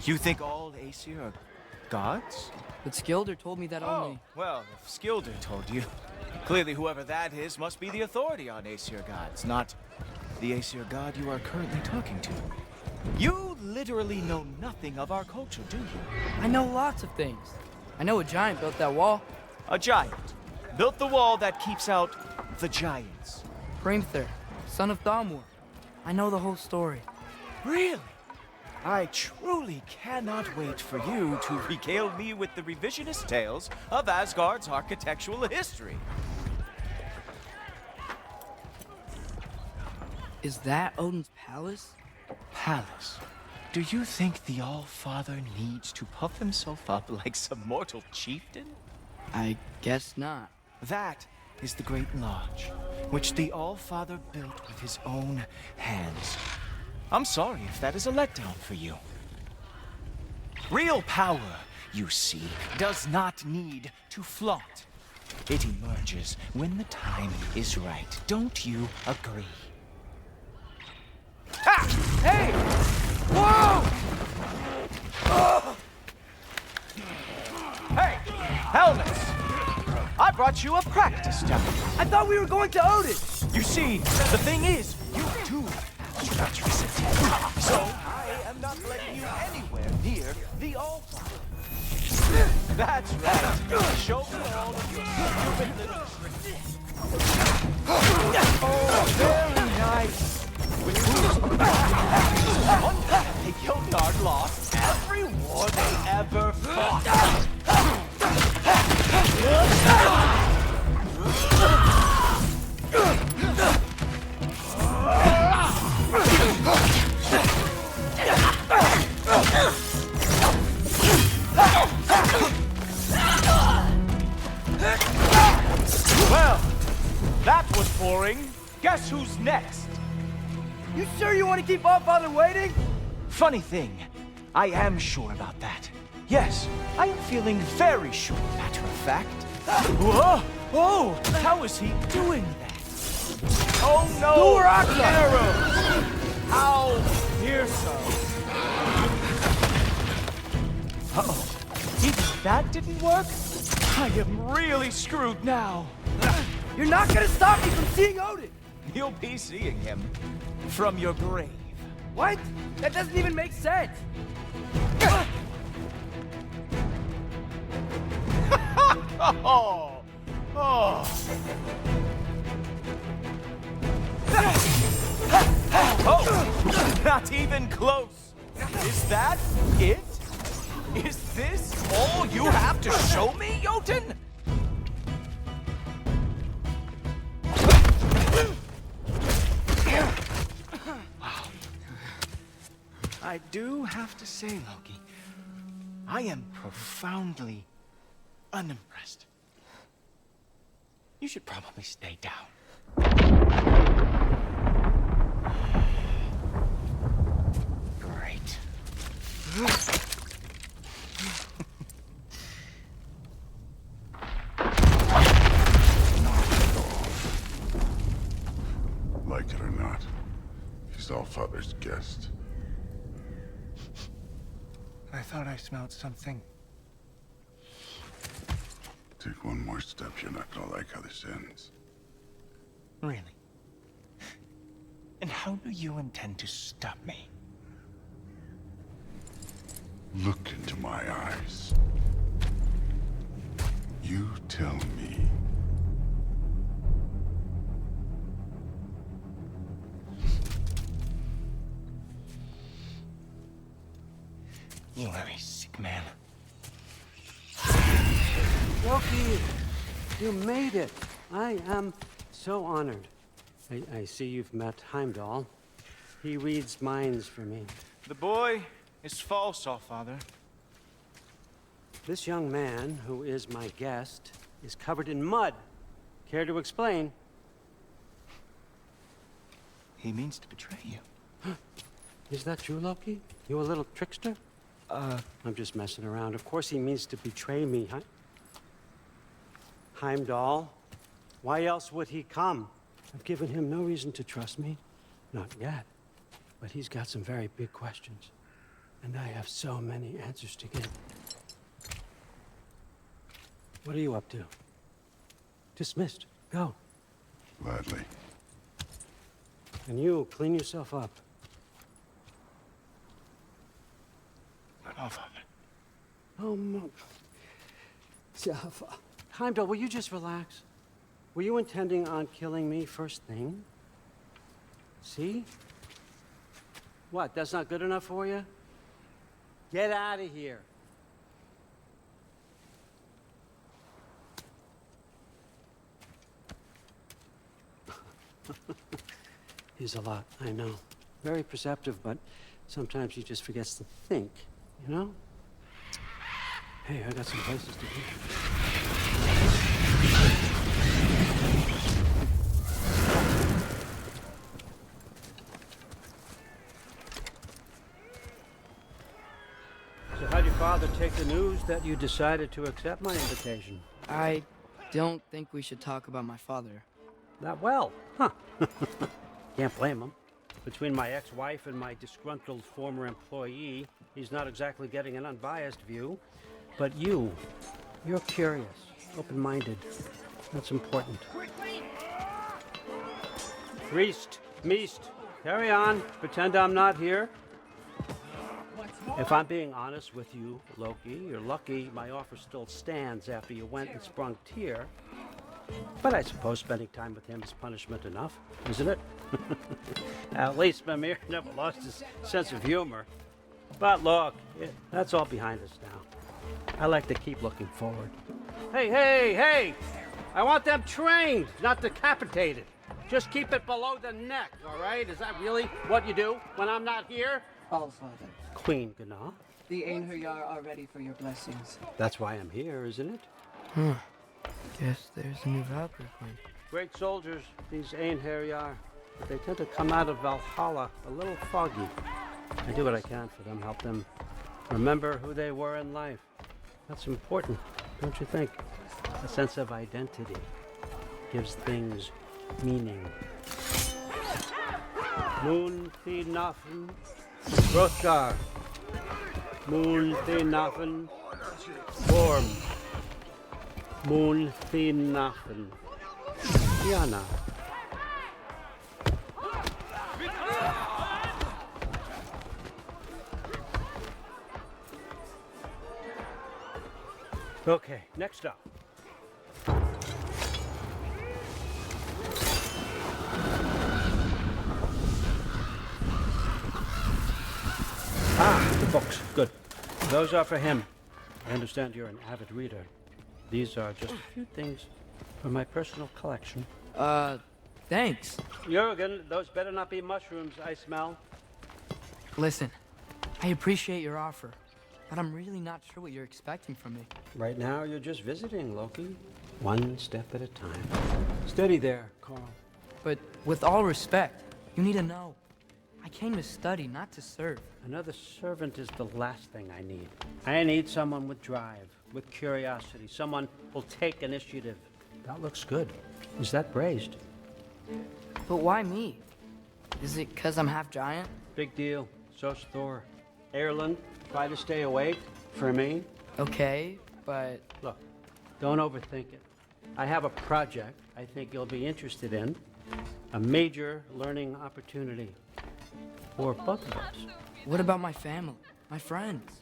You think all Aesir are gods? But Skilder told me that only... Well, if Skilder told you, clearly whoever that is must be the authority on Aesir gods, not the Aesir god you are currently talking to. You literally know nothing of our culture, do you? I know lots of things. I know a giant built that wall. A giant built the wall that keeps out the giants. Hrimthur, son of Thamur. I know the whole story. Really? I truly cannot wait for you to regale me with the revisionist tales of Asgard's architectural history. Is that Odin's palace? Palace? Do you think the All-Father needs to puff himself up like some mortal chieftain? I guess not. That is the Great Lodge, which the All-Father built with his own hands. I'm sorry if that is a letdown for you. Real power, you see, does not need to flaunt. It emerges when the time is right. Don't you agree? Ah! Hey! Whoa! Hey! Helmets! I brought you a practice dummy. I thought we were going to Odin! You see, the thing is, you too treacherous intent. So I am not letting you anywhere near the All-Father. That's right. Show me all of your stupid little tricks. Oh, very nice. With whose one time the Jotnar lost every war they ever fought. going. Guess who's next? You sure you want to keep Allfather waiting? Funny thing, I am sure about that. Yes, I am feeling very sure, matter of fact. Whoa! Oh! How is he doing that? Oh no! Arrows! Ow! Fearsome. Uh-oh. Even that didn't work? I am really screwed now. You're not gonna stop me from seeing Odin! You'll be seeing him from your grave. What? That doesn't even make sense! Oh! Oh! Oh! Not even close! Is that it? Is this all you have to show me, Jotun? Wow. I do have to say, Loki, I am profoundly unimpressed. You should probably stay down. Great. Like it or not, he's Allfather's guest. I thought I smelled something. Take one more step, you're not gonna like how this ends. Really? And how do you intend to stop me? Look into my eyes. You tell me. You very sick man. Loki, you made it. I am so honored. I see you've met Heimdall. He reads minds for me. The boy is false, Allfather. This young man, who is my guest, is covered in mud. Care to explain? He means to betray you. Is that true, Loki? You a little trickster? I'm just messing around. Of course he means to betray me. Heimdall? Why else would he come? I've given him no reason to trust me. Not yet. But he's got some very big questions. And I have so many answers to give. What are you up to? Dismissed. Go. Gladly. And you, clean yourself up. But Allfather. Oh, no. Heimdall, will you just relax? Were you intending on killing me first thing? See? What, that's not good enough for you? Get out of here. He's a lot, I know. Very perceptive, but sometimes he just forgets to think, you know? Hey, I got some places to be. So how'd your father take the news that you decided to accept my invitation? I don't think we should talk about my father. Not well, huh? Can't blame him. Between my ex-wife and my disgruntled former employee, he's not exactly getting an unbiased view. But you're curious, open-minded. That's important. Priest, Meest, carry on. Pretend I'm not here. If I'm being honest with you, Loki, you're lucky my offer still stands after you went and sprung Tyr. But I suppose spending time with him is punishment enough, isn't it? At least Mimir never lost his sense of humor. But look, that's all behind us now. I like to keep looking forward. Hey! I want them trained, not decapitated. Just keep it below the neck, all right? Is that really what you do when I'm not here? Allfather, Queen Gná. the Einherjar are ready for your blessings. That's why I'm here, isn't it? Guess there's a new Valkyrie queen. Great soldiers, these Einherjar, but they tend to come out of Valhalla a little foggy. I do what I can for them, help them remember who they were in life. That's important, don't you think? A sense of identity gives things meaning. Moon thi nafen, Hrothgar. Moon thi nafen, Gorm. Moon thi nafen, Diana. Okay, next up. Ah, the books. Good. Those are for him. I understand you're an avid reader. These are just a few things from my personal collection. Thanks. Jurgen, those better not be mushrooms I smell. Listen, I appreciate your offer, but I'm really not sure what you're expecting from me. Right now, you're just visiting, Loki. One step at a time. Steady there, Carl. But with all respect, you need to know. I came to study, not to serve. Another servant is the last thing I need. I need someone with drive, with curiosity, someone who'll take initiative. That looks good. Is that braised? But why me? Is it because I'm half giant? Big deal. So's Thor. Erland, try to stay awake for me. Okay, but... Look, don't overthink it. I have a project I think you'll be interested in. A major learning opportunity. For both of us. What about my family? My friends?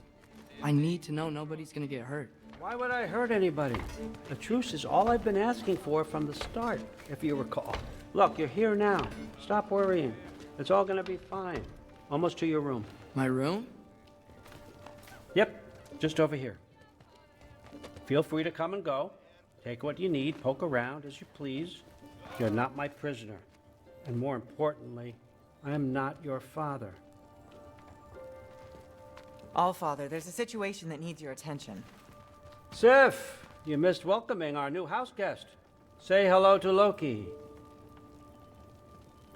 I need to know nobody's gonna get hurt. Why would I hurt anybody? A truce is all I've been asking for from the start, if you recall. Look, you're here now. Stop worrying. It's all gonna be fine. Almost to your room. My room? Yep, just over here. Feel free to come and go. Take what you need, poke around as you please. You're not my prisoner. And more importantly, I am not your father. Allfather, there's a situation that needs your attention. Sif, you missed welcoming our new house guest. Say hello to Loki.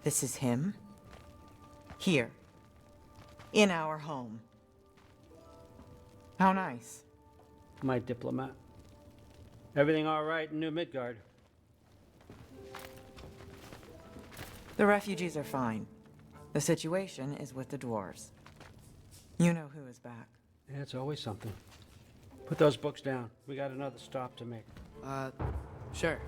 This is him? Here. In our home. How nice. My diplomat. Everything all right in New Midgard? The refugees are fine. The situation is with the dwarves. You know who is back. Yeah, it's always something. Put those books down. We got another stop to make. Sure.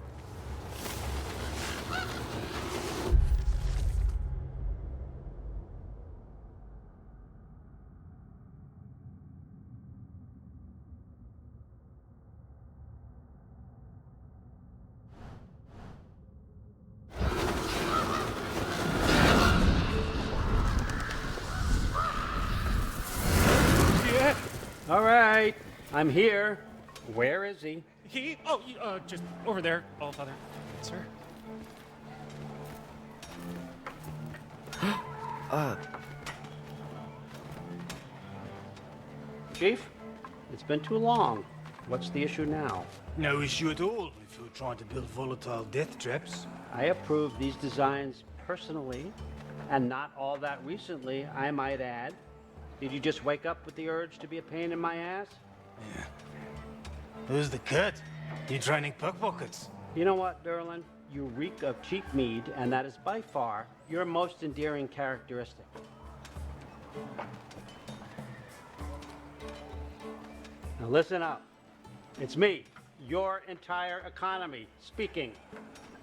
All right, I'm here. Where is he? Just over there, Allfather. Sir. Chief, it's been too long. What's the issue now? No issue at all if you're trying to build volatile death traps. I approve these designs personally, and not all that recently, I might add. Did you just wake up with the urge to be a pain in my ass? Yeah. Who's the cut? You training pickpockets? You know what, Derlin? You reek of cheap mead, and that is by far your most endearing characteristic. Now listen up. It's me, your entire economy, speaking.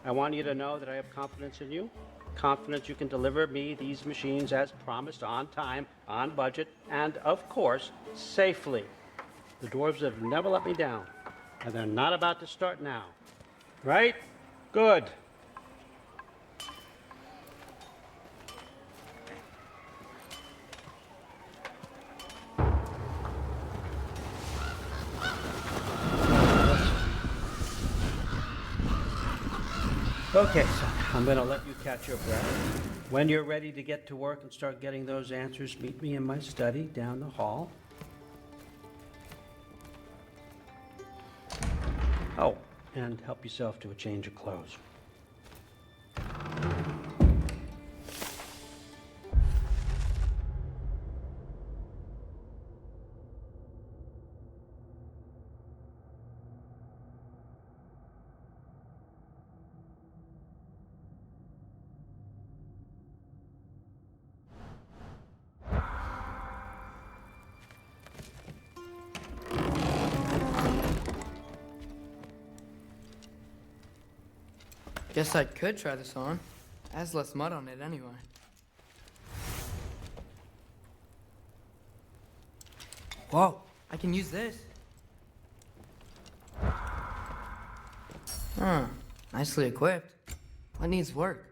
I want you to know that I have confidence in you. Confidence you can deliver me these machines as promised, on time, on budget, and of course, safely. The dwarves have never let me down, and they're not about to start now. Right? Good. Okay, son, I'm gonna let you catch your breath. When you're ready to get to work and start getting those answers, meet me in my study down the hall. Oh, and help yourself to a change of clothes. Guess I could try this on. Has less mud on it anyway. Whoa, I can use this. Huh, nicely equipped. What needs work?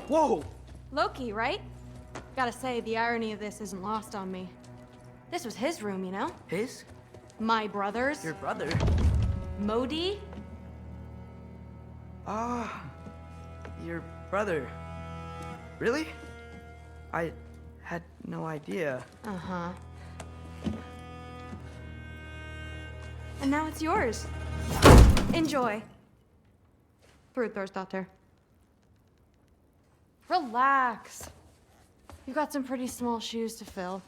Whoa! Loki, right? Gotta say, the irony of this isn't lost on me. This was his room, you know? His? My brother's. Your brother? Modi? Ah, your brother. Really? I had no idea. Uh-huh. And now it's yours. Enjoy. Brudthor's Relax. You've got some pretty small shoes to fill.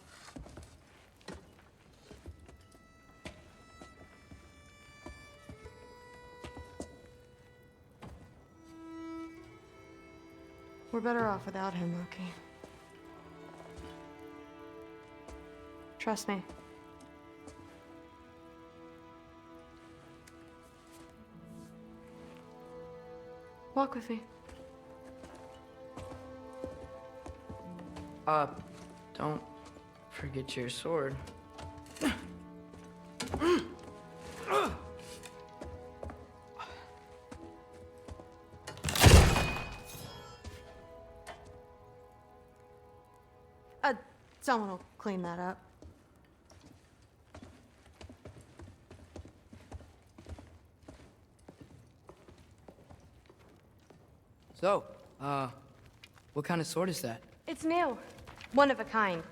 We're better off without him, Loki. Trust me. Walk with me. Don't forget your sword. Someone will clean that up. So, what kind of sword is that? It's new. One of a kind.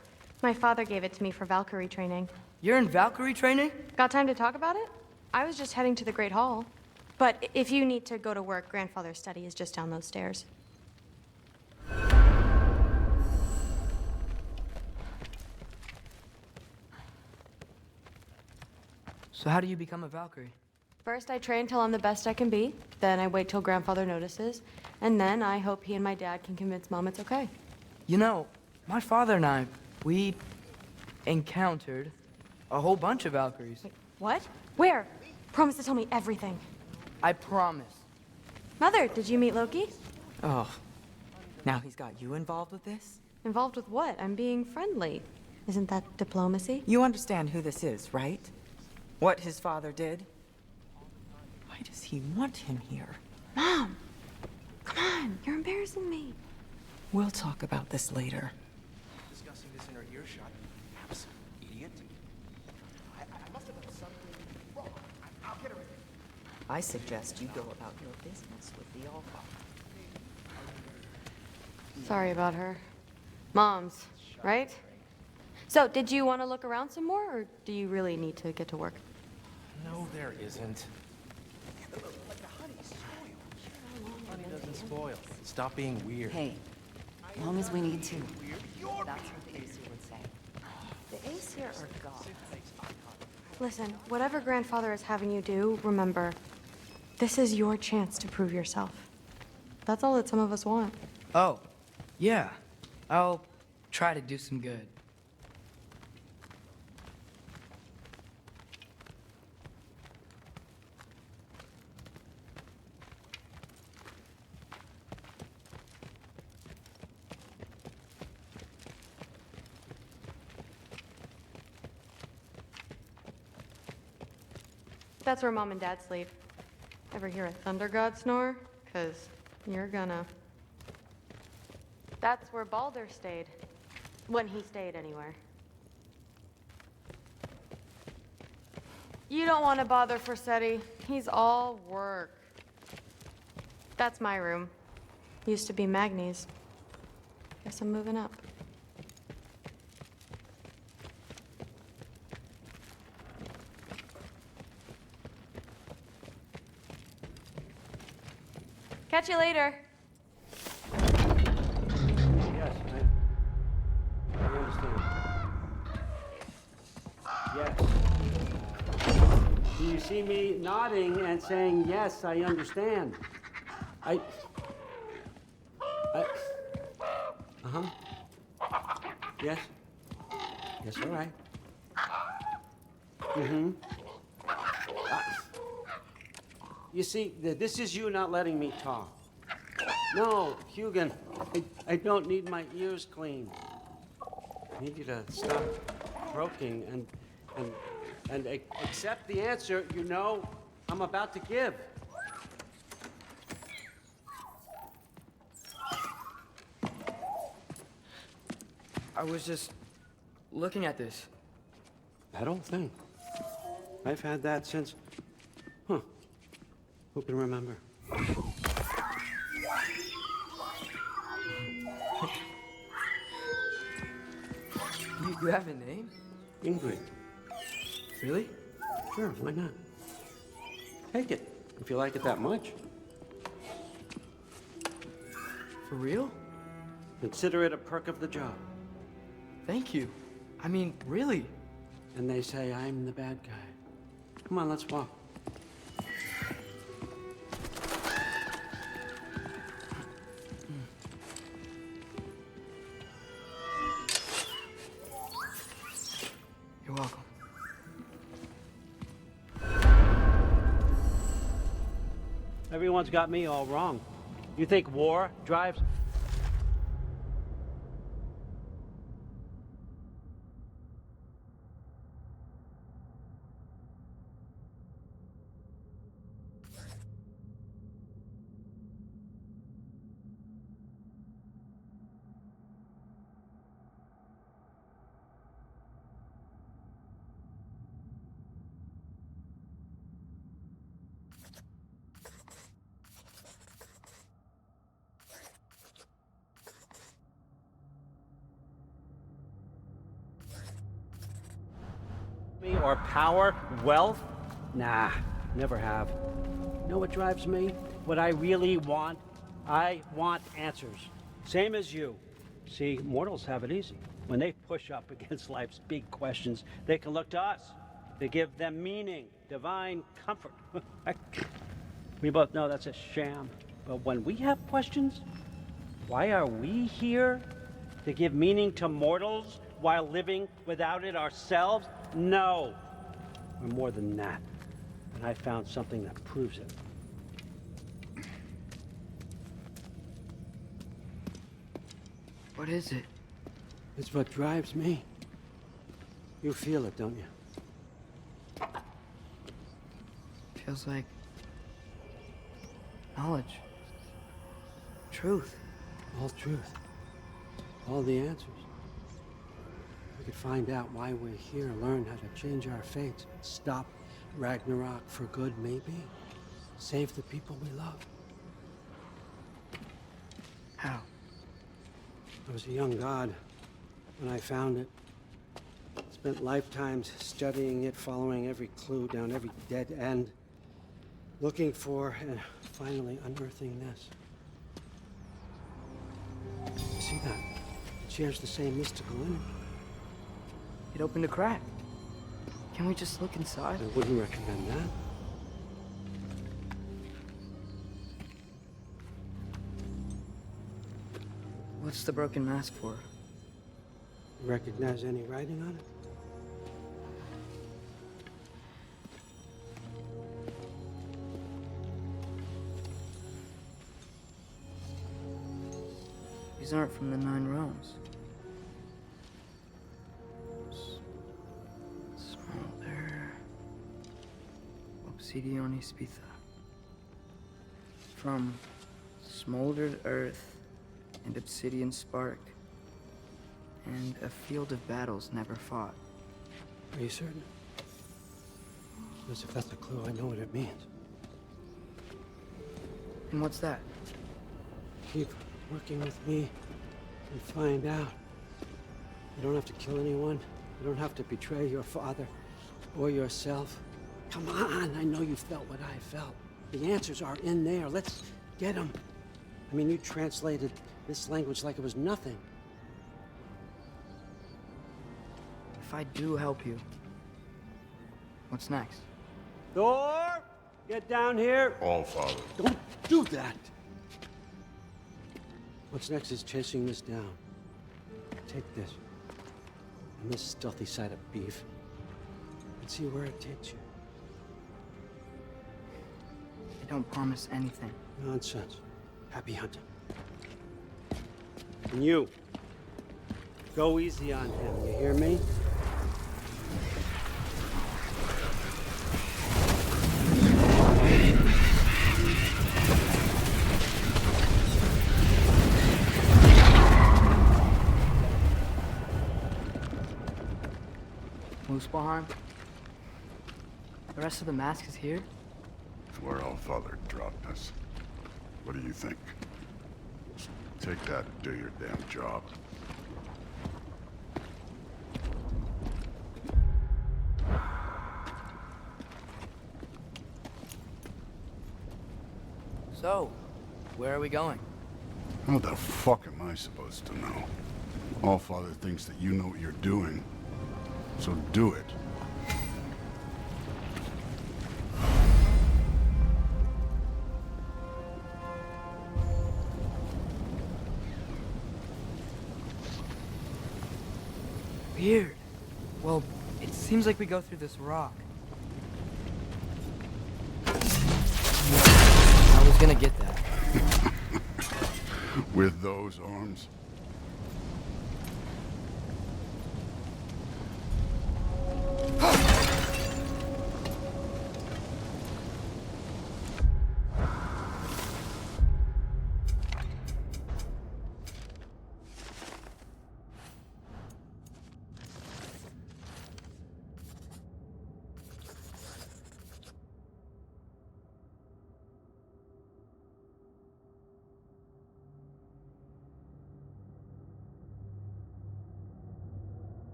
My father gave it to me for Valkyrie training. You're in Valkyrie training? Got time to talk about it? I was just heading to the Great Hall. But if you need to go to work, Grandfather's study is just down those stairs. So how do you become a Valkyrie? First, I train till I'm the best I can be. Then I wait till Grandfather notices. And then I hope he and my dad can convince Mom it's okay. You know, my father and I, we encountered a whole bunch of Valkyries. Wait, what? Where? Promise to tell me everything. I promise. Mother, did you meet Loki? Oh, now he's got you involved with this? Involved with what? I'm being friendly. Isn't that diplomacy? You understand who this is, right? What his father did? Why does he want him here? Mom! Come on, you're embarrassing me. We'll talk about this later. Discussing this in her earshot. Perhaps, idiot. I suggest you go about your business with the Allfather. Sorry about her. Moms, right? So, did you want to look around some more, or do you really need to get to work? No, there isn't. Honey doesn't spoil. Stop being weird. Hey, long as we need to. That's what the Aesir would say. The Aesir are gods. Listen, whatever grandfather is having you do, remember, this is your chance to prove yourself. That's all that some of us want. Oh, yeah. I'll try to do some good. That's where Mom and Dad sleep. Ever hear a thunder god snore? 'Cause you're gonna. That's where Baldur stayed. When he stayed, anywhere. You don't want to bother Forsetti. He's all work. That's my room. Used to be Magni's. Guess I'm moving up. Catch you later. Yes, I understand. Yes. Do you see me nodding and saying, yes, I understand? Uh-huh. Yes. Yes, all right. Mm-hmm. You see, this is you not letting me talk. No, Hugin, I don't need my ears cleaned. I need you to stop croaking and accept the answer you know I'm about to give. I was just looking at this. That old thing. I've had that since... Huh. Who can remember? You have a name? Ingrid. Really? Sure, why not? Take it, if you like it that much. For real? Consider it a perk of the job. Thank you. I mean, really. And they say I'm the bad guy. Come on, let's walk. You're welcome. Everyone's got me all wrong. You think war drives... or power, wealth? Nah, never have. You know what drives me? What I really want? I want answers. Same as you. See, mortals have it easy. When they push up against life's big questions, they can look to us. They give them meaning, divine comfort. We both know that's a sham. But when we have questions, why are we here? To give meaning to mortals while living without it ourselves? No. We're more than that. And I found something that proves it. What is it? It's what drives me. You feel it, don't you? Feels like knowledge. Truth. All truth. All the answers. We could find out why we're here, learn how to change our fates, stop Ragnarok for good, maybe. save the people we love. How? I was a young god when I found it. Spent lifetimes studying it, following every clue down every dead end, looking for and finally unearthing this. You see that? It shares the same mystical energy. It opened a crack. Can we just look inside? I wouldn't recommend that. What's the broken mask for? You recognize any writing on it? These aren't from the Nine Realms. Smolder. Obsidione Spitha. From smoldered earth and obsidian spark, and a field of battles never fought. Are you certain? Because if that's a clue, I know what it means. And what's that? Keep working with me and find out. You don't have to kill anyone. You don't have to betray your father or yourself. Come on, I know you felt what I felt. The answers are in there. Let's get them. I mean, you translated this language like it was nothing. If I do help you, what's next? Thor, get down here. All Father. Don't do that. What's next is chasing this down. Take this and this stealthy side of beef and see where it takes you. I don't promise anything. Nonsense. Happy hunting. And you, go easy on him, you hear me? Muspelheim? The rest of the mask is here? It's where All Father dropped us. What do you think? Take that and do your damn job. So, where are we going? How the fuck am I supposed to know? All Father thinks that you know what you're doing, so do it. Weird. Well, it seems like we go through this rock. I was gonna get that. With those arms?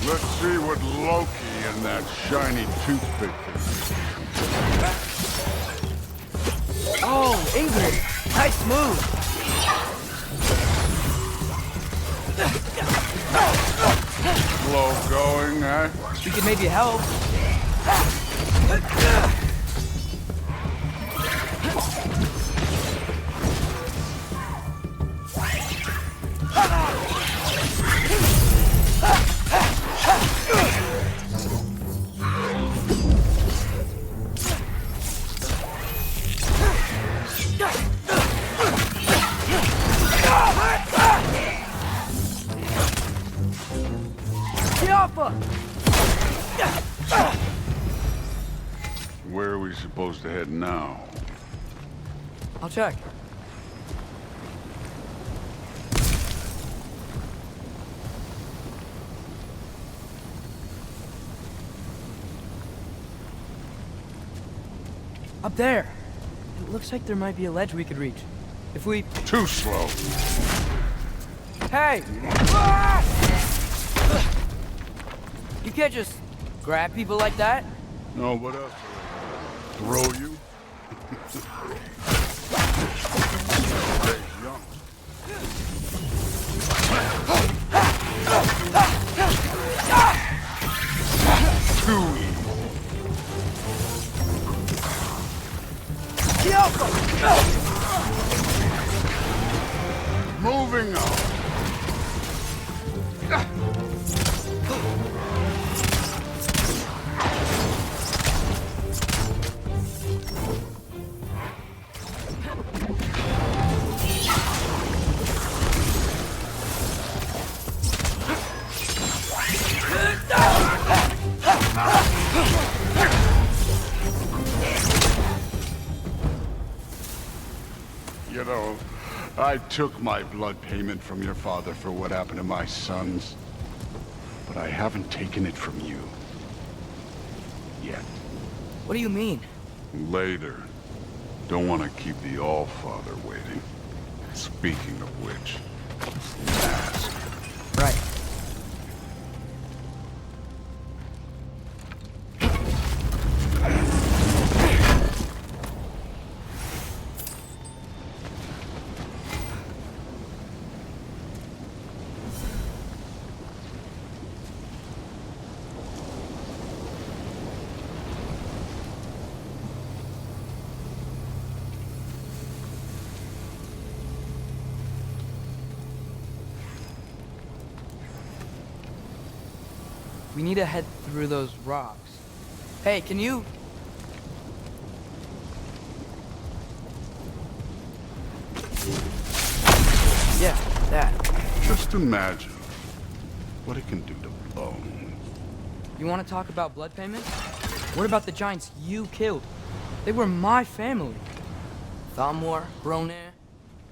Let's see what Loki and that shiny toothpick can do. Oh, Ingrid! Nice move! Slow going, eh? We could maybe help. Where are we supposed to head now? I'll check. Up there. It looks like there might be a ledge we could reach. If we... Too slow. Hey! Ah! You can't just grab people like that. No, what else? Throw you? Hey, young. Too easy. Moving on. You know, I took my blood payment from your father for what happened to my sons, but I haven't taken it from you. Yet. What do you mean? Later. Don't want to keep the All-Father waiting. Speaking of which, mask. Right. We need to head through those rocks. Hey, can you... Yeah, that. Just imagine what it can do to bone. You want to talk about blood payment? What about the giants you killed? They were my family. Thamor, Bronir,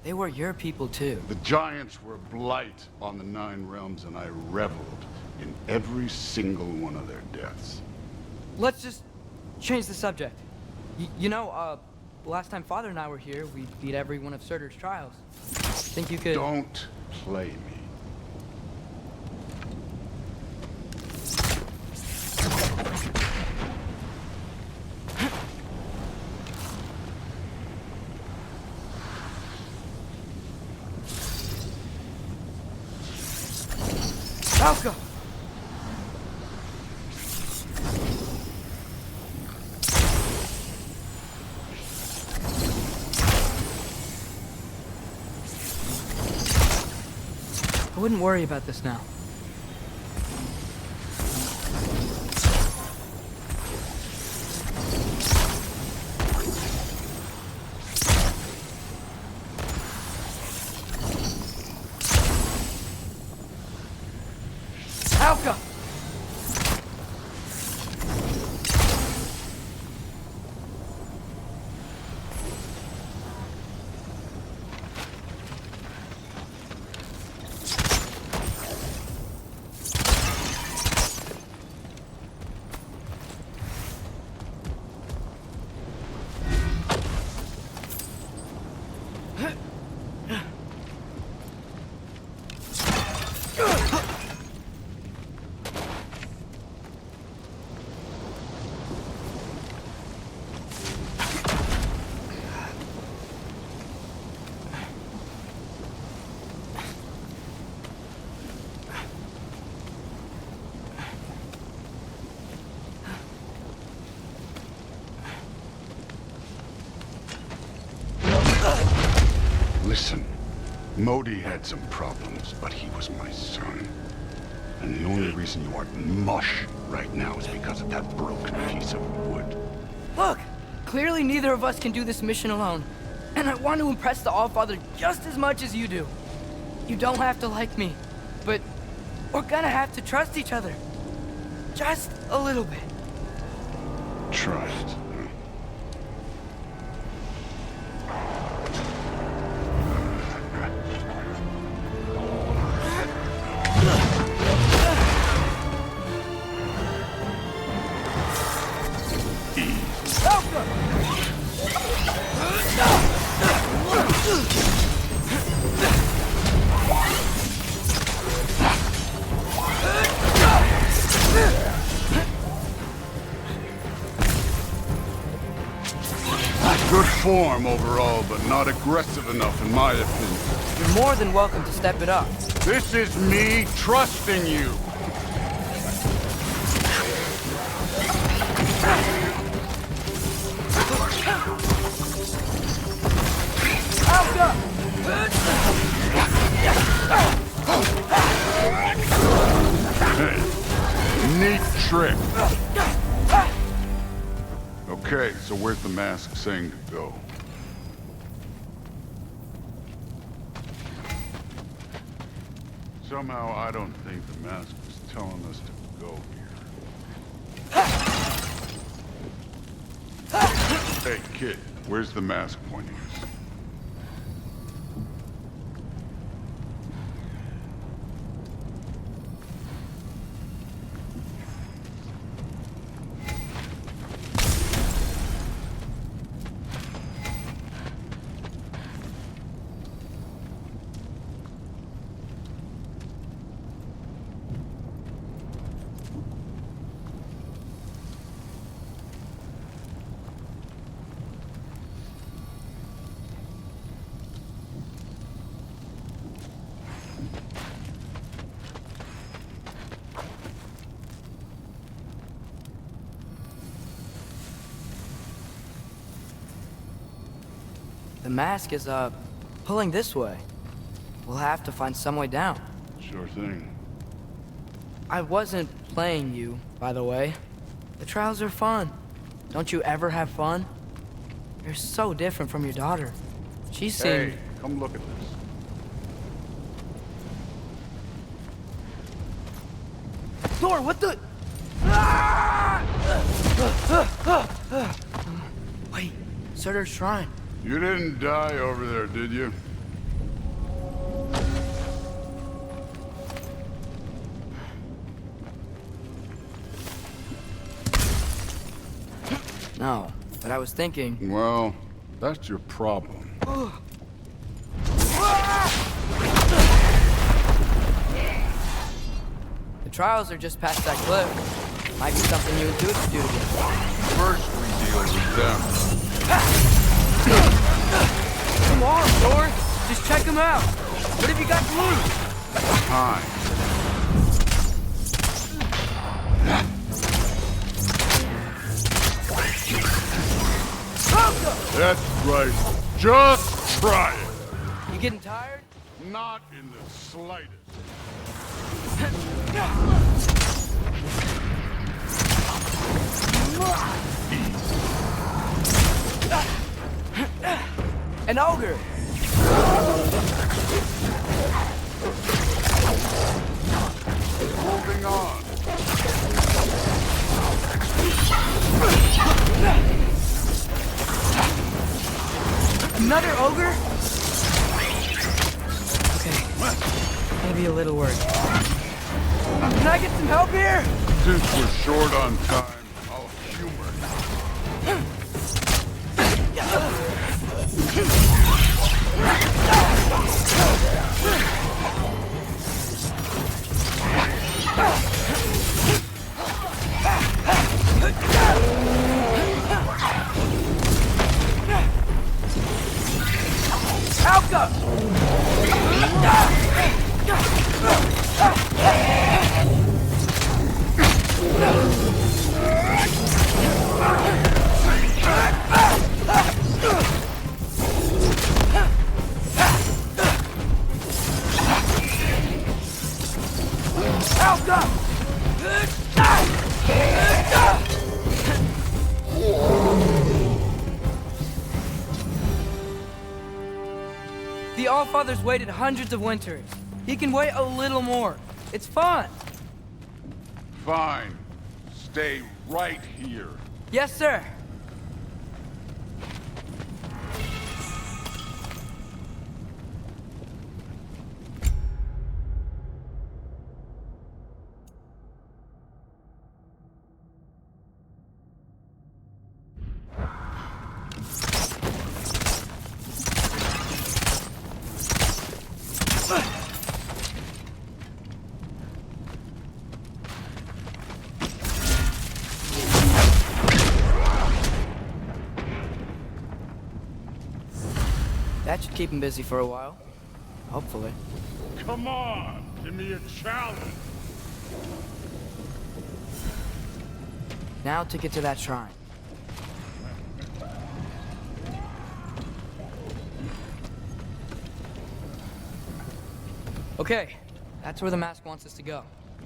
they were your people too. The giants were blight on the Nine Realms, and I reveled in every single one of their deaths. Let's just change the subject. You know, last time Father and I were here, we beat every one of Surtur's trials. Think you could... Don't play me. Alka! I wouldn't worry about this now. Alka! Listen, Modi had some problems, but he was my son. And the only reason you aren't mush right now is because of that broken piece of wood. Look! Clearly neither of us can do this mission alone. And I want to impress the Allfather just as much as you do. You don't have to like me, but we're gonna have to trust each other. Just a little bit. Trust. Alka! form overall, but not aggressive enough in my opinion. You're more than welcome to step it up. This is me trusting you. Hey, neat trick. Okay, so where's the mask saying to go? Somehow I don't think the mask was telling us to go here. Hey, kid, where's the mask pointing us? The mask is, pulling this way. We'll have to find some way down. Sure thing. I wasn't playing you, by the way. The trials are fun. Don't you ever have fun? You're so different from your daughter. She seemed... Hey, come look at this. Thor, what the... Wait, Surtur's shrine. You didn't die over there, did you? No, but I was thinking... Well, that's your problem. The trials are just past that cliff. Might be something you and Dude could do together. First we deal with them. Come on, Thor! Just check them out! What have you got to lose? Time. That's right. Just try it. You getting tired? Not in the slightest. An ogre! Moving on. Another ogre? Okay, maybe a little worried. Can I get some help here? Since we're short on time, I'll humor you. Alka! Alka! The Allfather's waited hundreds of winters. He can wait a little more. It's fun. Fine. Stay right here. Yes, sir. That should keep him busy for a while. Hopefully. Come on, give me a challenge. Now to get to that shrine. Okay, that's where the mask wants us to go.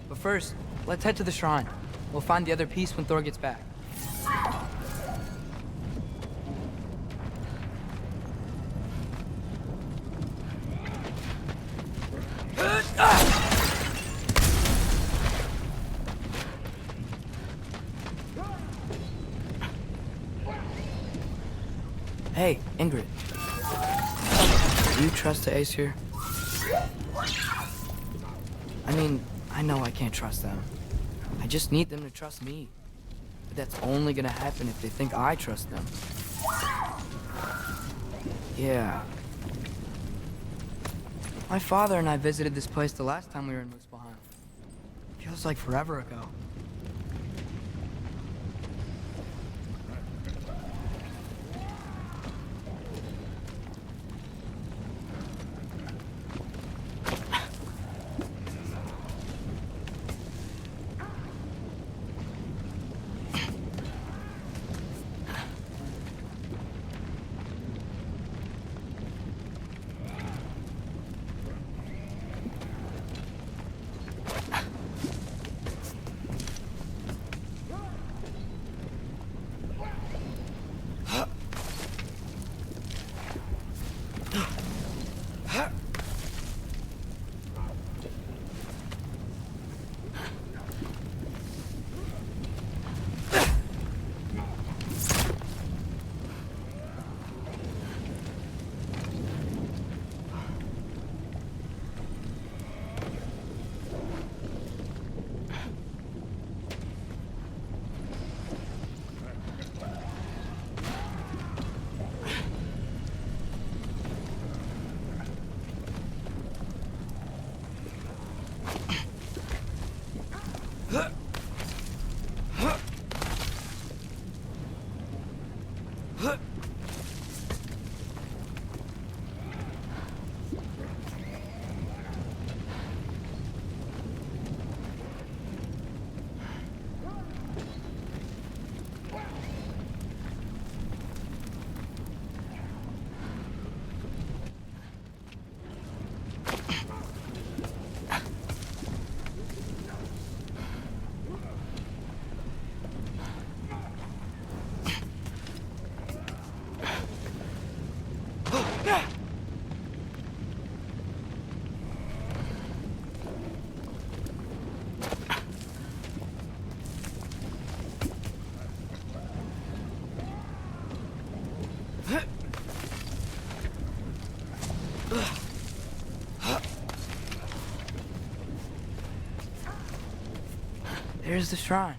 But first, let's head to the shrine. We'll find the other piece when Thor gets back. Hey, Ingrid. Do you trust the Aesir? I mean, I know I can't trust them. I just need them to trust me. But that's only gonna happen if they think I trust them. Yeah. My father and I visited this place the last time we were in Muspelheim. Feels like forever ago. There's the shrine.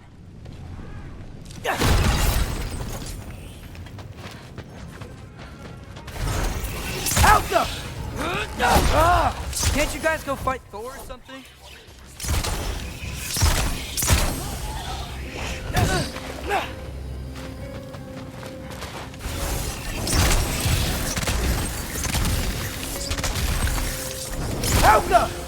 Out the! Can't you guys go fight Thor or something? Out the!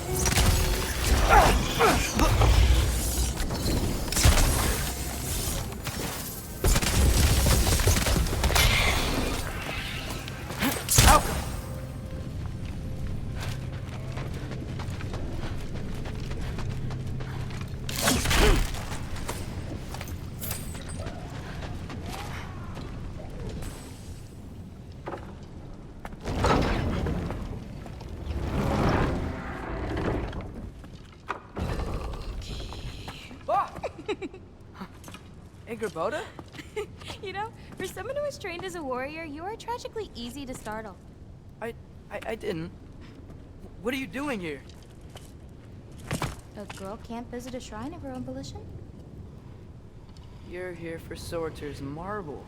Boda? You know, for someone who was trained as a warrior, you are tragically easy to startle. I didn't. What are you doing here? A girl can't visit a shrine of her own volition? You're here for Sorter's marble.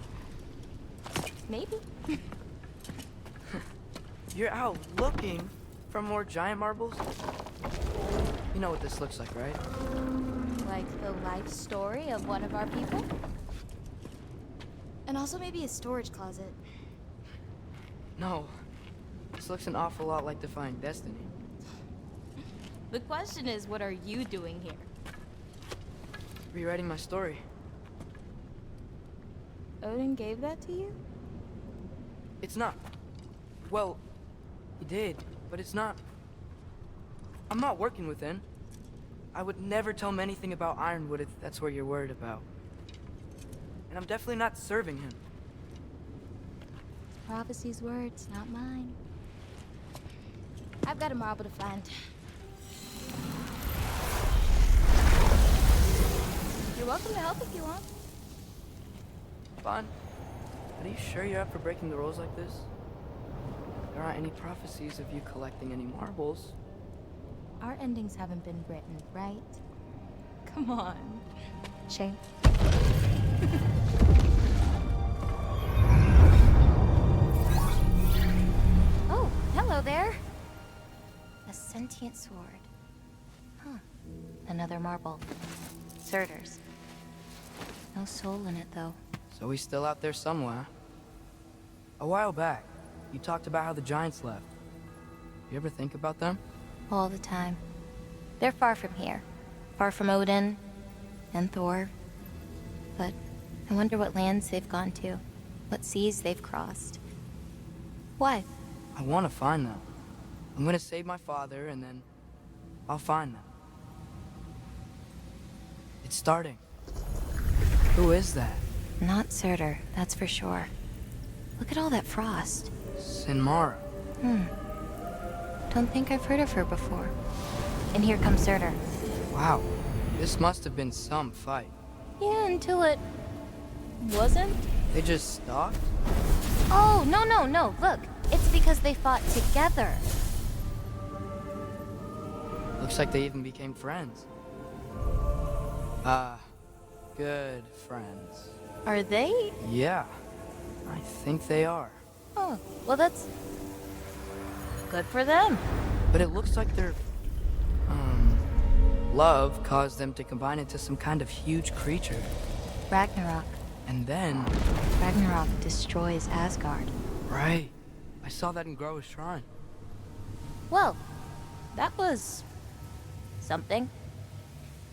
Maybe. You're out looking for more giant marbles? You know what this looks like, right? Like the life story of one of our people? And also maybe a storage closet. No. This looks an awful lot like defying destiny. The question is, what are you doing here? Rewriting my story. Odin gave that to you? It's not. Well, he did, but it's not. I'm not working with him. I would never tell him anything about Ironwood if that's what you're worried about. And I'm definitely not serving him. Prophecy's words, not mine. I've got a marble to find. You're welcome to help if you want. Fine. But are you sure you're up for breaking the rules like this? There aren't any prophecies of you collecting any marbles. Our endings haven't been written, right? Come on. Shane. Oh, hello there. A sentient sword. Huh. Another marble. Surtur's. No soul in it, though. So he's still out there somewhere. A while back, you talked about how the giants left. You ever think about them? All the time. They're far from here. Far from Odin and Thor. But I wonder what lands they've gone to. What seas they've crossed. Why? I want to find them. I'm gonna save my father, and then I'll find them. It's starting. Who is that? Not Surtur, that's for sure. Look at all that frost. Sinmara. Don't think I've heard of her before. And here comes Surtur. Wow. This must have been some fight. Yeah, until it... wasn't? They just stopped? Oh, no. Look, it's because they fought together. Looks like they even became friends. Good friends. Are they? Yeah, I think they are. Oh, well that's... good for them. But it looks like their... love caused them to combine into some kind of huge creature. Ragnarok. And then... Ragnarok destroys Asgard. Right. I saw that in Groa's shrine. Well, that was... something.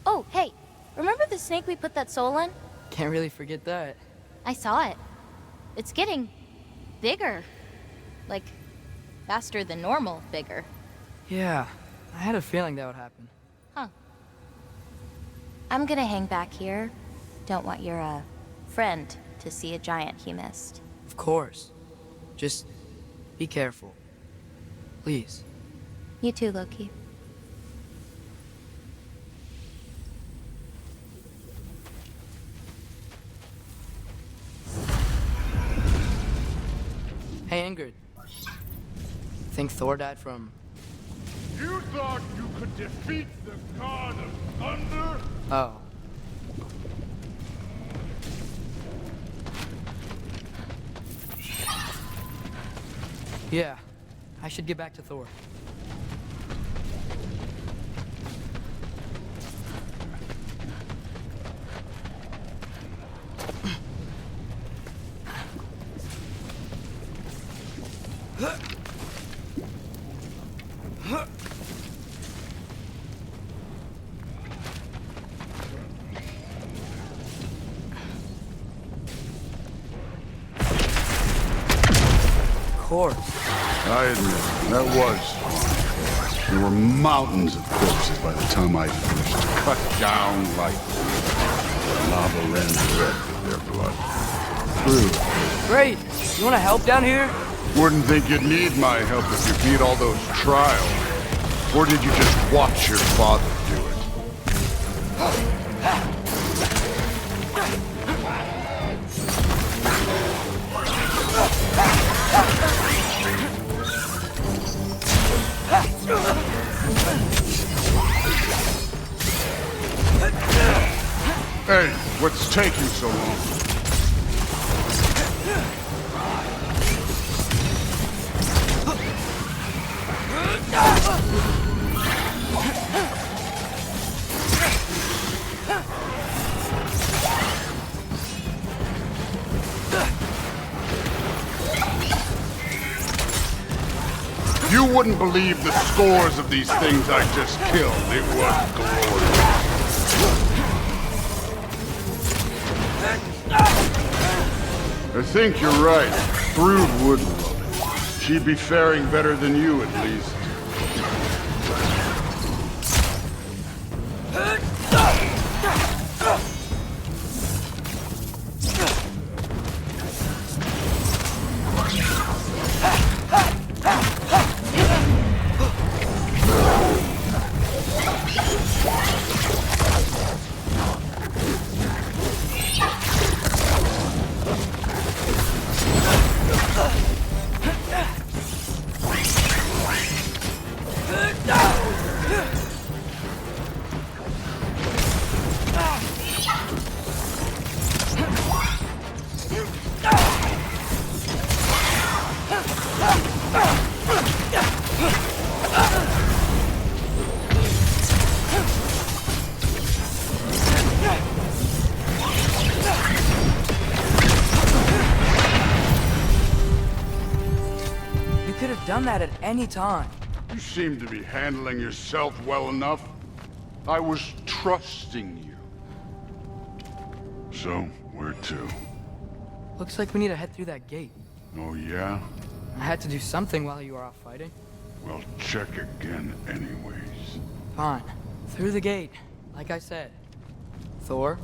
Oh, hey, remember the snake we put that soul in? Can't really forget that. I saw it. It's getting... bigger. Like, faster than normal bigger. Yeah, I had a feeling that would happen. Huh. I'm gonna hang back here. Don't want your, friend to see a giant he missed. Of course. Just be careful. Please. You too, Loki. Hey, Ingrid. Think Thor died from... You thought you could defeat the god of thunder? Oh. Yeah, I should get back to Thor. I admit, that was. There were mountains of corpses by the time I finished, cut down like lava ran red with their blood. True. Great! You wanna help down here? Wouldn't think you'd need my help if you beat all those trials. Or did you just watch your father do it? Hey, what's taking so long? wouldn't believe the scores of these things I just killed. It was glorious. I think you're right. Thrud would love it. She'd be faring better than you, at least. Done that at any time. You seem to be handling yourself well enough. I was trusting you. So, where to? Looks like we need to head through that gate. Oh, yeah? I had to do something while you were off fighting. Well, check again anyways. Fine. Through the gate, like I said. Thor?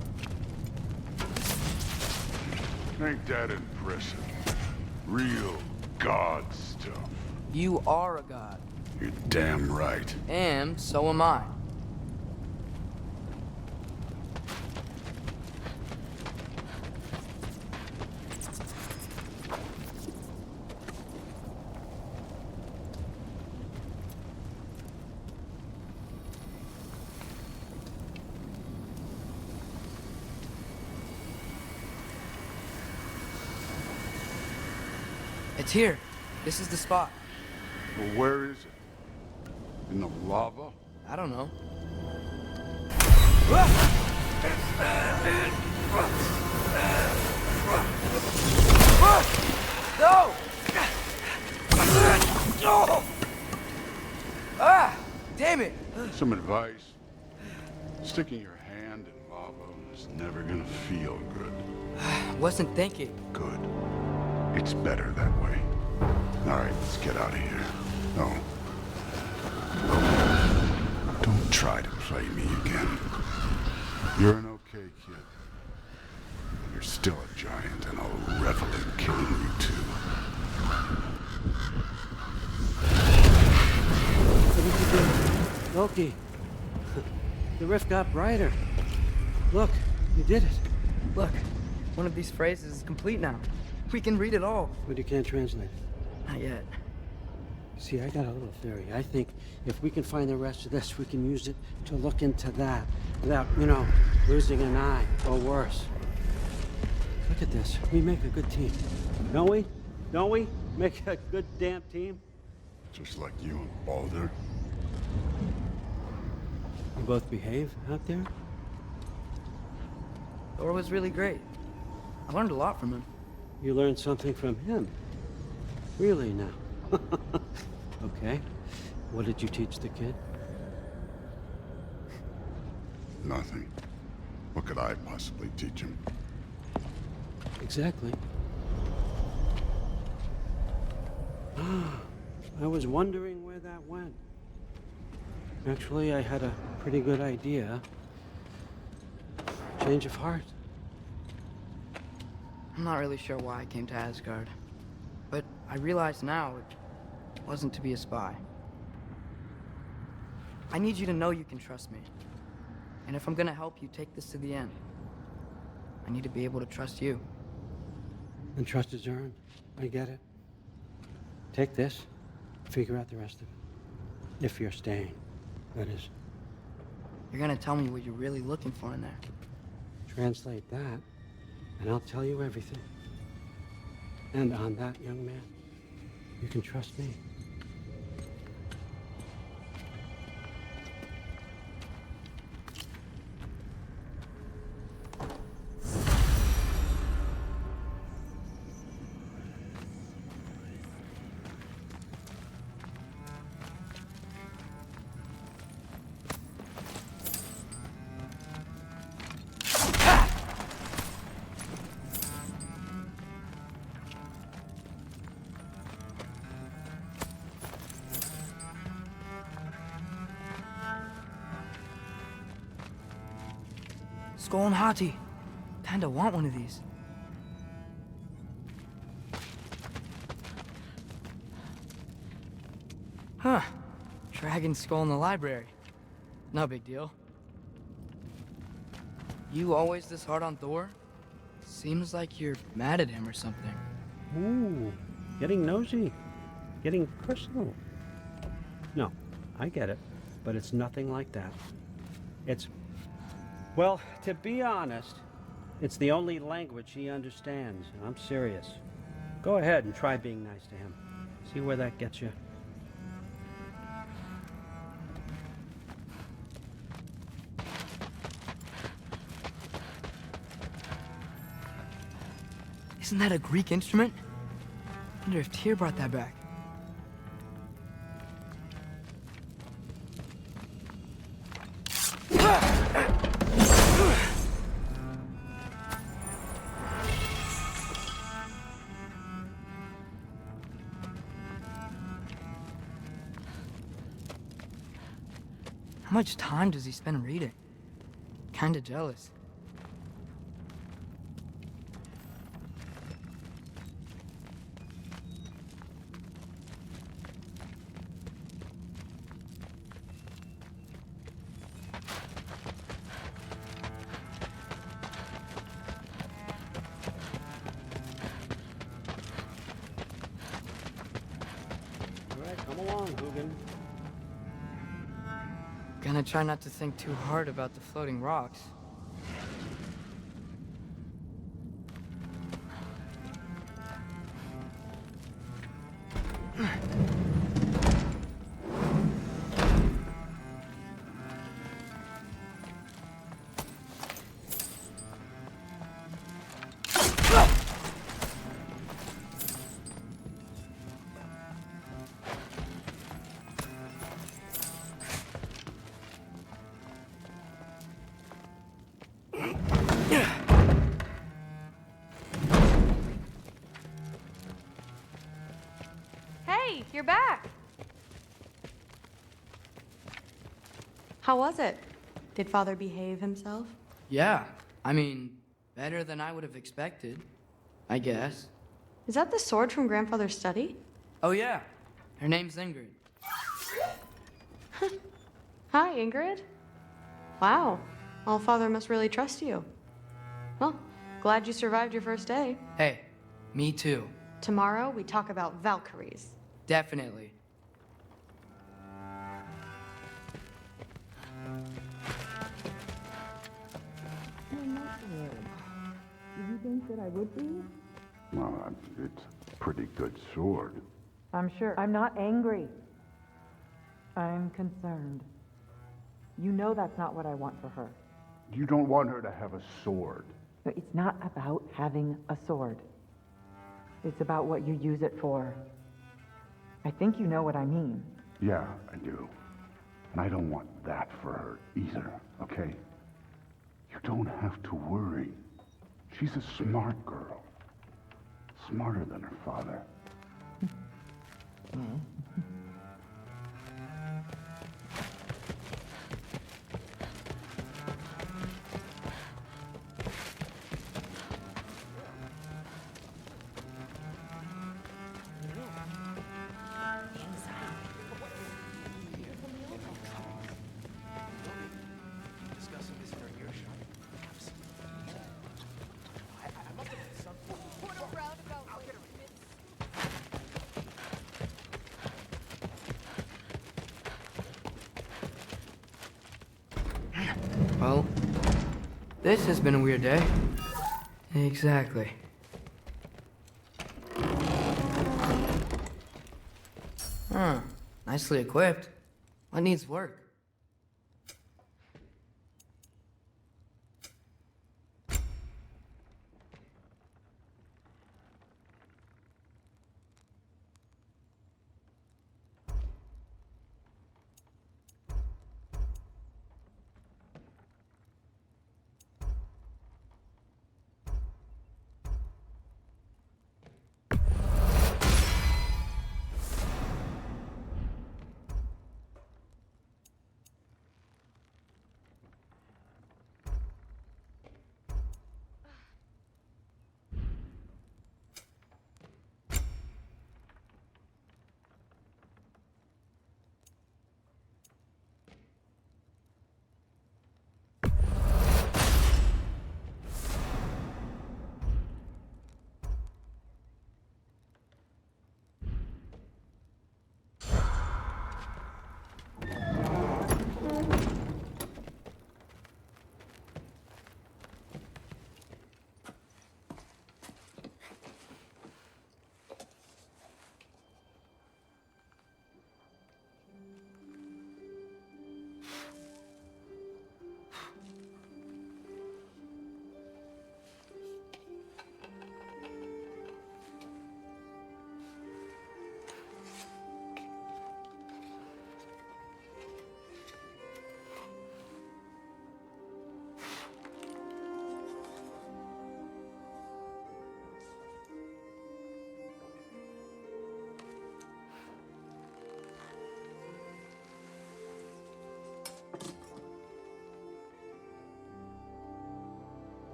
Ain't that impressive? Real god stuff. You are a god. You're damn right. And so am I. It's here. This is the spot. Well, where is it? In the lava? I don't know. No! Ah! Damn it! Some advice. Sticking your hand in lava is never gonna feel good. Wasn't thinking. Good. It's better that way. All right, let's get out of here. No. Don't try to play me again. You're an okay kid. But you're still a giant, and I'll revel in killing you too. Loki, the rift got brighter. Look, you did it. Look, one of these phrases is complete now. We can read it all. But you can't translate it. Not yet. See, I got a little theory. I think if we can find the rest of this, we can use it to look into that without, losing an eye or worse. Look at this. We make a good team. Don't we? Don't we? Make a good damn team? Just like you and Baldur. You both behave out there? Thor was really great. I learned a lot from him. You learned something from him? Really now? Okay. What did you teach the kid? Nothing. What could I possibly teach him? Exactly. I was wondering where that went. Actually, I had a pretty good idea. Change of heart. I'm not really sure why I came to Asgard, but I realize now it wasn't to be a spy. I need you to know you can trust me. And if I'm gonna help you take this to the end, I need to be able to trust you. And trust is earned. I get it. Take this, figure out the rest of it. If you're staying, that is. You're gonna tell me what you're really looking for in there. Translate that, and I'll tell you everything. And on that, young man, you can trust me. Skull and Hati. Kinda want one of these. Huh. Dragon skull in the library. No big deal. You always this hard on Thor? Seems like you're mad at him or something. Ooh, getting nosy. Getting personal. No, I get it. But it's nothing like that. It's... Well, to be honest, it's the only language he understands, and I'm serious. Go ahead and try being nice to him. See where that gets you. Isn't that a Greek instrument? Wonder if Tyr brought that back. How much time does he spend reading? Kinda jealous. Come along, Hugin. Gonna try not to think too hard about the floating rocks. Hey, you're back. How was it? Did Father behave himself? Yeah, I mean, better than I would have expected, I guess. Is that the sword from Grandfather's study? Oh yeah, her name's Ingrid. Hi, Ingrid. Wow, All-Father must really trust you. Well, glad you survived your first day. Hey, me too. Tomorrow, we talk about Valkyries. Definitely. Did you think that I would be? Well, it's a pretty good sword. I'm sure. I'm not angry. I'm concerned. You know that's not what I want for her. You don't want her to have a sword. But it's not about having a sword. It's about what you use it for. I think you know what I mean. Yeah, I do. And I don't want that for her either, okay? You don't have to worry. She's a smart girl. Smarter than her father. Well, this has been a weird day. Exactly. Huh. Nicely equipped. What needs work?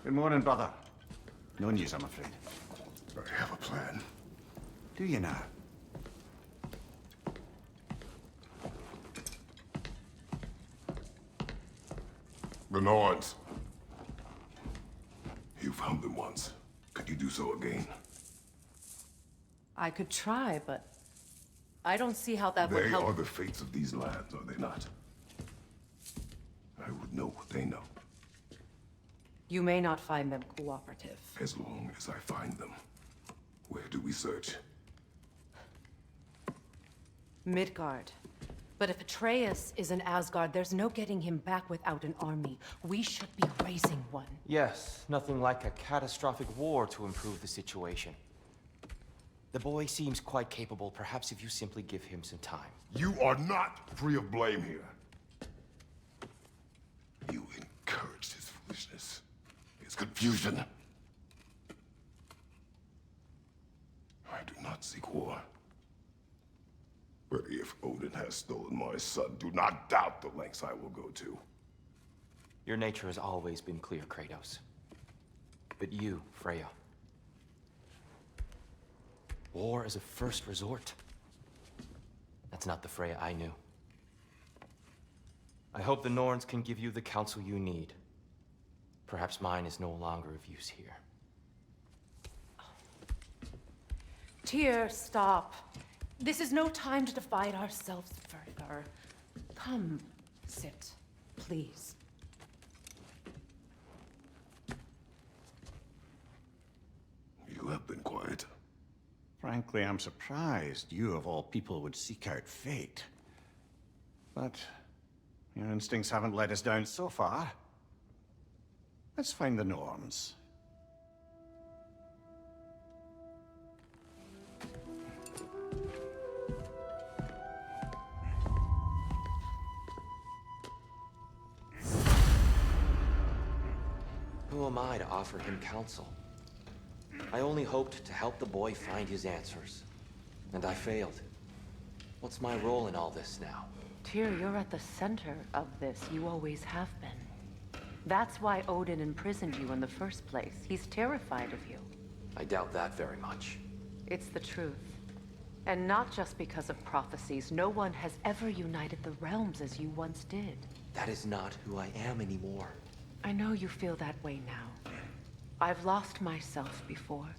Good morning, brother. No news, I'm afraid. I have a plan. Do you now? The Norns. You found them once. Could you do so again? I could try, but I don't see how that would They help. are the fates of these lands, are they not? I would know what they know, You may not find them cooperative. as long as I find them. Where do we search? Midgard. But if Atreus is in Asgard, there's no getting him back without an army. We should be raising one. Yes, nothing like a catastrophic war to improve the situation. The boy seems quite capable. Perhaps if you simply give him some time. You are not free of blame here. You encouraged his foolishness, his confusion. I do not seek war. But if Odin has stolen my son, do not doubt the lengths I will go to. Your nature has always been clear, Kratos. But you, Freya. War is a first resort. That's not the Freya I knew. I hope the Norns can give you the counsel you need. Perhaps mine is no longer of use here. Tyr, stop. This is no time to divide ourselves further. Come, sit, please. You have been quiet. Frankly, I'm surprised you of all people would seek out fate. But your instincts haven't let us down so far. Let's find the Norns. Who am I to offer him counsel? I only hoped to help the boy find his answers. And I failed. What's my role in all this now? Tyr, you're at the center of this. You always have been. That's why Odin imprisoned you in the first place. He's terrified of you. I doubt that very much. It's the truth. And not just because of prophecies. No one has ever united the realms as you once did. That is not who I am anymore. I know you feel that way now. I've lost myself before.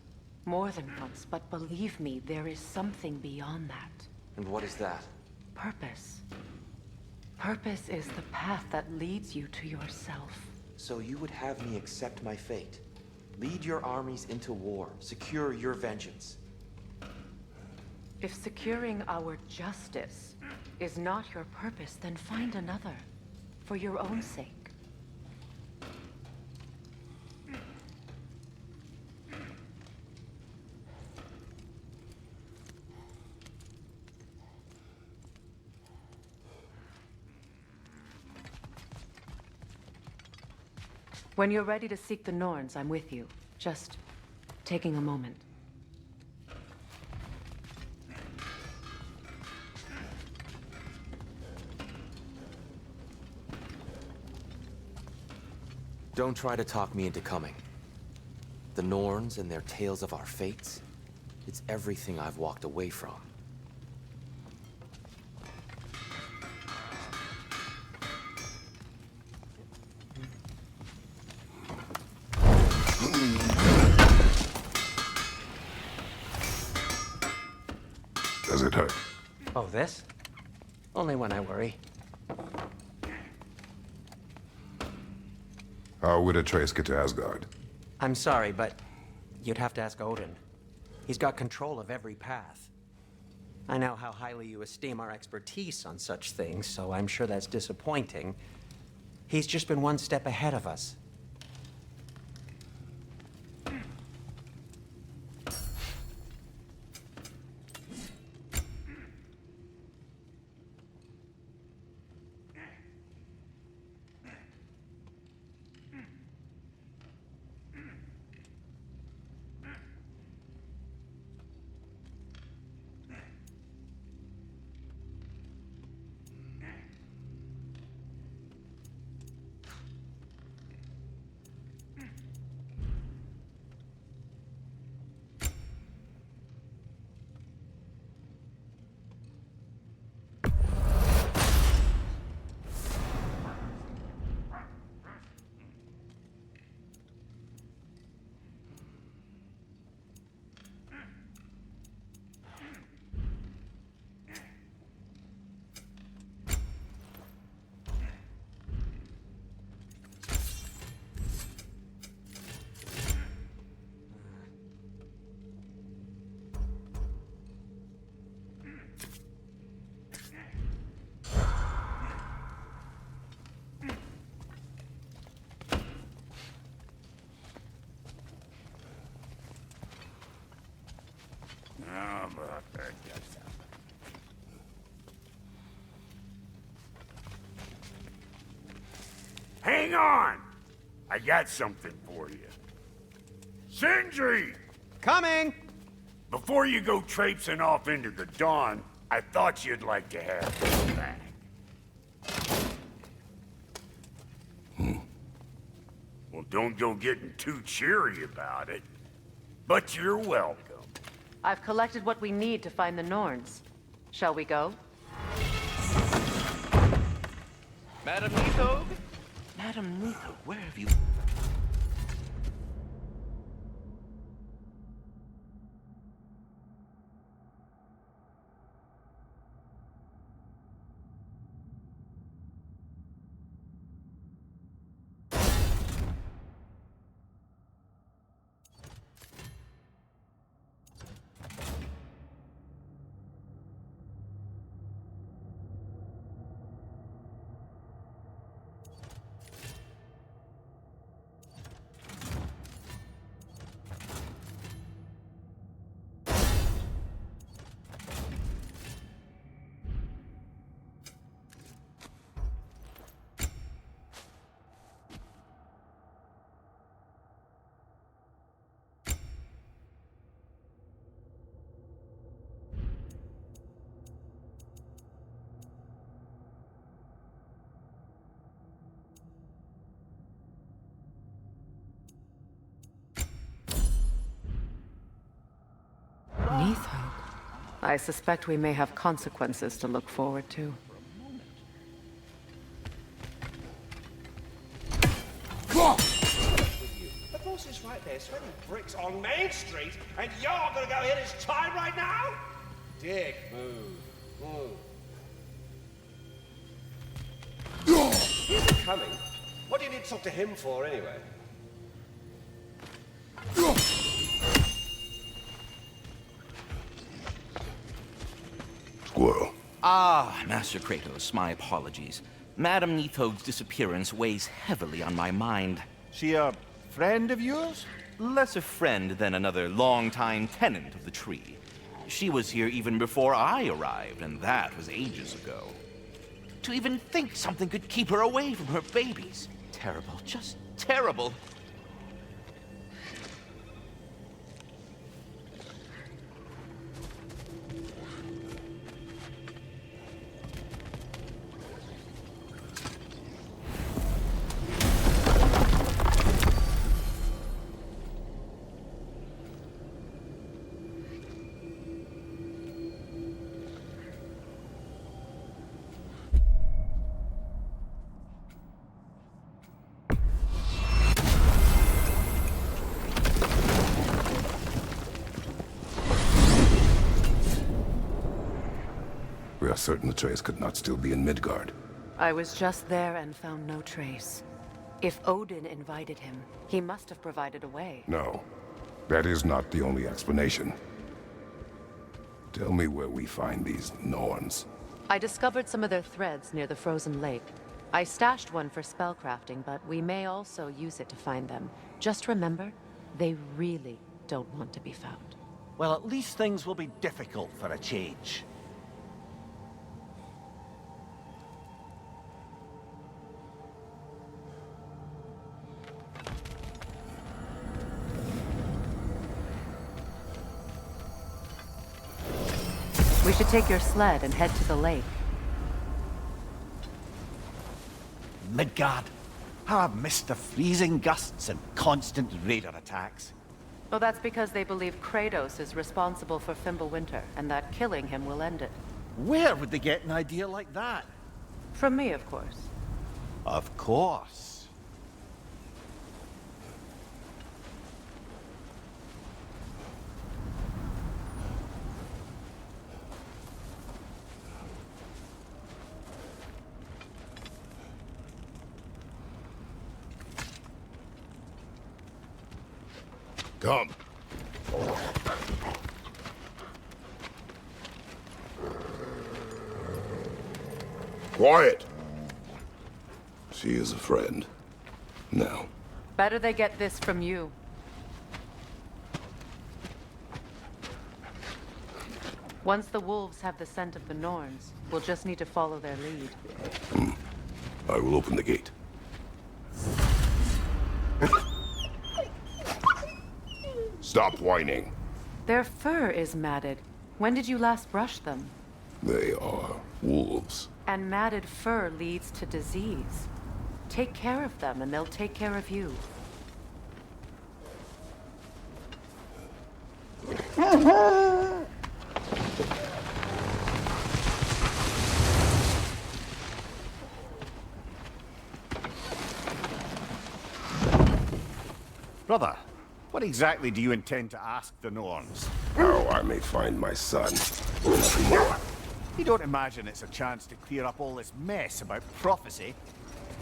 More than once, but believe me, there is something beyond that. And what is that? Purpose. Purpose is the path that leads you to yourself. So you would have me accept my fate? Lead your armies into war, secure your vengeance. If securing our justice is not your purpose, then find another. For your own sake. When you're ready to seek the Norns, I'm with you. Just taking a moment. Don't try to talk me into coming. The Norns and their tales of our fates, it's everything I've walked away from. Does it hurt? Oh, this? Only when I worry. How would Atreus get to Asgard? I'm sorry, but you'd have to ask Odin. He's got control of every path. I know how highly you esteem our expertise on such things, so I'm sure that's disappointing. He's just been one step ahead of us. How about that? Hang on! I got something for you. Sindri! Coming! Before you go traipsing off into the dawn, I thought you'd like to have this back. Well, don't go getting too cheery about it. But you're welcome. I've collected what we need to find the Norns. Shall we go? Madam Nithog? Madam Nithog, where have you... Nithog. I suspect we may have consequences to look forward to. The boss is right there, sweating bricks on Main Street, and you're gonna go hit his time right now? Dick, move. He's coming. What do you need to talk to him for, anyway? Squirrel. Ah, Master Kratos, my apologies. Madam Nithog's disappearance weighs heavily on my mind. She a friend of yours? Less a friend than another longtime tenant of the tree. She was here even before I arrived, and that was ages ago. To even think something could keep her away from her babies. Terrible, just terrible. We are certain the trace could not still be in Midgard. I was just there and found no trace. If Odin invited him, he must have provided a way. No, that is not the only explanation. Tell me where we find these Norns. I discovered some of their threads near the frozen lake. I stashed one for spellcrafting, but we may also use it to find them. Just remember, they really don't want to be found. Well, at least things will be difficult for a change. We should take your sled and head to the lake. Midgard. How I've missed the freezing gusts and constant raider attacks. Well, that's because they believe Kratos is responsible for Fimbulwinter, and that killing him will end it. Where would they get an idea like that? From me, of course. Of course. Come. Quiet. She is a friend. Now. Better they get this from you. Once the wolves have the scent of the Norns, we'll just need to follow their lead. I will open the gate. Stop whining. Their fur is matted. When did you last brush them? They are wolves. And matted fur leads to disease. Take care of them, and they'll take care of you. Brother, what exactly do you intend to ask the Norns? How I may find my son. Nothing more. You don't imagine it's a chance to clear up all this mess about prophecy?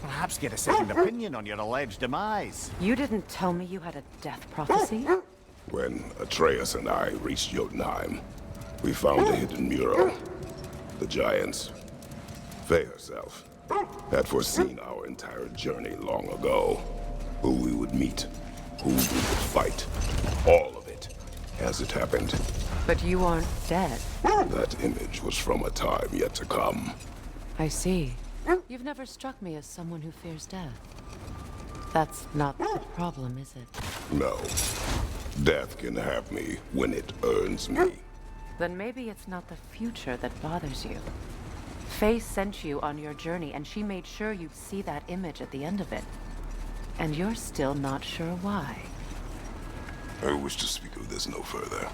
Perhaps get a second opinion on your alleged demise. You didn't tell me you had a death prophecy? When Atreus and I reached Jotunheim, we found a hidden mural. The giants, Freya herself, had foreseen our entire journey long ago. Who we would meet, who we would fight, all of it, as it happened. But you aren't dead. That image was from a time yet to come. I see. You've never struck me as someone who fears death. That's not the problem, is it? No. Death can have me when it earns me. Then maybe it's not the future that bothers you. Faye sent you on your journey, and she made sure you'd see that image at the end of it. And you're still not sure why. I wish to speak of this no further.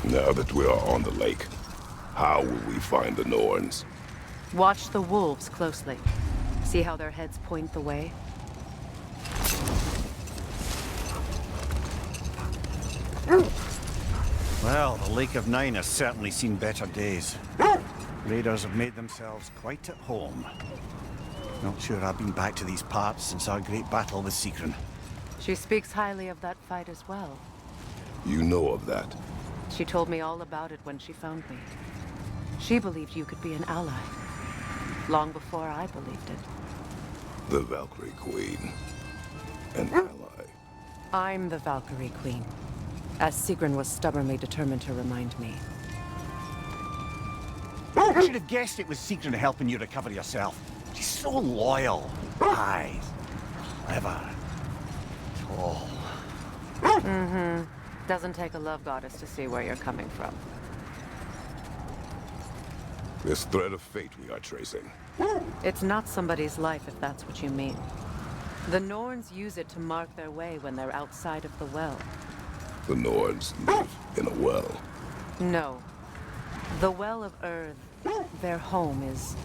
Now that we are on the lake, how will we find the Norns? Watch the wolves closely. See how their heads point the way? Well, the Lake of Nine has certainly seen better days. Raiders have made themselves quite at home. Not sure I've been back to these parts since our great battle with Sigrun. She speaks highly of that fight as well. You know of that. She told me all about it when she found me. She believed you could be an ally. Long before I believed it. The Valkyrie Queen. An ally. I'm the Valkyrie Queen, as Sigrun was stubbornly determined to remind me. I should have guessed it was Sigrun helping you recover yourself. She's so loyal. Aye. Clever. Tall. Mm-hmm. Doesn't take a love goddess to see where you're coming from. This thread of fate we are tracing. It's not somebody's life, if that's what you mean. The Norns use it to mark their way when they're outside of the well. The Norns live in a well. No. The Well of Earth, their home, is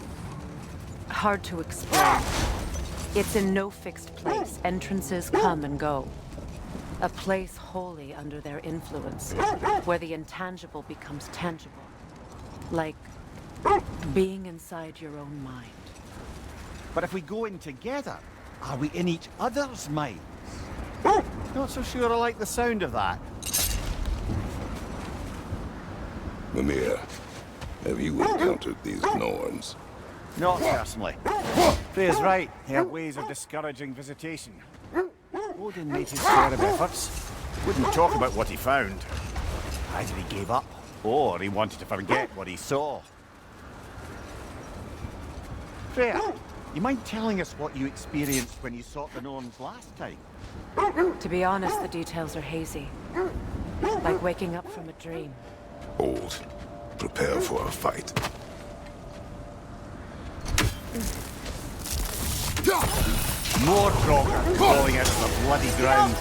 hard to explain. It's in no fixed place. Entrances come and go. A place wholly under their influence, where the intangible becomes tangible. Like being inside your own mind. But if we go in together, are we in each other's minds? Not so sure I like the sound of that. Mimir, have you encountered these Norns? Not personally. Freya's right. They have ways of discouraging visitation. Odin made his share of efforts. Wouldn't talk about what he found. Either he gave up, or he wanted to forget what he saw. Freya, you mind telling us what you experienced when you sought the Norns last time? To be honest, the details are hazy. Like waking up from a dream. Old, prepare for a fight. More Draugr falling out of the bloody ground.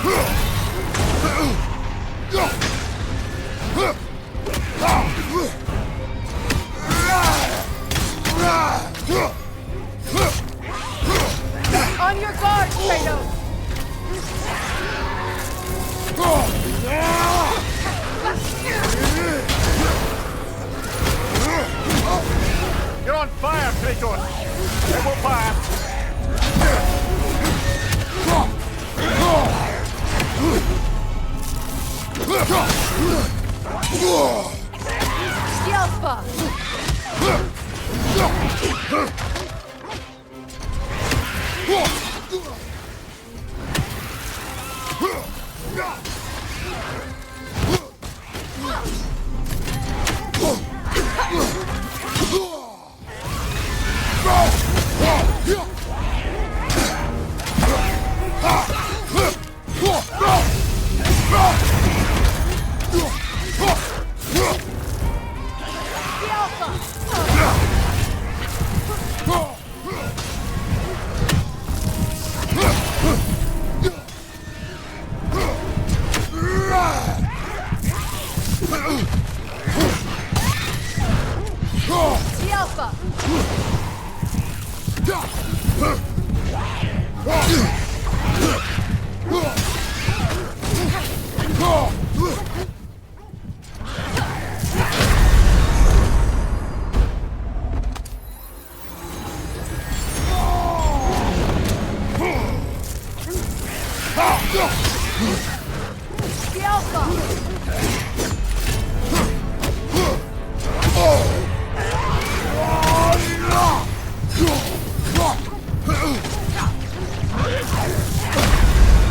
On your guard, Kratos! You're on fire, Kratos! It will pass! Yelpa!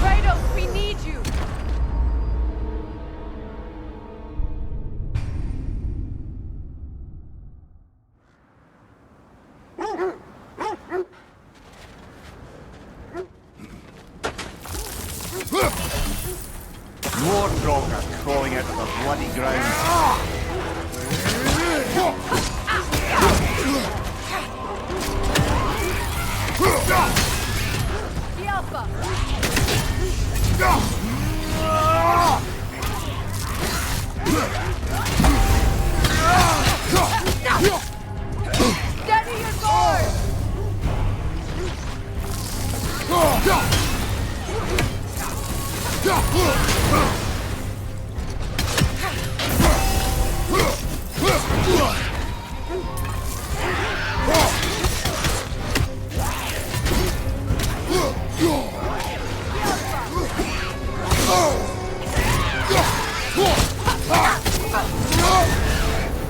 Kratos, we need you! More Draugr crawling out of the bloody ground. Steady your sword!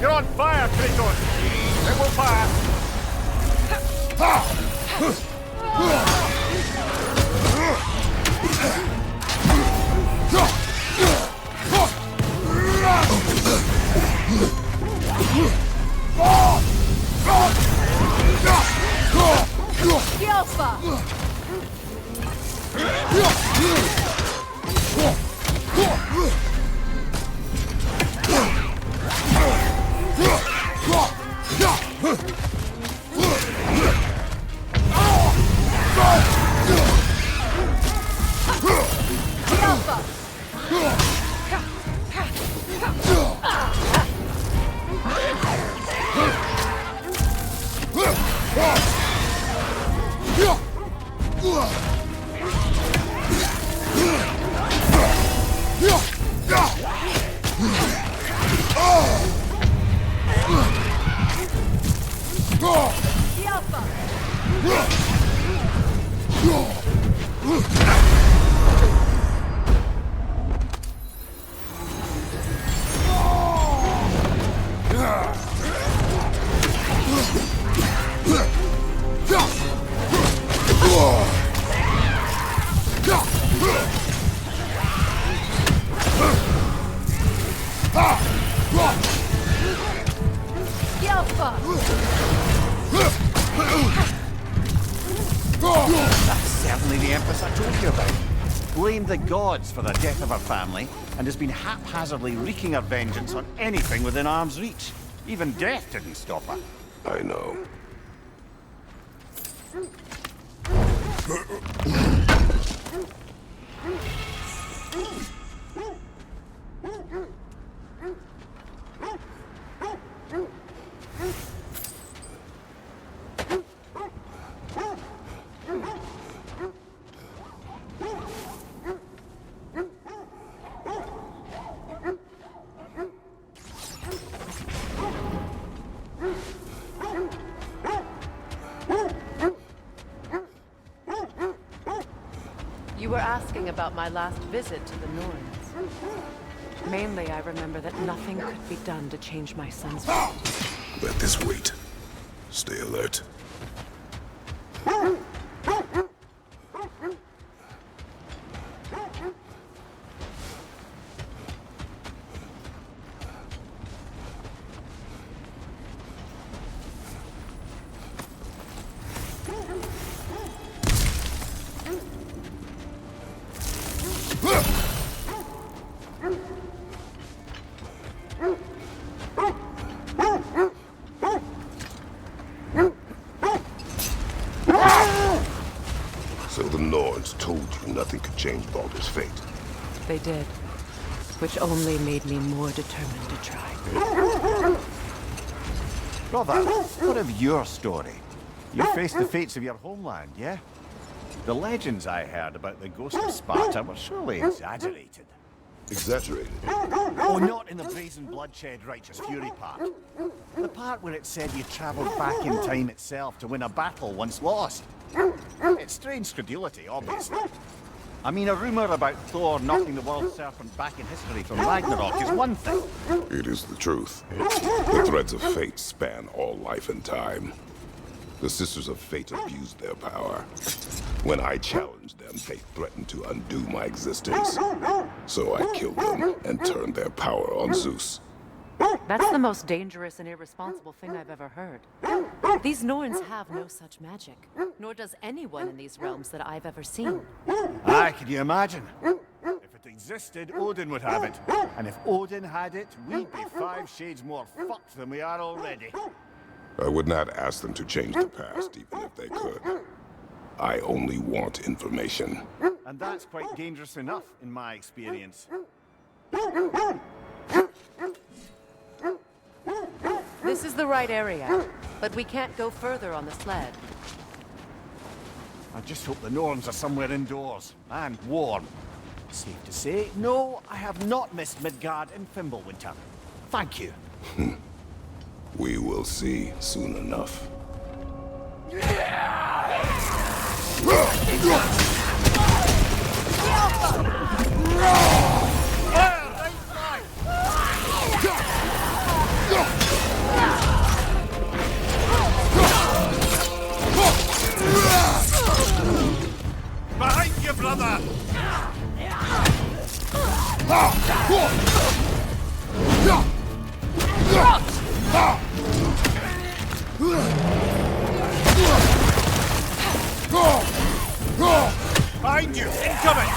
You're on fire, Kratos! It will pass! That's certainly the Empress I told you about. Blamed the gods for the death of her family, and has been haphazardly wreaking her vengeance on anything within arm's reach. Even death didn't stop her. I know. You were asking about my last visit to the Norns. Mainly, I remember that nothing could be done to change my son's fate. Let this wait. Stay alert. So the Norns told you nothing could change Baldur's fate. They did, which only made me more determined to try. Brother, what of your story? You faced the fates of your homeland, yeah? The legends I heard about the ghost of Sparta were surely exaggerated. Exaggerated? Oh, not in the brazen bloodshed righteous fury part. The part where it said you travelled back in time itself to win a battle once lost. It's strange credulity, obviously. I mean, a rumour about Thor knocking the world serpent back in history from Ragnarok is one thing. It is the truth. The threads of fate span all life and time. The Sisters of Fate abused their power. When I challenged them, they threatened to undo my existence. So I killed them and turned their power on Zeus. That's the most dangerous and irresponsible thing I've ever heard. These Norns have no such magic, nor does anyone in these realms that I've ever seen. Aye, can you imagine? If it existed, Odin would have it. And if Odin had it, we'd be 5 shades more fucked than we are already. I would not ask them to change the past, even if they could. I only want information. And that's quite dangerous enough, in my experience. This is the right area, but we can't go further on the sled. I just hope the Norns are somewhere indoors, and warm. Safe to say, no, I have not missed Midgard in Fimbulwinter. Thank you. We will see soon enough. Behind you, brother! Behind you! Incoming!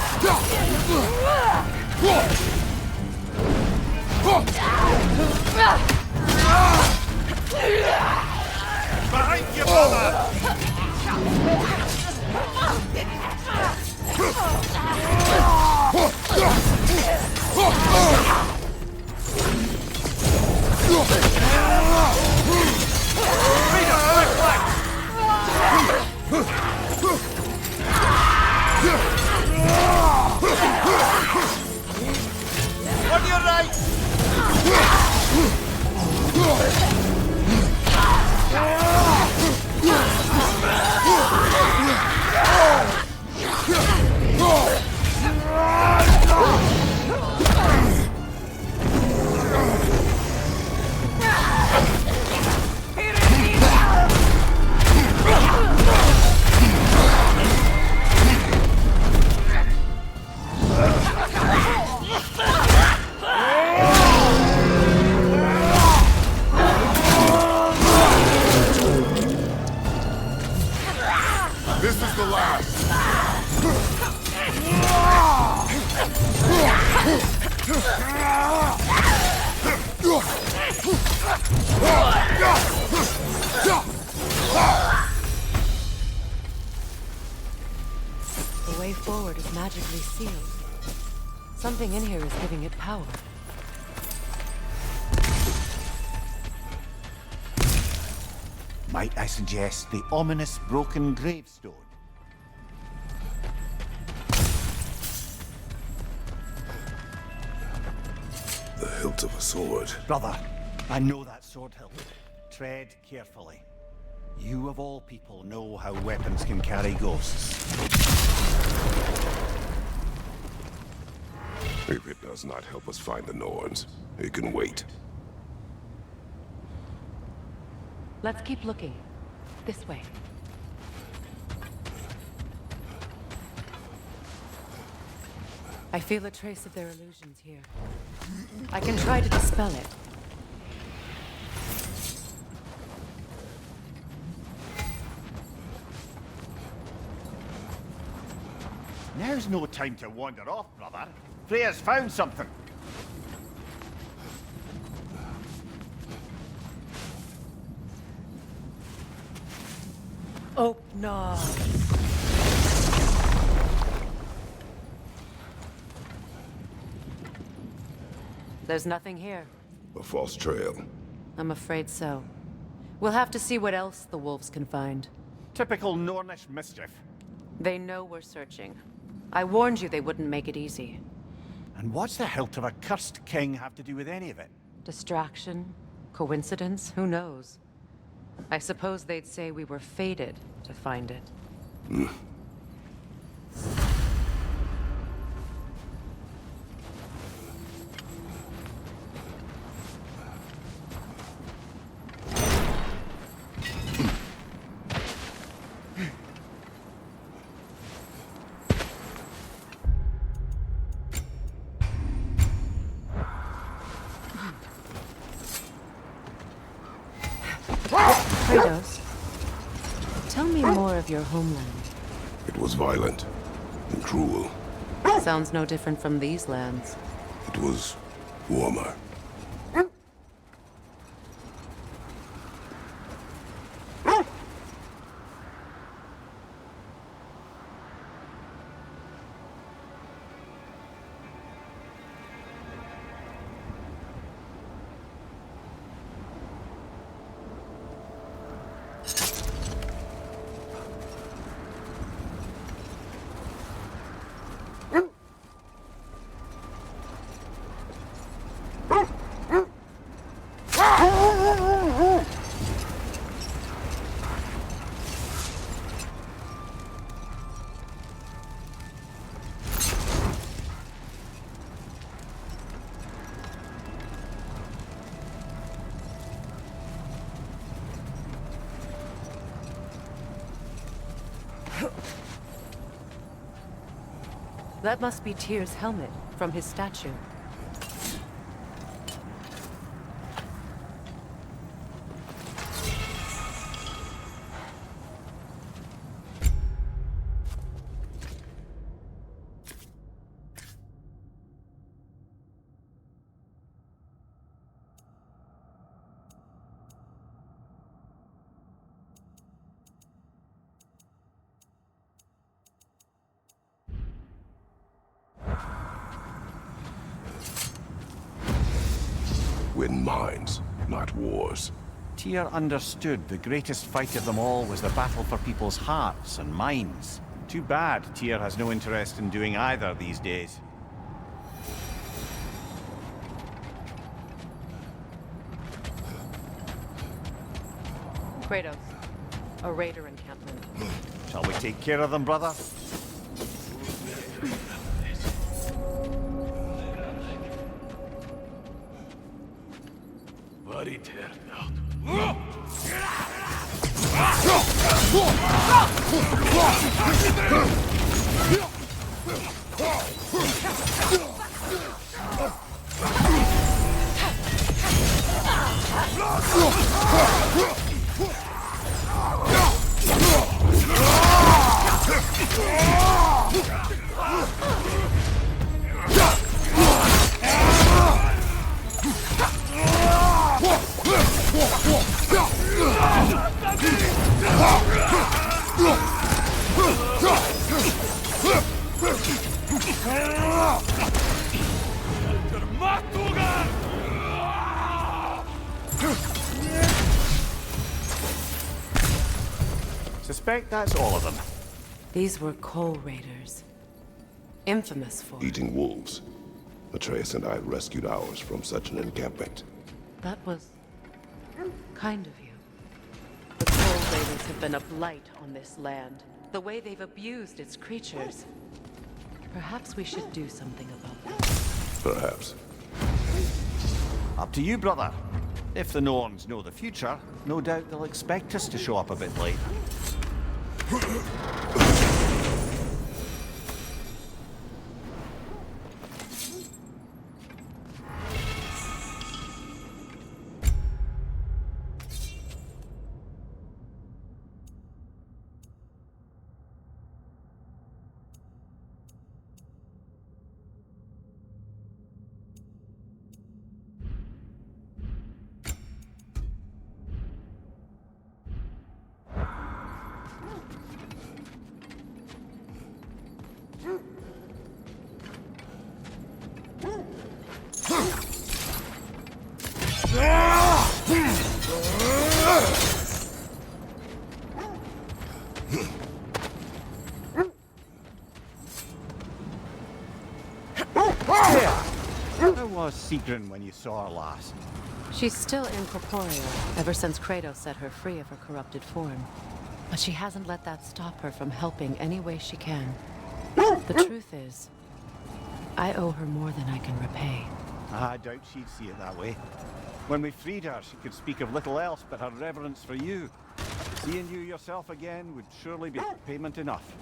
Behind you, brother! On your right! This is the last. The way forward is magically sealed. Something in here is giving it power. Might I suggest the ominous broken gravestone? The hilt of a sword. Brother, I know that sword hilt. Tread carefully. You of all people know how weapons can carry ghosts. If it does not help us find the Norns, it can wait. Let's keep looking. This way. I feel a trace of their illusions here. I can try to dispel it. Now's no time to wander off, brother. Freya's found something. Oh, no. There's nothing here. A false trail. I'm afraid so. We'll have to see what else the wolves can find. Typical Nornish mischief. They know we're searching. I warned you they wouldn't make it easy. And what's the hilt of a cursed king have to do with any of it? Distraction? Coincidence? Who knows? I suppose they'd say we were fated to find it. Kratos, tell me more of your homeland. It was violent and cruel. Sounds no different from these lands. It was warmer. That must be Tyr's helmet from his statue. Win minds, not wars. Tyr understood the greatest fight of them all was the battle for people's hearts and minds. Too bad Tyr has no interest in doing either these days. Kratos, a raider encampment. Shall we take care of them, brother? What it turned out. Suspect that's all of them. These were coal raiders. Infamous for... Eating wolves. Atreus and I rescued ours from such an encampment. That was... kind of you. The coal raiders have been a blight on this land. The way they've abused its creatures. Perhaps we should do something about that. Perhaps. Up to you, brother. If the Norns know the future, no doubt they'll expect us to show up a bit late. How was Sigrun when you saw her last? She's still incorporeal, ever since Kratos set her free of her corrupted form. But she hasn't let that stop her from helping any way she can. The truth is, I owe her more than I can repay. I doubt she'd see it that way. When we freed her, she could speak of little else but her reverence for you. Seeing you yourself again would surely be payment enough.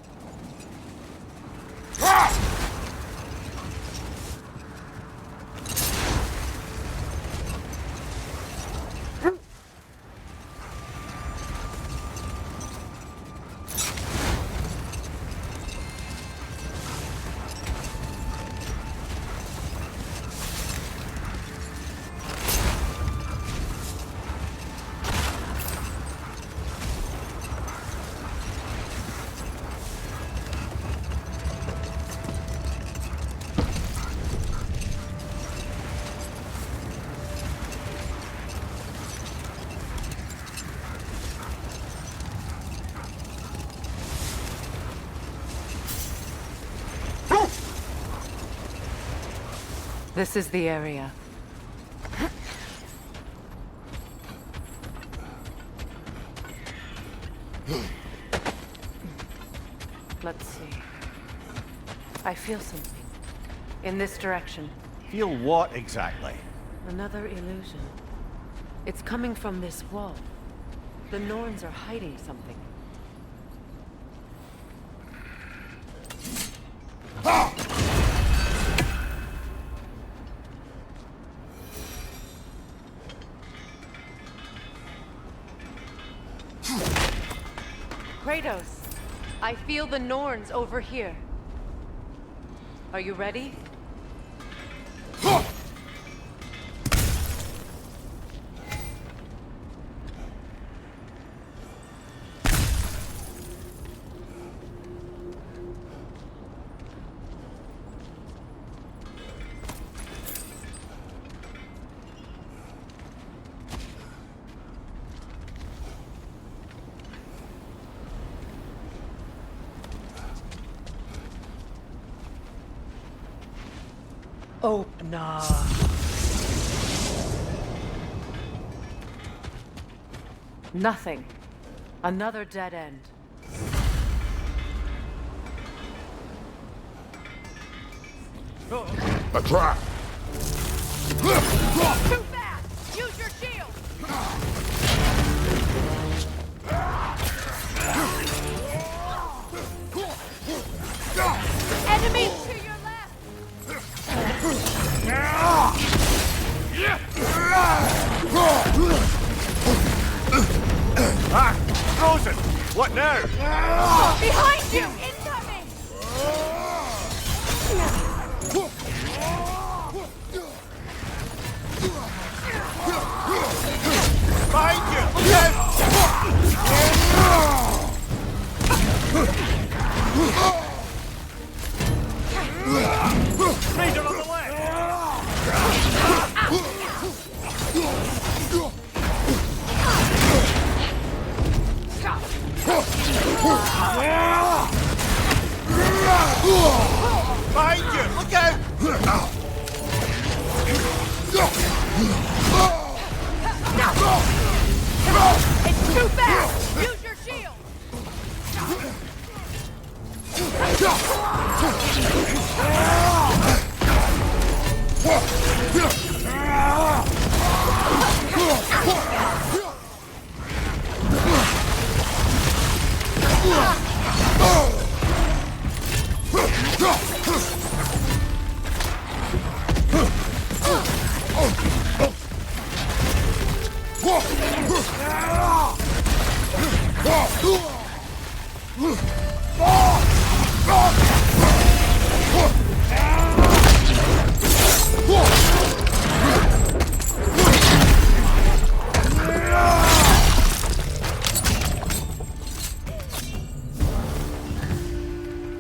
This is the area. Let's see. I feel something. In this direction. Feel what exactly? Another illusion. It's coming from this wall. The Norns are hiding something. Kratos, I feel the Norns over here. Are you ready? Oh, nah. Nothing. Another dead end. A trap! Too fast! Use your shield! Enemies to your left! Ah! Frozen! What now? Behind you! Incoming! Behind you! Look out! Razor on the left! Behind you! Look out! It's too fast! Use your shield!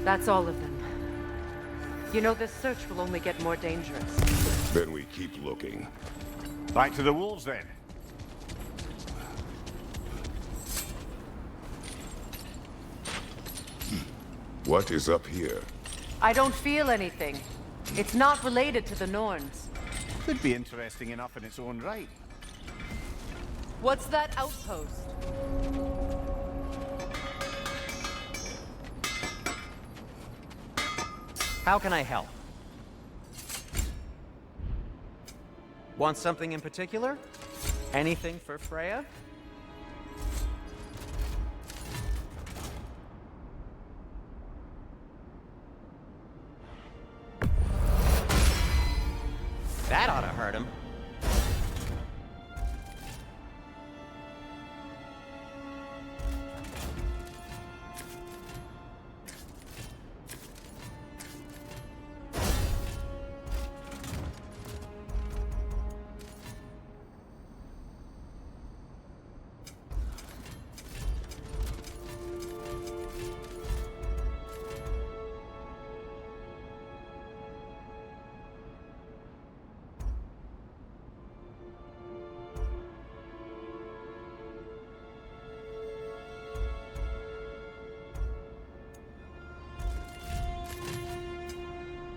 That's all of them. You know, this search will only get more dangerous. Then we keep looking. Back to the wolves, then. What is up here? I don't feel anything. It's not related to the Norns. Could be interesting enough in its own right. What's that outpost? How can I help? Want something in particular? Anything for Freya? That ought to hurt him.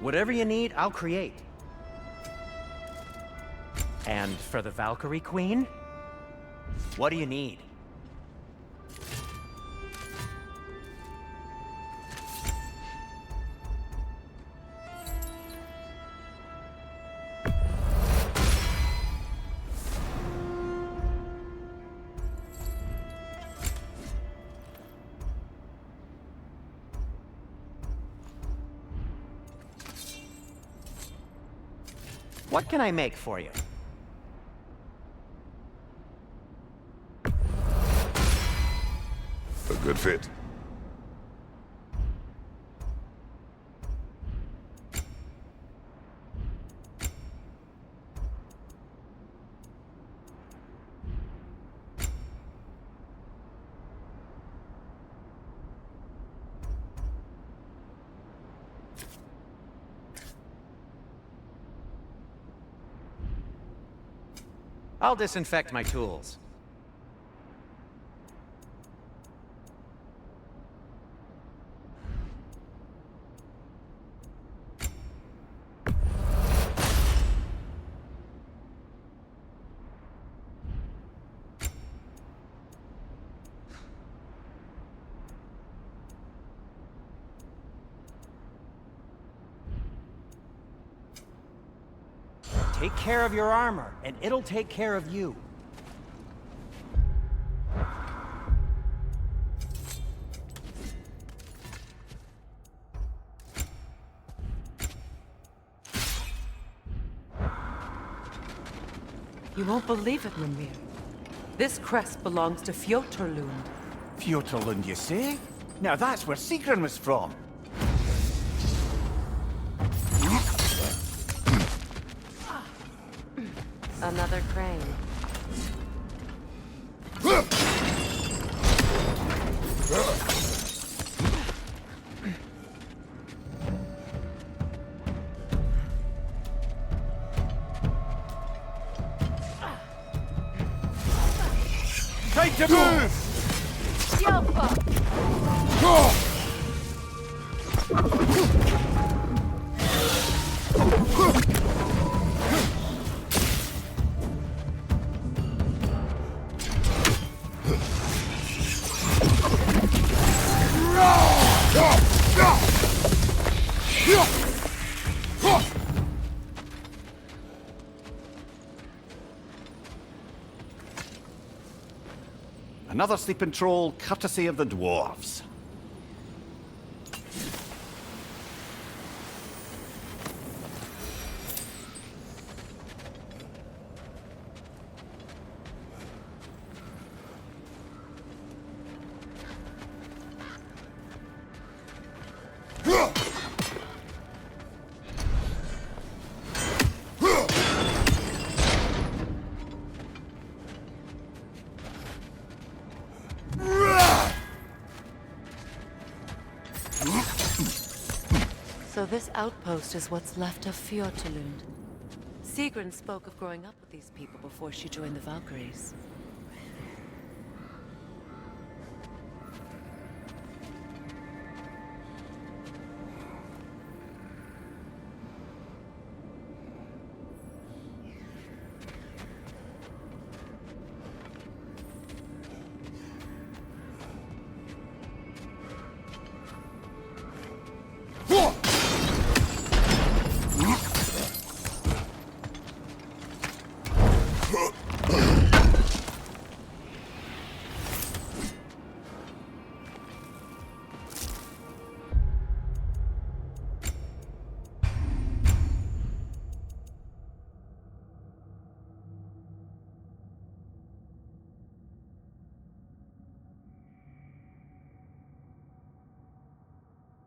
Whatever you need, I'll create. And for the Valkyrie Queen, what do you need? What can I make for you? A good fit. I'll disinfect my tools. Take care of your armor, and it'll take care of you. You won't believe it, Mimir. This crest belongs to Fjotorlund. Fjotorlund, you say? Now that's where Sigrun was from. Another crane. Time to move! Another sleeping troll, courtesy of the dwarves. So this outpost is what's left of Fjortulund. Sigrun spoke of growing up with these people before she joined the Valkyries. Whoa!